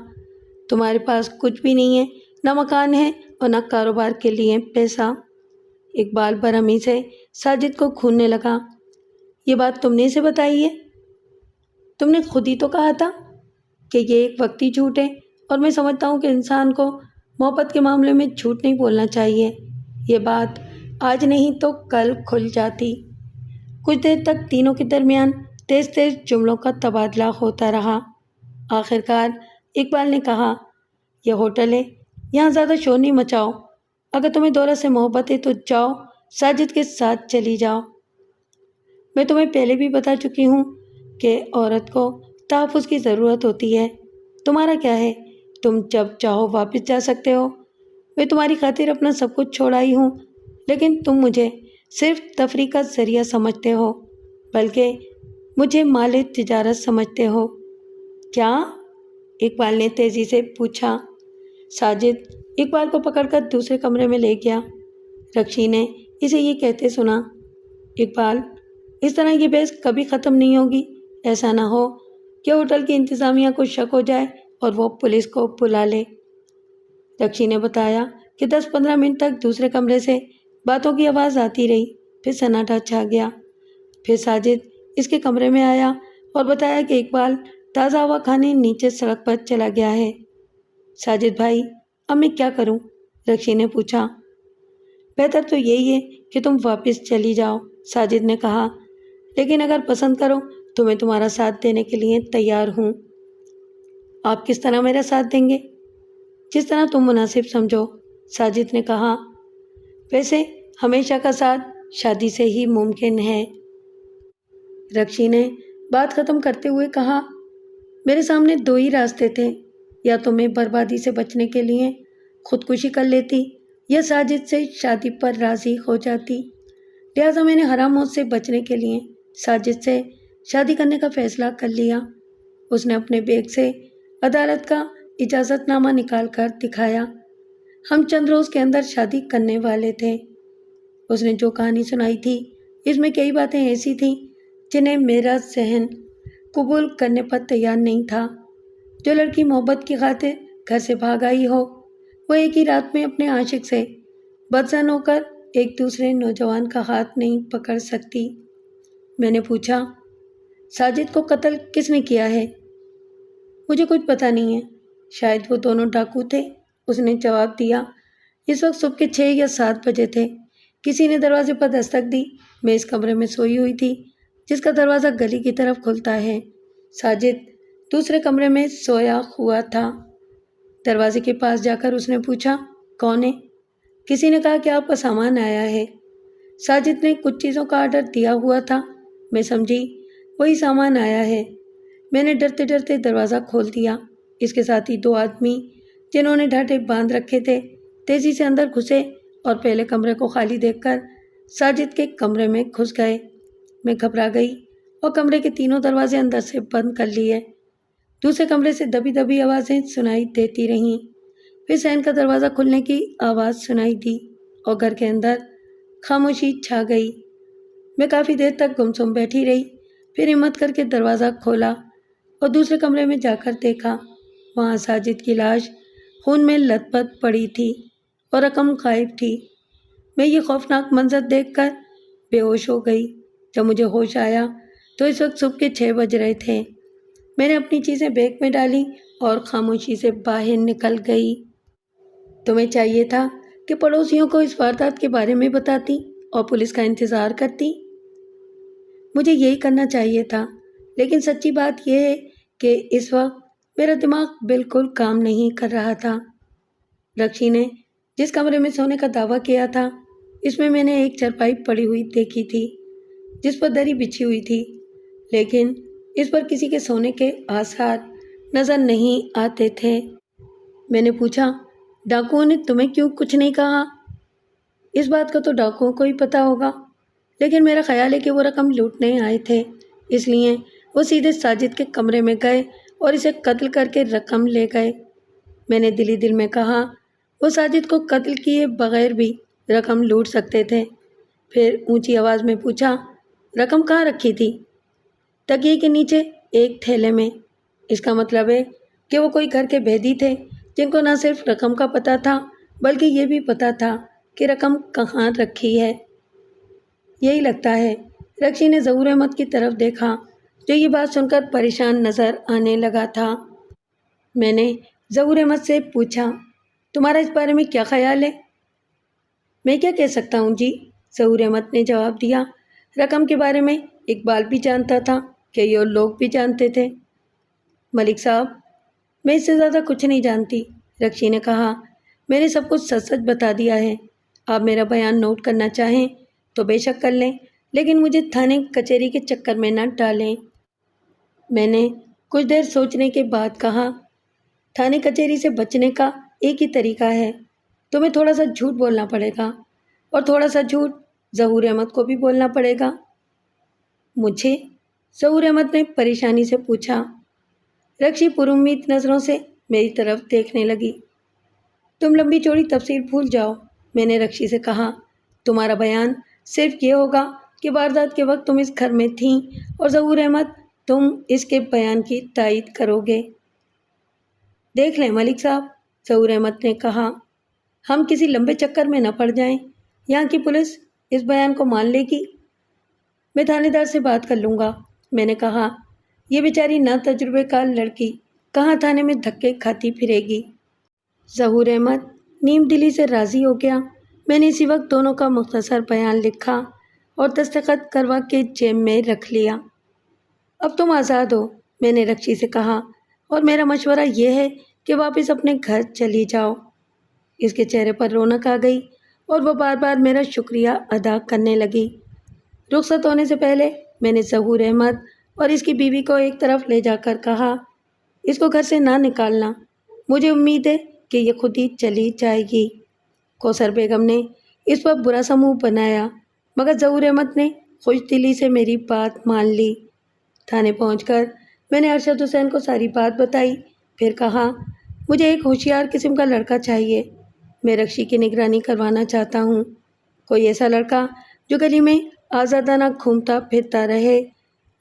تمہارے پاس کچھ بھی نہیں ہے، نہ مکان ہے اور نہ کاروبار کے لیے پیسہ۔ اقبال برہمی سے ساجد کو کھوننے لگا۔ یہ بات تم نے اسے بتائی ہے؟ تم نے خود ہی تو کہا تھا کہ یہ ایک وقتی جھوٹ ہے، اور میں سمجھتا ہوں کہ انسان کو محبت کے معاملے میں جھوٹ نہیں بولنا چاہیے۔ یہ بات آج نہیں تو کل کھل جاتی۔ کچھ دیر تک تینوں کے درمیان تیز تیز جملوں کا تبادلہ ہوتا رہا۔ آخرکار اقبال نے کہا، یہ ہوٹل ہے، یہاں زیادہ شور نہیں مچاؤ۔ اگر تمہیں دولت سے محبت ہے تو جاؤ، ساجد کے ساتھ چلی جاؤ۔ میں تمہیں پہلے بھی بتا چکی ہوں کہ عورت کو تحفظ کی ضرورت ہوتی ہے۔ تمہارا کیا ہے؟ تم جب چاہو واپس جا سکتے ہو۔ میں تمہاری خاطر اپنا سب کچھ چھوڑ آئی ہوں، لیکن تم مجھے صرف تفریح کا ذریعہ سمجھتے ہو، بلکہ مجھے مال تجارت سمجھتے ہو۔ کیا؟ اقبال نے تیزی سے پوچھا۔ ساجد اقبال کو پکڑ کر دوسرے کمرے میں لے گیا۔ رکشی نے اسے یہ کہتے سنا، اقبال، اس طرح یہ بحث کبھی ختم نہیں ہوگی۔ ایسا نہ ہو کہ ہوٹل کی انتظامیہ کو شک ہو جائے اور وہ پولیس کو بلا لے۔ رکشی نے بتایا کہ 10-15 منٹ تک دوسرے کمرے سے باتوں کی آواز آتی رہی، پھر سناٹا چھا گیا۔ پھر ساجد اس کے کمرے میں آیا اور بتایا کہ اقبال تازہ ہوا کھانے نیچے سڑک پر چلا گیا ہے۔ ساجد بھائی، اب میں کیا کروں؟ رکشی نے پوچھا۔ بہتر تو یہی ہے کہ تم واپس چلی جاؤ، ساجد نے کہا، لیکن اگر پسند کرو تو میں تمہارا ساتھ دینے کے لیے تیار ہوں۔ آپ کس طرح میرا ساتھ دیں گے؟ جس طرح تم مناسب سمجھو، ساجد نے کہا۔ ویسے ہمیشہ کا ساتھ شادی سے ہی ممکن ہے۔ رکشی نے بات ختم کرتے ہوئے کہا، میرے سامنے 2 ہی راستے تھے، یا تو میں بربادی سے بچنے کے لیے خودکشی کر لیتی یا ساجد سے شادی پر راضی ہو جاتی۔ لہٰذا میں نے حرام موت سے بچنے کے لیے ساجد سے شادی کرنے کا فیصلہ کر لیا۔ اس نے اپنے بیگ سے عدالت کا اجازت نامہ نکال کر دکھایا۔ ہم چند روز کے اندر شادی کرنے والے تھے۔ اس نے جو کہانی سنائی تھی اس میں کئی باتیں ایسی تھیں جنہیں میرا ذہن قبول کرنے پر تیار نہیں تھا۔ جو لڑکی محبت کی خاطر گھر سے بھاگ آئی ہو، وہ ایک ہی رات میں اپنے عاشق سے بدظن ہو کر ایک دوسرے نوجوان کا ہاتھ نہیں پکڑ سکتی۔ میں نے پوچھا، ساجد کو قتل کس نے کیا ہے؟ مجھے کچھ پتہ نہیں ہے، شاید وہ دونوں ڈاکو تھے، اس نے جواب دیا۔ اس وقت صبح کے 6 یا 7 بجے تھے۔ کسی نے دروازے پر دستک دی۔ میں اس کمرے میں سوئی ہوئی تھی جس کا دروازہ گلی کی طرف کھلتا ہے۔ ساجد دوسرے کمرے میں سویا ہوا تھا۔ دروازے کے پاس جا کر اس نے پوچھا، کون ہے؟ کسی نے کہا کہ آپ کا سامان آیا ہے۔ ساجد نے کچھ چیزوں کا آرڈر دیا ہوا تھا۔ میں سمجھی وہی سامان آیا ہے۔ میں نے ڈرتے ڈرتے دروازہ کھول دیا۔ اس کے ساتھ ہی 2 آدمی جنہوں نے ڈھاٹے باندھ رکھے تھے تیزی سے اندر گھسے اور پہلے کمرے کو خالی دیکھ کر ساجد کے کمرے میں گھس گئے۔ میں گھبرا گئی اور کمرے کے تینوں دروازے اندر سے بند کر لیے۔ دوسرے کمرے سے دبی دبی آوازیں سنائی دیتی رہیں۔ پھر صحن کا دروازہ کھلنے کی آواز سنائی دی اور گھر کے اندر خاموشی چھا گئی۔ میں کافی دیر تک گمسم بیٹھی رہی، پھر ہمت کر کے دروازہ کھولا اور دوسرے کمرے میں جا کر دیکھا۔ وہاں ساجد کی لاش خون میں لت پت پڑی تھی اور رقم غائب تھی۔ میں یہ خوفناک منظر دیکھ کر بے ہوش ہو گئی۔ جب مجھے ہوش آیا تو اس وقت صبح کے 6 بج رہے تھے۔ میں نے اپنی چیزیں بیگ میں ڈالی اور خاموشی سے باہر نکل گئی۔ تمہیں چاہیے تھا کہ پڑوسیوں کو اس واردات کے بارے میں بتاتی اور پولیس کا انتظار کرتی۔ مجھے یہی کرنا چاہیے تھا، لیکن سچی بات یہ ہے کہ اس وقت میرا دماغ بالکل کام نہیں کر رہا تھا۔ رکشی نے جس کمرے میں سونے کا دعویٰ کیا تھا، اس میں نے ایک چرپائی پڑی ہوئی دیکھی تھی جس پر دری بچھی ہوئی تھی، لیکن اس پر کسی کے سونے کے آثار نظر نہیں آتے تھے۔ میں نے پوچھا، ڈاکوؤں نے تمہیں کیوں کچھ نہیں کہا؟ اس بات کا تو ڈاکوؤں کو ہی پتہ ہوگا، لیکن میرا خیال ہے کہ وہ رقم لوٹنے آئے تھے، اس لیے وہ سیدھے ساجد کے کمرے میں گئے اور اسے قتل کر کے رقم لے گئے۔ میں نے دل ہی دل میں کہا، وہ ساجد کو قتل کیے بغیر بھی رقم لوٹ سکتے تھے۔ پھر اونچی آواز میں پوچھا، رقم کہاں رکھی تھی؟ تکیے کے نیچے ایک تھیلے میں۔ اس کا مطلب ہے کہ وہ کوئی گھر کے بھیدی تھے جن کو نہ صرف رقم کا پتہ تھا بلکہ یہ بھی پتہ تھا کہ رقم کہاں رکھی ہے۔ یہی لگتا ہے۔ رکشی نے ظہور احمد کی طرف دیکھا جو یہ بات سن کر پریشان نظر آنے لگا تھا۔ میں نے ظہور احمد سے پوچھا، تمہارا اس بارے میں کیا خیال ہے؟ میں کیا کہہ سکتا ہوں جی، ظہور احمد نے جواب دیا۔ رقم کے بارے میں اقبال بھی جانتا تھا کہ یہ لوگ بھی جانتے تھے۔ ملک صاحب، میں اس سے زیادہ کچھ نہیں جانتی، رکشی نے کہا۔ میں نے سب کچھ سچ سچ بتا دیا ہے۔ آپ میرا بیان نوٹ کرنا چاہیں تو بے شک کر لیں، لیکن مجھے تھانے کچہری کے چکر میں نہ ڈالیں۔ میں نے کچھ دیر سوچنے کے بعد کہا، تھانے کچہری سے بچنے کا ایک ہی طریقہ ہے، تمہیں تھوڑا سا جھوٹ بولنا پڑے گا، اور تھوڑا سا جھوٹ ظہور احمد کو بھی بولنا پڑے گا۔ مجھے؟ ظہور احمد نے پریشانی سے پوچھا۔ رکشی پر امید نظروں سے میری طرف دیکھنے لگی۔ تم لمبی چوڑی تفصیل بھول جاؤ، میں نے رکشی سے کہا۔ تمہارا بیان صرف یہ ہوگا کہ واردات کے وقت تم اس گھر میں تھیں، اور ظہور احمد تم اس کے بیان کی تائید کرو گے۔ دیکھ لیں ملک صاحب، ظہور احمد نے کہا، ہم کسی لمبے چکر میں نہ پڑ جائیں۔ یہاں کی پولیس اس بیان کو مان لے گی؟ میں تھانے دار سے بات کر لوں گا، میں نے کہا۔ یہ بیچاری نا تجربے کار لڑکی کہاں تھانے میں دھکے کھاتی پھرے گی۔ ظہور احمد نیم دلی سے راضی ہو گیا۔ میں نے اسی وقت دونوں کا مختصر بیان لکھا اور دستخط کروا کے جیب میں رکھ لیا۔ اب تم آزاد ہو، میں نے رکشی سے کہا، اور میرا مشورہ یہ ہے کہ واپس اپنے گھر چلی جاؤ۔ اس کے چہرے پر رونق آ گئی اور وہ بار بار میرا شکریہ ادا کرنے لگی۔ رخصت ہونے سے پہلے میں نے ظہور احمد اور اس کی بیوی کو ایک طرف لے جا کر کہا، اس کو گھر سے نہ نکالنا، مجھے امید ہے کہ یہ خود ہی چلی جائے گی۔ کوثر بیگم نے اس پر برا سا منہ بنایا، مگر ظہور احمد نے خوش دلی سے میری بات مان لی۔ تھانے پہنچ کر میں نے ارشد حسین کو ساری بات بتائی، پھر کہا، مجھے ایک ہوشیار قسم کا لڑکا چاہیے، میں رکشی کی نگرانی کروانا چاہتا ہوں، کوئی ایسا لڑکا جو گلی میں آزادانہ گھومتا پھرتا رہے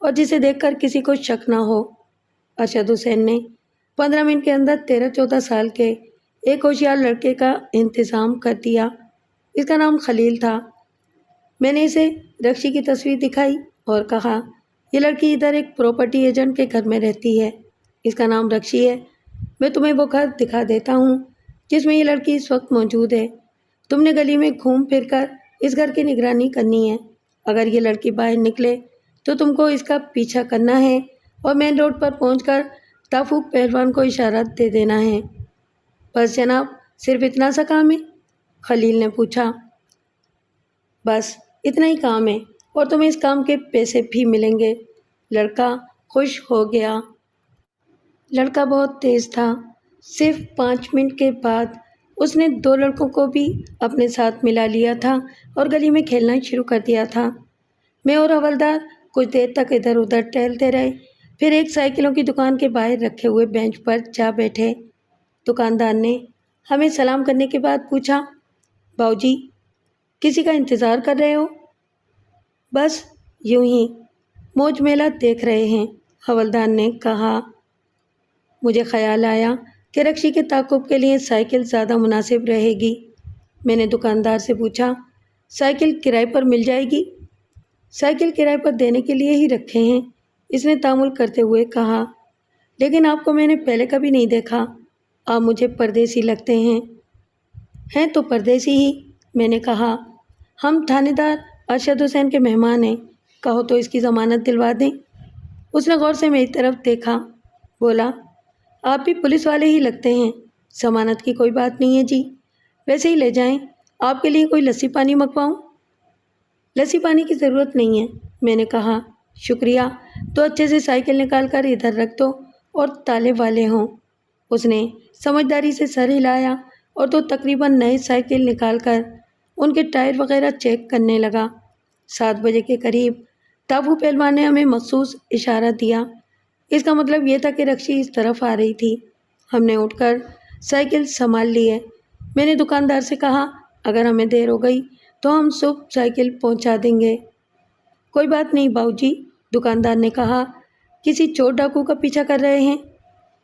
اور جسے دیکھ کر کسی کو شک نہ ہو۔ ارشد حسین نے 15 منٹ کے اندر 13-14 سال کے ایک ہوشیار لڑکے کا انتظام کر دیا۔ اس کا نام خلیل تھا۔ میں نے اسے رکشی کی تصویر دکھائی اور کہا، یہ لڑکی ادھر ایک پراپرٹی ایجنٹ کے گھر میں رہتی ہے، اس کا نام رکشی ہے، میں تمہیں وہ گھر دکھا دیتا ہوں جس میں یہ لڑکی اس وقت موجود ہے۔ تم نے گلی میں گھوم پھر کر اس گھر کی نگرانی کرنی ہے۔ اگر یہ لڑکی باہر نکلے تو تم کو اس کا پیچھا کرنا ہے اور مین روڈ پر پہنچ کر تافوق پہلوان کو اشارہ دے دینا ہے۔ بس جناب، صرف اتنا سا کام ہے؟ خلیل نے پوچھا۔ بس اتنا ہی کام ہے، اور تمہیں اس کام کے پیسے بھی ملیں گے۔ لڑکا خوش ہو گیا۔ لڑکا بہت تیز تھا، صرف 5 منٹ کے بعد اس نے 2 لڑکوں کو بھی اپنے ساتھ ملا لیا تھا اور گلی میں کھیلنا شروع کر دیا تھا۔ میں اور حوالدار کچھ دیر تک ادھر ادھر ٹہلتے رہے، پھر ایک سائیکلوں کی دکان کے باہر رکھے ہوئے بینچ پر جا بیٹھے۔ دکاندار نے ہمیں سلام کرنے کے بعد پوچھا، باؤ جی کسی کا انتظار کر رہے ہو؟ بس یوں ہی موج میلہ دیکھ رہے ہیں، حوالدار نے کہا۔ مجھے خیال آیا کہ رکشی کے تعاقب کے لیے سائیکل زیادہ مناسب رہے گی۔ میں نے دکاندار سے پوچھا، سائیکل کرائے پر مل جائے گی؟ سائیکل کرائے پر دینے کے لیے ہی رکھے ہیں، اس نے تامل کرتے ہوئے کہا، لیکن آپ کو میں نے پہلے کبھی نہیں دیکھا، آپ مجھے پردیسی لگتے ہیں۔ ہیں تو پردیسی ہی، میں نے کہا، ہم تھانے دار ارشد حسین کے مہمان ہیں، کہو تو اس کی ضمانت دلوا دیں۔ اس نے غور سے میری طرف دیکھا، بولا، آپ بھی پولیس والے ہی لگتے ہیں، ضمانت کی کوئی بات نہیں ہے جی، ویسے ہی لے جائیں، آپ کے لیے کوئی لسی پانی منگواؤں؟ لسی پانی کی ضرورت نہیں ہے، میں نے کہا، شکریہ، تو اچھے سے سائیکل نکال کر ادھر رکھ دو اور تالے والے ہوں۔ اس نے سمجھداری سے سر ہلایا اور تو تقریباً نئے سائیکل نکال کر ان کے ٹائر وغیرہ چیک کرنے لگا۔ 7 بجے کے قریب ٹاپو پہلوان نے ہمیں مخصوص اشارہ دیا، اس کا مطلب یہ تھا کہ رکشی اس طرف آ رہی تھی۔ ہم نے اٹھ کر سائیکل سنبھال لی ہے۔ میں نے دکاندار سے کہا، اگر ہمیں دیر ہو گئی تو ہم صبح سائیکل پہنچا دیں گے۔ کوئی بات نہیں باؤ جی، دکاندار نے کہا، کسی چور ڈاکو کا پیچھا کر رہے ہیں؟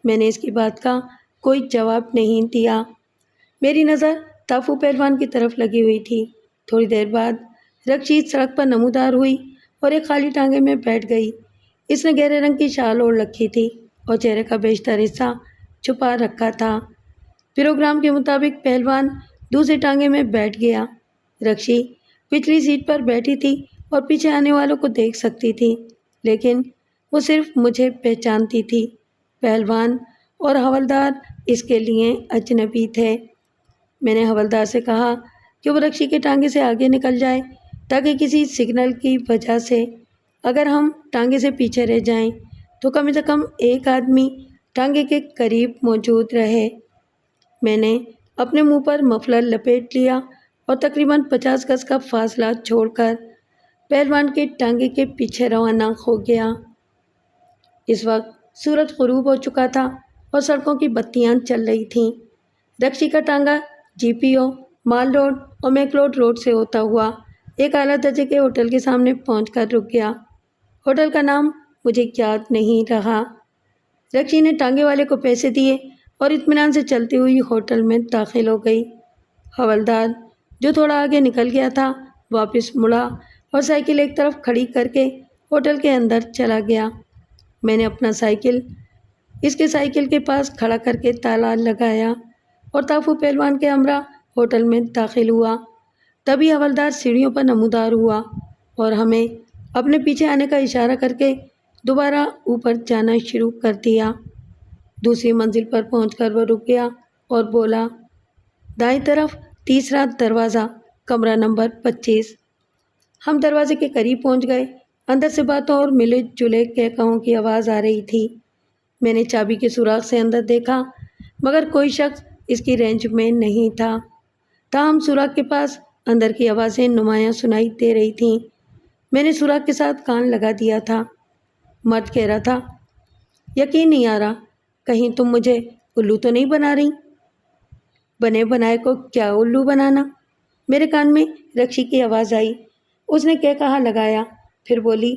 میں نے اس کی بات کا کوئی جواب نہیں دیا۔ میری نظر ٹاپو پہلوان کی طرف لگی ہوئی تھی۔ تھوڑی دیر بعد رکشی سڑک پر نمودار ہوئی اور ایک خالی ٹانگے میں بیٹھ گئی۔ اس نے گہرے رنگ کی شال اوڑھ رکھی تھی اور چہرے کا بیشتر حصہ چھپا رکھا تھا۔ پروگرام کے مطابق پہلوان دوسری ٹانگے میں بیٹھ گیا۔ رکشی پچھلی سیٹ پر بیٹھی تھی اور پیچھے آنے والوں کو دیکھ سکتی تھی، لیکن وہ صرف مجھے پہچانتی تھی۔ پہلوان اور حوالدار اس کے لیے اجنبی تھے۔ میں نے حوالدار سے کہا کہ وہ رکشی کے ٹانگے سے آگے نکل جائے تاکہ کسی سگنل کی وجہ سے اگر ہم ٹانگے سے پیچھے رہ جائیں تو کم سے کم ایک آدمی ٹانگے کے قریب موجود رہے۔ میں نے اپنے منہ پر مفلر لپیٹ لیا اور تقریباً 50 گز کا فاصلہ چھوڑ کر پہلوان کے ٹانگے کے پیچھے روانہ ہو گیا۔ اس وقت سورج غروب ہو چکا تھا اور سڑکوں کی بتیاں چل رہی تھیں۔ رکشی کا ٹانگا جی پی او، مال روڈ اور میکلوڈ روڈ سے ہوتا ہوا ایک اعلیٰ درجے کے ہوٹل کے سامنے پہنچ کر رک گیا۔ ہوٹل کا نام مجھے یاد نہیں رہا۔ رکشی نے ٹانگے والے کو پیسے دیے اور اطمینان سے چلتی ہوئی ہوٹل میں داخل ہو گئی۔ حوالدار جو تھوڑا آگے نکل گیا تھا واپس مڑا اور سائیکل ایک طرف کھڑی کر کے ہوٹل کے اندر چلا گیا۔ میں نے اپنا سائیکل اس کے سائیکل کے پاس کھڑا کر کے تالا لگایا اور ٹاپو پہلوان کے ہمراہ ہوٹل میں داخل ہوا۔ تبھی حوالدار سیڑھیوں پر نمودار ہوا اور ہمیں اپنے پیچھے آنے کا اشارہ کر کے دوبارہ اوپر جانا شروع کر دیا۔ دوسری منزل پر پہنچ کر وہ رک گیا اور بولا، دائیں طرف تیسرا دروازہ، کمرہ نمبر 25۔ ہم دروازے کے قریب پہنچ گئے۔ اندر سے باتوں اور ملے جلے کہکہوں کی آواز آ رہی تھی۔ میں نے چابی کے سوراخ سے اندر دیکھا مگر کوئی شخص اس کی رینج میں نہیں تھا۔ تاہم سوراخ کے پاس اندر کی آوازیں نمایاں سنائی دے رہی تھیں۔ میں نے سوراخ کے ساتھ کان لگا دیا تھا۔ مرد کہہ رہا تھا، یقین نہیں آ رہا، کہیں تم مجھے الو تو نہیں بنا رہی؟ بنے بنائے کو کیا الو بنانا؟ میرے کان میں رکشی کی آواز آئی۔ اس نے کہا لگایا، پھر بولی،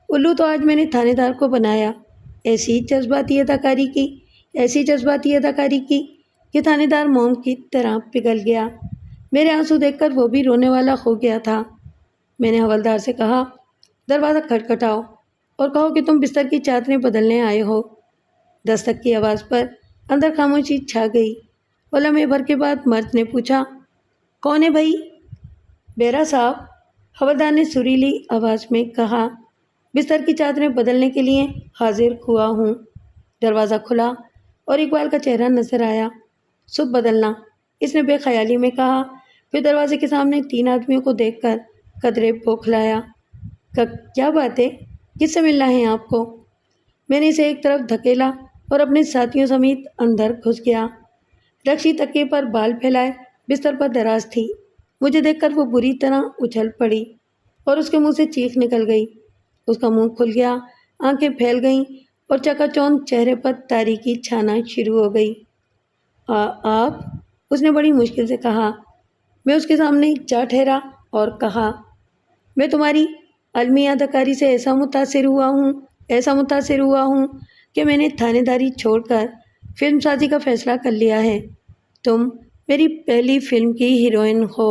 الو تو آج میں نے تھانے دار کو بنایا، ایسی جذباتی اداکاری کی کہ تھانے دار موم کی طرح پگھل گیا۔ میرے آنسو دیکھ کر وہ بھی رونے والا ہو گیا تھا۔ میں نے حوالدار سے کہا، دروازہ کھٹکھٹاؤ اور کہو کہ تم بستر کی چادریں بدلنے آئے ہو۔ دستک کی آواز پر اندر خاموشی چھا گئی اور لمحے بھر کے بعد مرد نے پوچھا، کون ہے بھائی؟ بیرا صاحب، حوالدار نے سریلی آواز میں کہا، بستر کی چادریں بدلنے کے لیے حاضر ہوا ہوں۔ دروازہ کھلا اور اقبال کا چہرہ نظر آیا۔ صبح بدلنا، اس نے بے خیالی میں کہا، پھر دروازے کے سامنے 3 آدمیوں کو دیکھ کر قدرے بوکھلایا۔ کیا بات ہے، کس سے ملنا ہے آپ کو؟ میں نے اسے ایک طرف دھکیلا اور اپنے ساتھیوں سمیت اندر گھس گیا۔ رکشی تکیے پر بال پھیلائے بستر پر دراز تھی۔ مجھے دیکھ کر وہ بری طرح اچھل پڑی اور اس کے منہ سے چیخ نکل گئی۔ اس کا منہ کھل گیا، آنکھیں پھیل گئیں اور چکا چوندھ چہرے پر تاریکی چھانا شروع ہو گئی۔ آپ؟ اس نے بڑی مشکل سے کہا۔ میں اس کے سامنے جا ٹھہرا اور کہا، میں تمہاری علمی اداکاری سے ایسا متاثر ہوا ہوں کہ میں نے تھانے داری چھوڑ کر فلم سازی کا فیصلہ کر لیا ہے۔ تم میری پہلی فلم کی ہیروئن ہو۔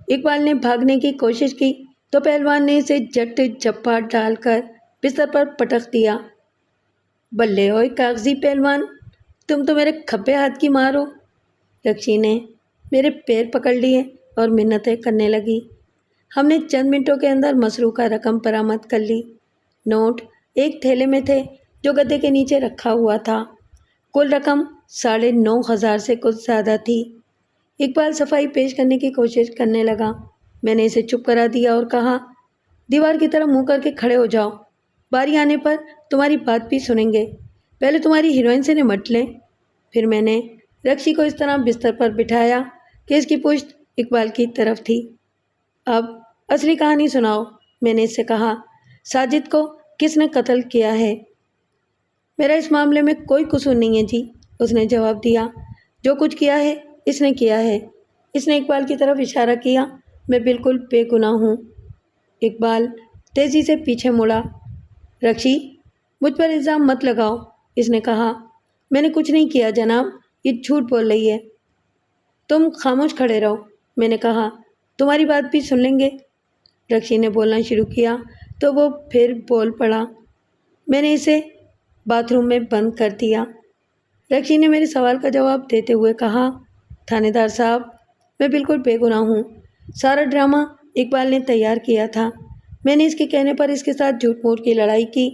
اقبال نے بھاگنے کی کوشش کی تو پہلوان نے اسے جٹ جپا ڈال کر بستر پر پٹخ دیا۔ بلے ہوئے کاغذی پہلوان، تم تو میرے کھبے ہاتھ کی مار ہو۔ رکشی نے میرے پیر پکڑ لیے اور منتیں کرنے لگی۔ ہم نے چند منٹوں کے اندر مسروق کا رقم برآمد کر لی۔ نوٹ ایک تھیلے میں تھے جو گدے کے نیچے رکھا ہوا تھا۔ کل رقم 9,500 سے کچھ زیادہ تھی۔ اقبال صفائی پیش کرنے کی کوشش کرنے لگا۔ میں نے اسے چپ کرا دیا اور کہا، دیوار کی طرف منہ کر کے کھڑے ہو جاؤ، باری آنے پر تمہاری بات بھی سنیں گے، پہلے تمہاری ہیروئن سے نمٹ لیں۔ پھر میں نے رکشی کو اس طرح بستر پر بٹھایا کہ اس کی پشت اقبال کی طرف تھی۔ اب اصلی کہانی سناؤ، میں نے اس سے کہا۔ ساجد کو کس نے قتل کیا ہے؟ میرا اس معاملے میں کوئی قصور نہیں ہے جی، اس نے جواب دیا۔ جو کچھ کیا ہے اس نے کیا ہے۔ اس نے اقبال کی طرف اشارہ کیا۔ میں بالکل بے گناہ ہوں۔ اقبال تیزی سے پیچھے مڑا۔ رکشی، مجھ پر الزام مت لگاؤ، اس نے کہا۔ میں نے کچھ نہیں کیا جناب، یہ جھوٹ بول رہی ہے۔ تم خاموش کھڑے رہو، میں نے کہا، تمہاری بات بھی سن لیں گے۔ رکشی نے بولنا شروع کیا تو وہ پھر بول پڑا۔ میں نے اسے باتھ روم میں بند کر دیا۔ رکشی نے میرے سوال کا جواب دیتے ہوئے کہا، تھانے دار صاحب، میں بالکل بے گناہ ہوں۔ سارا ڈرامہ اقبال نے تیار کیا تھا۔ میں نے اس کے کہنے پر اس کے ساتھ جھوٹ موٹ کی لڑائی کی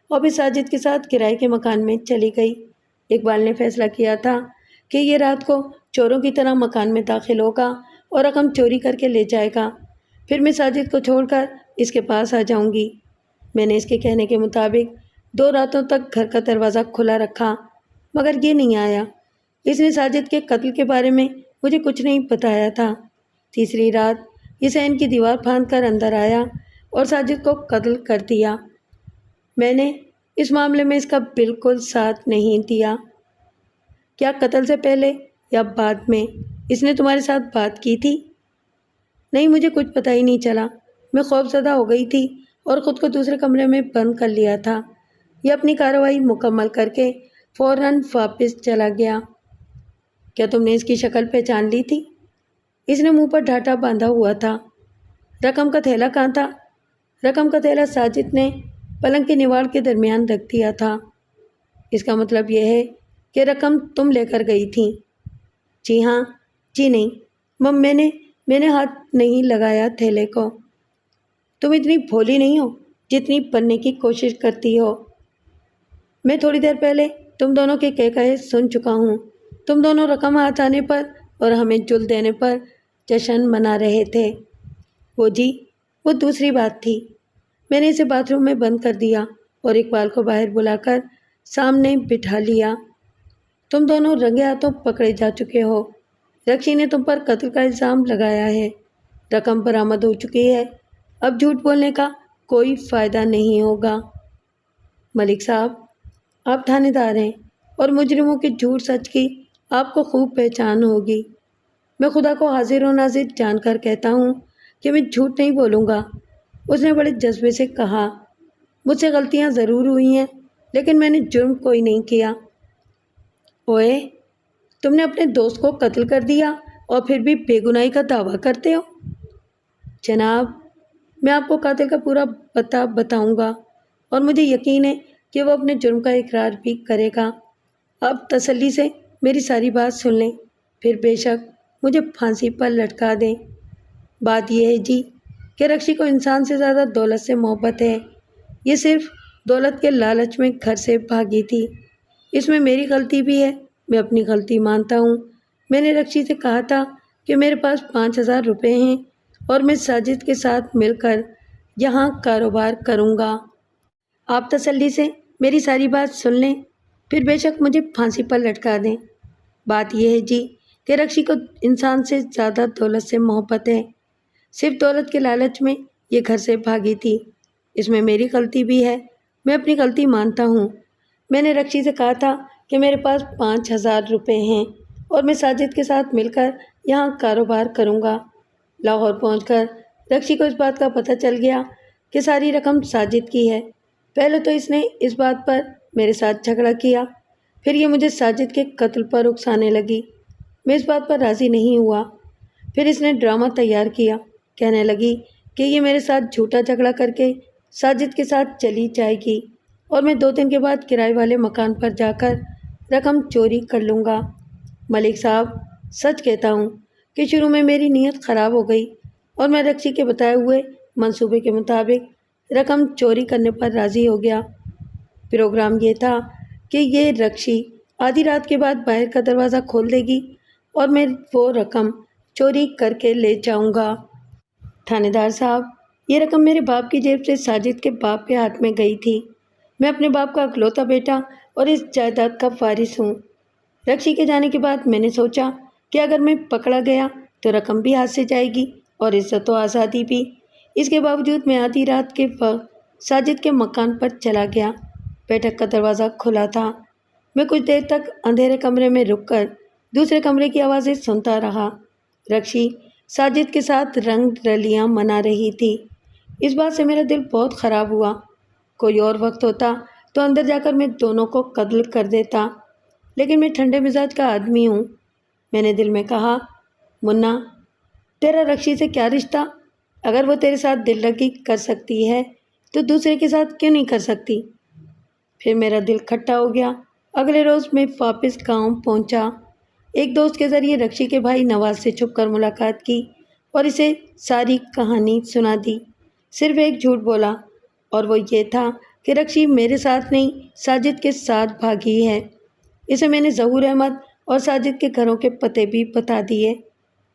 اور پھر ساجد کے ساتھ کرائے کے مکان میں چلی گئی۔ اقبال نے فیصلہ کیا تھا کہ یہ رات کو چوروں کی طرح مکان میں داخل ہوگا اور رقم چوری کر کے لے جائے گا۔ پھر میں ساجد کو چھوڑ کر اس کے پاس آ جاؤں گی۔ میں نے اس کے کہنے کے مطابق 2 راتوں تک گھر کا دروازہ کھلا رکھا، مگر یہ نہیں آیا۔ اس نے ساجد کے قتل کے بارے میں مجھے کچھ نہیں بتایا تھا۔ تیسری رات یہ صحن کی دیوار پھاند کر اندر آیا اور ساجد کو قتل کر دیا۔ میں نے اس معاملے میں اس کا بالکل ساتھ نہیں دیا۔ کیا قتل سے پہلے یا بعد میں اس نے تمہارے ساتھ بات کی تھی؟ نہیں، مجھے کچھ پتہ ہی نہیں چلا۔ میں خوف زدہ ہو گئی تھی اور خود کو دوسرے کمرے میں بند کر لیا تھا۔ یہ اپنی کارروائی مکمل کر کے فوراً واپس چلا گیا۔ کیا تم نے اس کی شکل پہچان لی تھی؟ اس نے منہ پر ڈھاٹا باندھا ہوا تھا۔ رقم کا تھیلا کہاں تھا؟ رقم کا تھیلا ساجد نے پلنگ کے نواڑ کے درمیان رکھ دیا تھا۔ اس کا مطلب یہ ہے کہ رقم تم لے کر گئی تھی؟ جی ہاں۔ جی نہیں، میں نے ہاتھ نہیں لگایا تھیلے کو۔ تم اتنی بھولی نہیں ہو جتنی بننے کی کوشش کرتی ہو۔ میں تھوڑی دیر پہلے تم دونوں کے کہے سن چکا ہوں۔ تم دونوں رقم ہاتھ آنے پر اور ہمیں جل دینے پر جشن منا رہے تھے۔ وہ دوسری بات تھی۔ میں نے اسے باتھ روم میں بند کر دیا اور اقبال کو باہر بلا کر سامنے بٹھا لیا۔ تم دونوں رنگے ہاتھوں پکڑے جا چکے ہو۔ رکشی نے تم پر قتل کا الزام لگایا ہے۔ رقم برآمد ہو چکی ہے۔ اب جھوٹ بولنے کا کوئی فائدہ نہیں ہوگا۔ ملک صاحب، آپ تھانے دار ہیں اور مجرموں کے جھوٹ سچ کی آپ کو خوب پہچان ہوگی۔ میں خدا کو حاضر و ناظر جان کر کہتا ہوں کہ میں جھوٹ نہیں بولوں گا، اس نے بڑے جذبے سے کہا۔ مجھ سے غلطیاں ضرور ہوئی ہیں لیکن میں نے جرم کوئی نہیں کیا۔ اوئے، تم نے اپنے دوست کو قتل کر دیا اور پھر بھی بے گناہی کا دعویٰ کرتے ہو؟ جناب، میں آپ کو قاتل کا پورا پتہ بتاؤں گا اور مجھے یقین ہے کہ وہ اپنے جرم کا اقرار بھی کرے گا۔ اب تسلی سے میری ساری بات سن لیں، پھر بے شک مجھے پھانسی پر لٹکا دیں۔ بات یہ ہے جی کہ رکشی کو انسان سے زیادہ دولت سے محبت ہے۔ یہ صرف دولت کے لالچ میں گھر سے بھاگی تھی۔ اس میں میری غلطی بھی ہے، میں اپنی غلطی مانتا ہوں۔ میں نے رکشی سے کہا تھا کہ میرے پاس 5,000 روپے ہیں اور میں ساجد کے ساتھ مل کر یہاں کاروبار کروں گا۔ آپ تسلی سے میری ساری بات سن لیں، پھر بے شک مجھے پھانسی پر لٹکا دیں۔ بات یہ ہے جی کہ رکشی کو انسان سے زیادہ دولت سے محبت ہے۔ صرف دولت کے لالچ میں یہ گھر سے بھاگی تھی۔ اس میں میری غلطی بھی ہے، میں اپنی غلطی مانتا ہوں۔ میں نے رکشی سے کہا تھا کہ میرے پاس 5,000 روپے ہیں اور میں ساجد کے ساتھ مل کر یہاں کاروبار کروں گا۔ لاہور پہنچ کر رکشی کو اس بات کا پتہ چل گیا کہ ساری رقم ساجد کی ہے۔ پہلے تو اس نے اس بات پر میرے ساتھ جھگڑا کیا، پھر یہ مجھے ساجد کے قتل پر اکسانے لگی۔ میں اس بات پر راضی نہیں ہوا۔ پھر اس نے ڈرامہ تیار کیا، کہنے لگی کہ یہ میرے ساتھ جھوٹا جھگڑا کر کے ساجد کے ساتھ چلی جائے گی اور میں 2 دن کے بعد کرائے والے مکان پر جا کر رقم چوری کر لوں گا۔ ملک صاحب، سچ کہتا ہوں کہ شروع میں میری نیت خراب ہو گئی اور میں رکشی کے بتائے ہوئے منصوبے کے مطابق رقم چوری کرنے پر راضی ہو گیا۔ پروگرام یہ تھا کہ یہ رکشی آدھی رات کے بعد باہر کا دروازہ کھول دے گی اور میں وہ رقم چوری کر کے لے جاؤں گا۔ تھانے دار صاحب، یہ رقم میرے باپ کی جیب سے ساجد کے باپ کے ہاتھ میں گئی تھی۔ میں اپنے باپ کا اکلوتا بیٹا اور اس جائیداد کا وارث ہوں۔ رکشی کے جانے کے بعد میں نے سوچا کہ اگر میں پکڑا گیا تو رقم بھی ہاتھ سے جائے گی اور عزت و آزادی بھی۔ اس کے باوجود میں آدھی رات کے وقت ساجد کے مکان پر چلا گیا۔ بیٹھک کا دروازہ کھلا تھا۔ میں کچھ دیر تک اندھیرے کمرے میں رک کر دوسرے کمرے کی آوازیں سنتا رہا۔ رکشی ساجد کے ساتھ رنگ رلیاں منا رہی تھی۔ اس بات سے میرا دل بہت خراب ہوا۔ کوئی اور وقت ہوتا تو اندر جا کر میں دونوں کو قتل کر دیتا، لیکن میں ٹھنڈے مزاج کا آدمی ہوں۔ میں نے دل میں کہا، منا، تیرا رکشی سے کیا رشتہ؟ اگر وہ تیرے ساتھ دل لگی کر سکتی ہے تو دوسرے کے ساتھ کیوں نہیں کر سکتی؟ پھر میرا دل کھٹا ہو گیا۔ اگلے روز میں واپس گاؤں پہنچا۔ ایک دوست کے ذریعے رکشی کے بھائی نواز سے چھپ کر ملاقات کی اور اسے ساری کہانی سنا دی۔ صرف ایک جھوٹ بولا اور وہ یہ تھا کہ رکشی میرے ساتھ نہیں، ساجد کے ساتھ بھاگی ہے۔ اسے میں نے ظہور احمد اور ساجد کے گھروں کے پتے بھی بتا دیے۔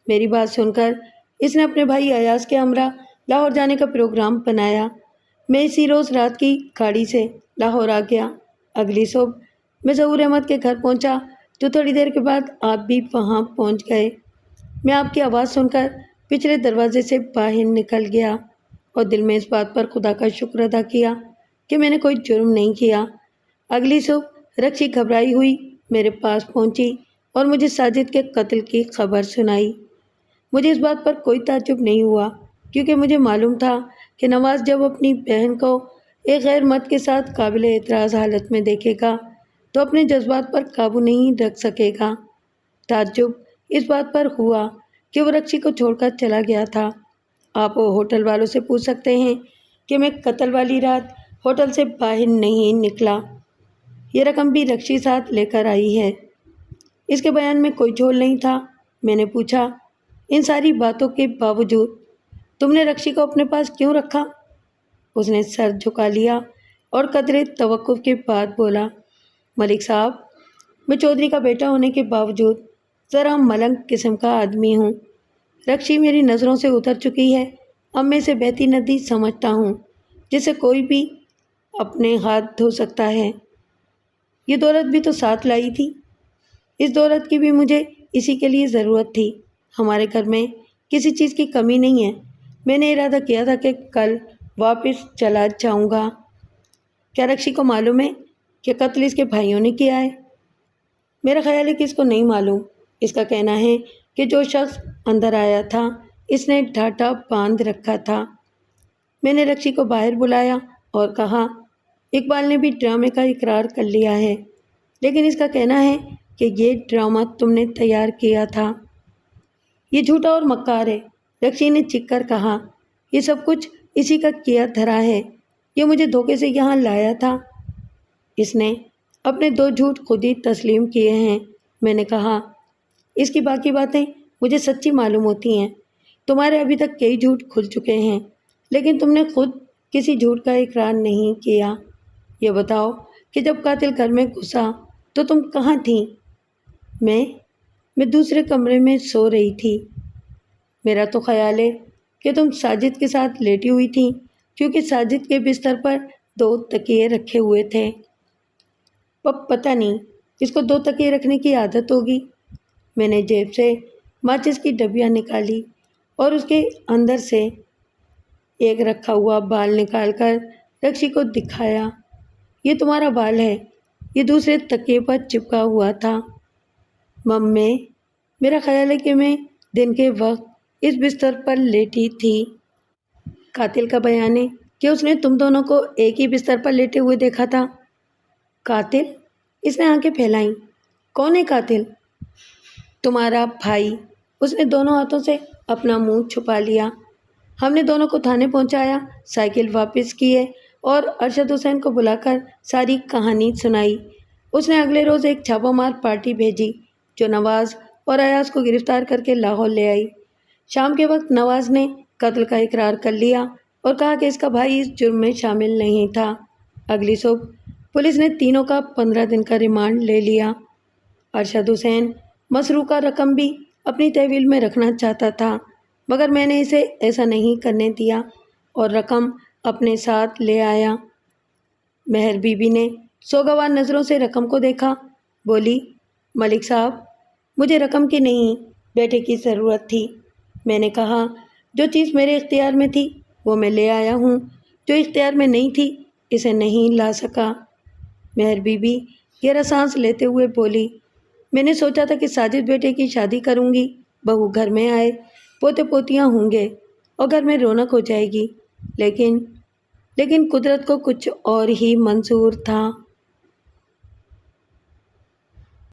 میری بات سن کر اس نے اپنے بھائی ایاز کے ہمراہ لاہور جانے کا پروگرام بنایا۔ میں اسی روز رات کی گاڑی سے لاہور آ گیا۔ اگلی صبح میں ظہور احمد کے گھر پہنچا تو تھوڑی دیر کے بعد آپ بھی وہاں پہنچ گئے۔ میں آپ کی آواز سن کر پچھلے دروازے سے باہر نکل گیا اور دل میں اس بات پر خدا کا شکر ادا کیا کہ میں نے کوئی جرم نہیں کیا۔ اگلی صبح رکشی گھبرائی ہوئی میرے پاس پہنچی اور مجھے ساجد کے قتل کی خبر سنائی۔ مجھے اس بات پر کوئی تعجب نہیں ہوا، کیونکہ مجھے معلوم تھا کہ نواز جب اپنی بہن کو ایک غیر مرد کے ساتھ قابل اعتراض حالت میں دیکھے گا تو اپنے جذبات پر قابو نہیں رکھ سکے گا۔ تعجب اس بات پر ہوا کہ وہ رکشی کو چھوڑ کر چلا گیا تھا۔ آپ ہوٹل والوں سے پوچھ سکتے ہیں کہ میں قتل والی رات ہوٹل سے باہر نہیں نکلا۔ یہ رقم بھی رکشی ساتھ لے کر آئی ہے۔ اس کے بیان میں کوئی جھول نہیں تھا۔ میں نے پوچھا، ان ساری باتوں کے باوجود تم نے رکشی کو اپنے پاس کیوں رکھا؟ اس نے سر جھکا لیا اور قدرے توقف کے بعد بولا، ملک صاحب، میں چودھری کا بیٹا ہونے کے باوجود ذرا ملنگ قسم کا آدمی ہوں۔ رکشی میری نظروں سے اتر چکی ہے۔ اب میں اسے بہتی ندی سمجھتا ہوں جسے کوئی بھی اپنے ہاتھ دھو سکتا ہے۔ یہ دولت بھی تو ساتھ لائی تھی۔ اس دولت کی بھی مجھے اسی کے لیے ضرورت تھی۔ ہمارے گھر میں کسی چیز کی کمی نہیں ہے۔ میں نے ارادہ کیا تھا کہ کل واپس چلا جاؤں گا۔ کیا رکشی کو معلوم ہے کہ قتل اس کے بھائیوں نے کیا ہے؟ میرا خیال ہے کہ اس کو نہیں معلوم۔ اس کا کہنا ہے کہ جو شخص اندر آیا تھا اس نے ڈھاٹا باندھ رکھا تھا۔ میں نے رکشی کو باہر بلایا اور کہا، اقبال نے بھی ڈرامے کا اقرار کر لیا ہے، لیکن اس کا کہنا ہے کہ یہ ڈرامہ تم نے تیار کیا تھا۔ یہ جھوٹا اور مکار ہے، رکشی نے چیخ کر کہا۔ یہ سب کچھ اسی کا کیا دھرا ہے۔ یہ مجھے دھوکے سے یہاں لایا تھا۔ اس نے اپنے 2 جھوٹ خود ہی تسلیم کیے ہیں۔ میں نے کہا، اس کی باقی باتیں مجھے سچی معلوم ہوتی ہیں۔ تمہارے ابھی تک کئی جھوٹ کھل چکے ہیں، لیکن تم نے خود کسی جھوٹ کا اقرار نہیں کیا۔ یہ بتاؤ کہ جب قاتل گھر میں گھسا تو تم کہاں تھیں؟ میں دوسرے کمرے میں سو رہی تھی۔ میرا تو خیال ہے کہ تم ساجد کے ساتھ لیٹی ہوئی تھیں، کیونکہ ساجد کے بستر پر 2 تکیے رکھے ہوئے تھے۔ پتہ نہیں اس کو 2 تکیے رکھنے کی عادت ہوگی۔ میں نے جیب سے ماچس کی ڈبیاں نکالی اور اس کے اندر سے ایک رکھا ہوا بال نکال کر رکشی کو دکھایا۔ یہ تمہارا بال ہے، یہ دوسرے تکیے پر چپکا ہوا تھا۔ ممی، میرا خیال ہے کہ میں دن کے وقت اس بستر پر لیٹی تھی۔ قاتل کا بیان ہے کہ اس نے تم دونوں کو ایک ہی بستر پر لیٹے ہوئے دیکھا تھا۔ قاتل؟ اس نے آنکھیں پھیلائیں۔ کون ہے قاتل؟ تمہارا بھائی۔ اس نے دونوں ہاتھوں سے اپنا منہ چھپا لیا۔ ہم نے دونوں کو تھانے پہنچایا، سائیکل واپس کی ہے اور ارشد حسین کو بلا کر ساری کہانی سنائی۔ اس نے اگلے روز ایک چھاپہ مار پارٹی بھیجی جو نواز اور ایاز کو گرفتار کر کے لاہور لے آئی۔ شام کے وقت نواز نے قتل کا اقرار کر لیا اور کہا کہ اس کا بھائی اس جرم میں شامل نہیں تھا۔ اگلی صبح پولیس نے تینوں کا 15 دن کا ریمانڈ لے لیا۔ ارشد حسین مسروقہ رقم بھی اپنی تحویل میں رکھنا چاہتا تھا، مگر میں نے اسے ایسا نہیں کرنے دیا اور رقم اپنے ساتھ لے آیا۔ مہر بی بی نے سوگوار نظروں سے رقم کو دیکھا، بولی، ملک صاحب، مجھے رقم کی نہیں، بیٹے کی ضرورت تھی۔ میں نے کہا، جو چیز میرے اختیار میں تھی وہ میں لے آیا ہوں، جو اختیار میں نہیں تھی اسے نہیں لا سکا۔ مہر بی بی گہرا سانس لیتے ہوئے بولی، میں نے سوچا تھا کہ ساجد بیٹے کی شادی کروں گی، بہو گھر میں آئے، پوتے پوتیاں ہوں گے اور گھر میں رونق ہو جائے گی، لیکن قدرت کو کچھ اور ہی منظور تھا۔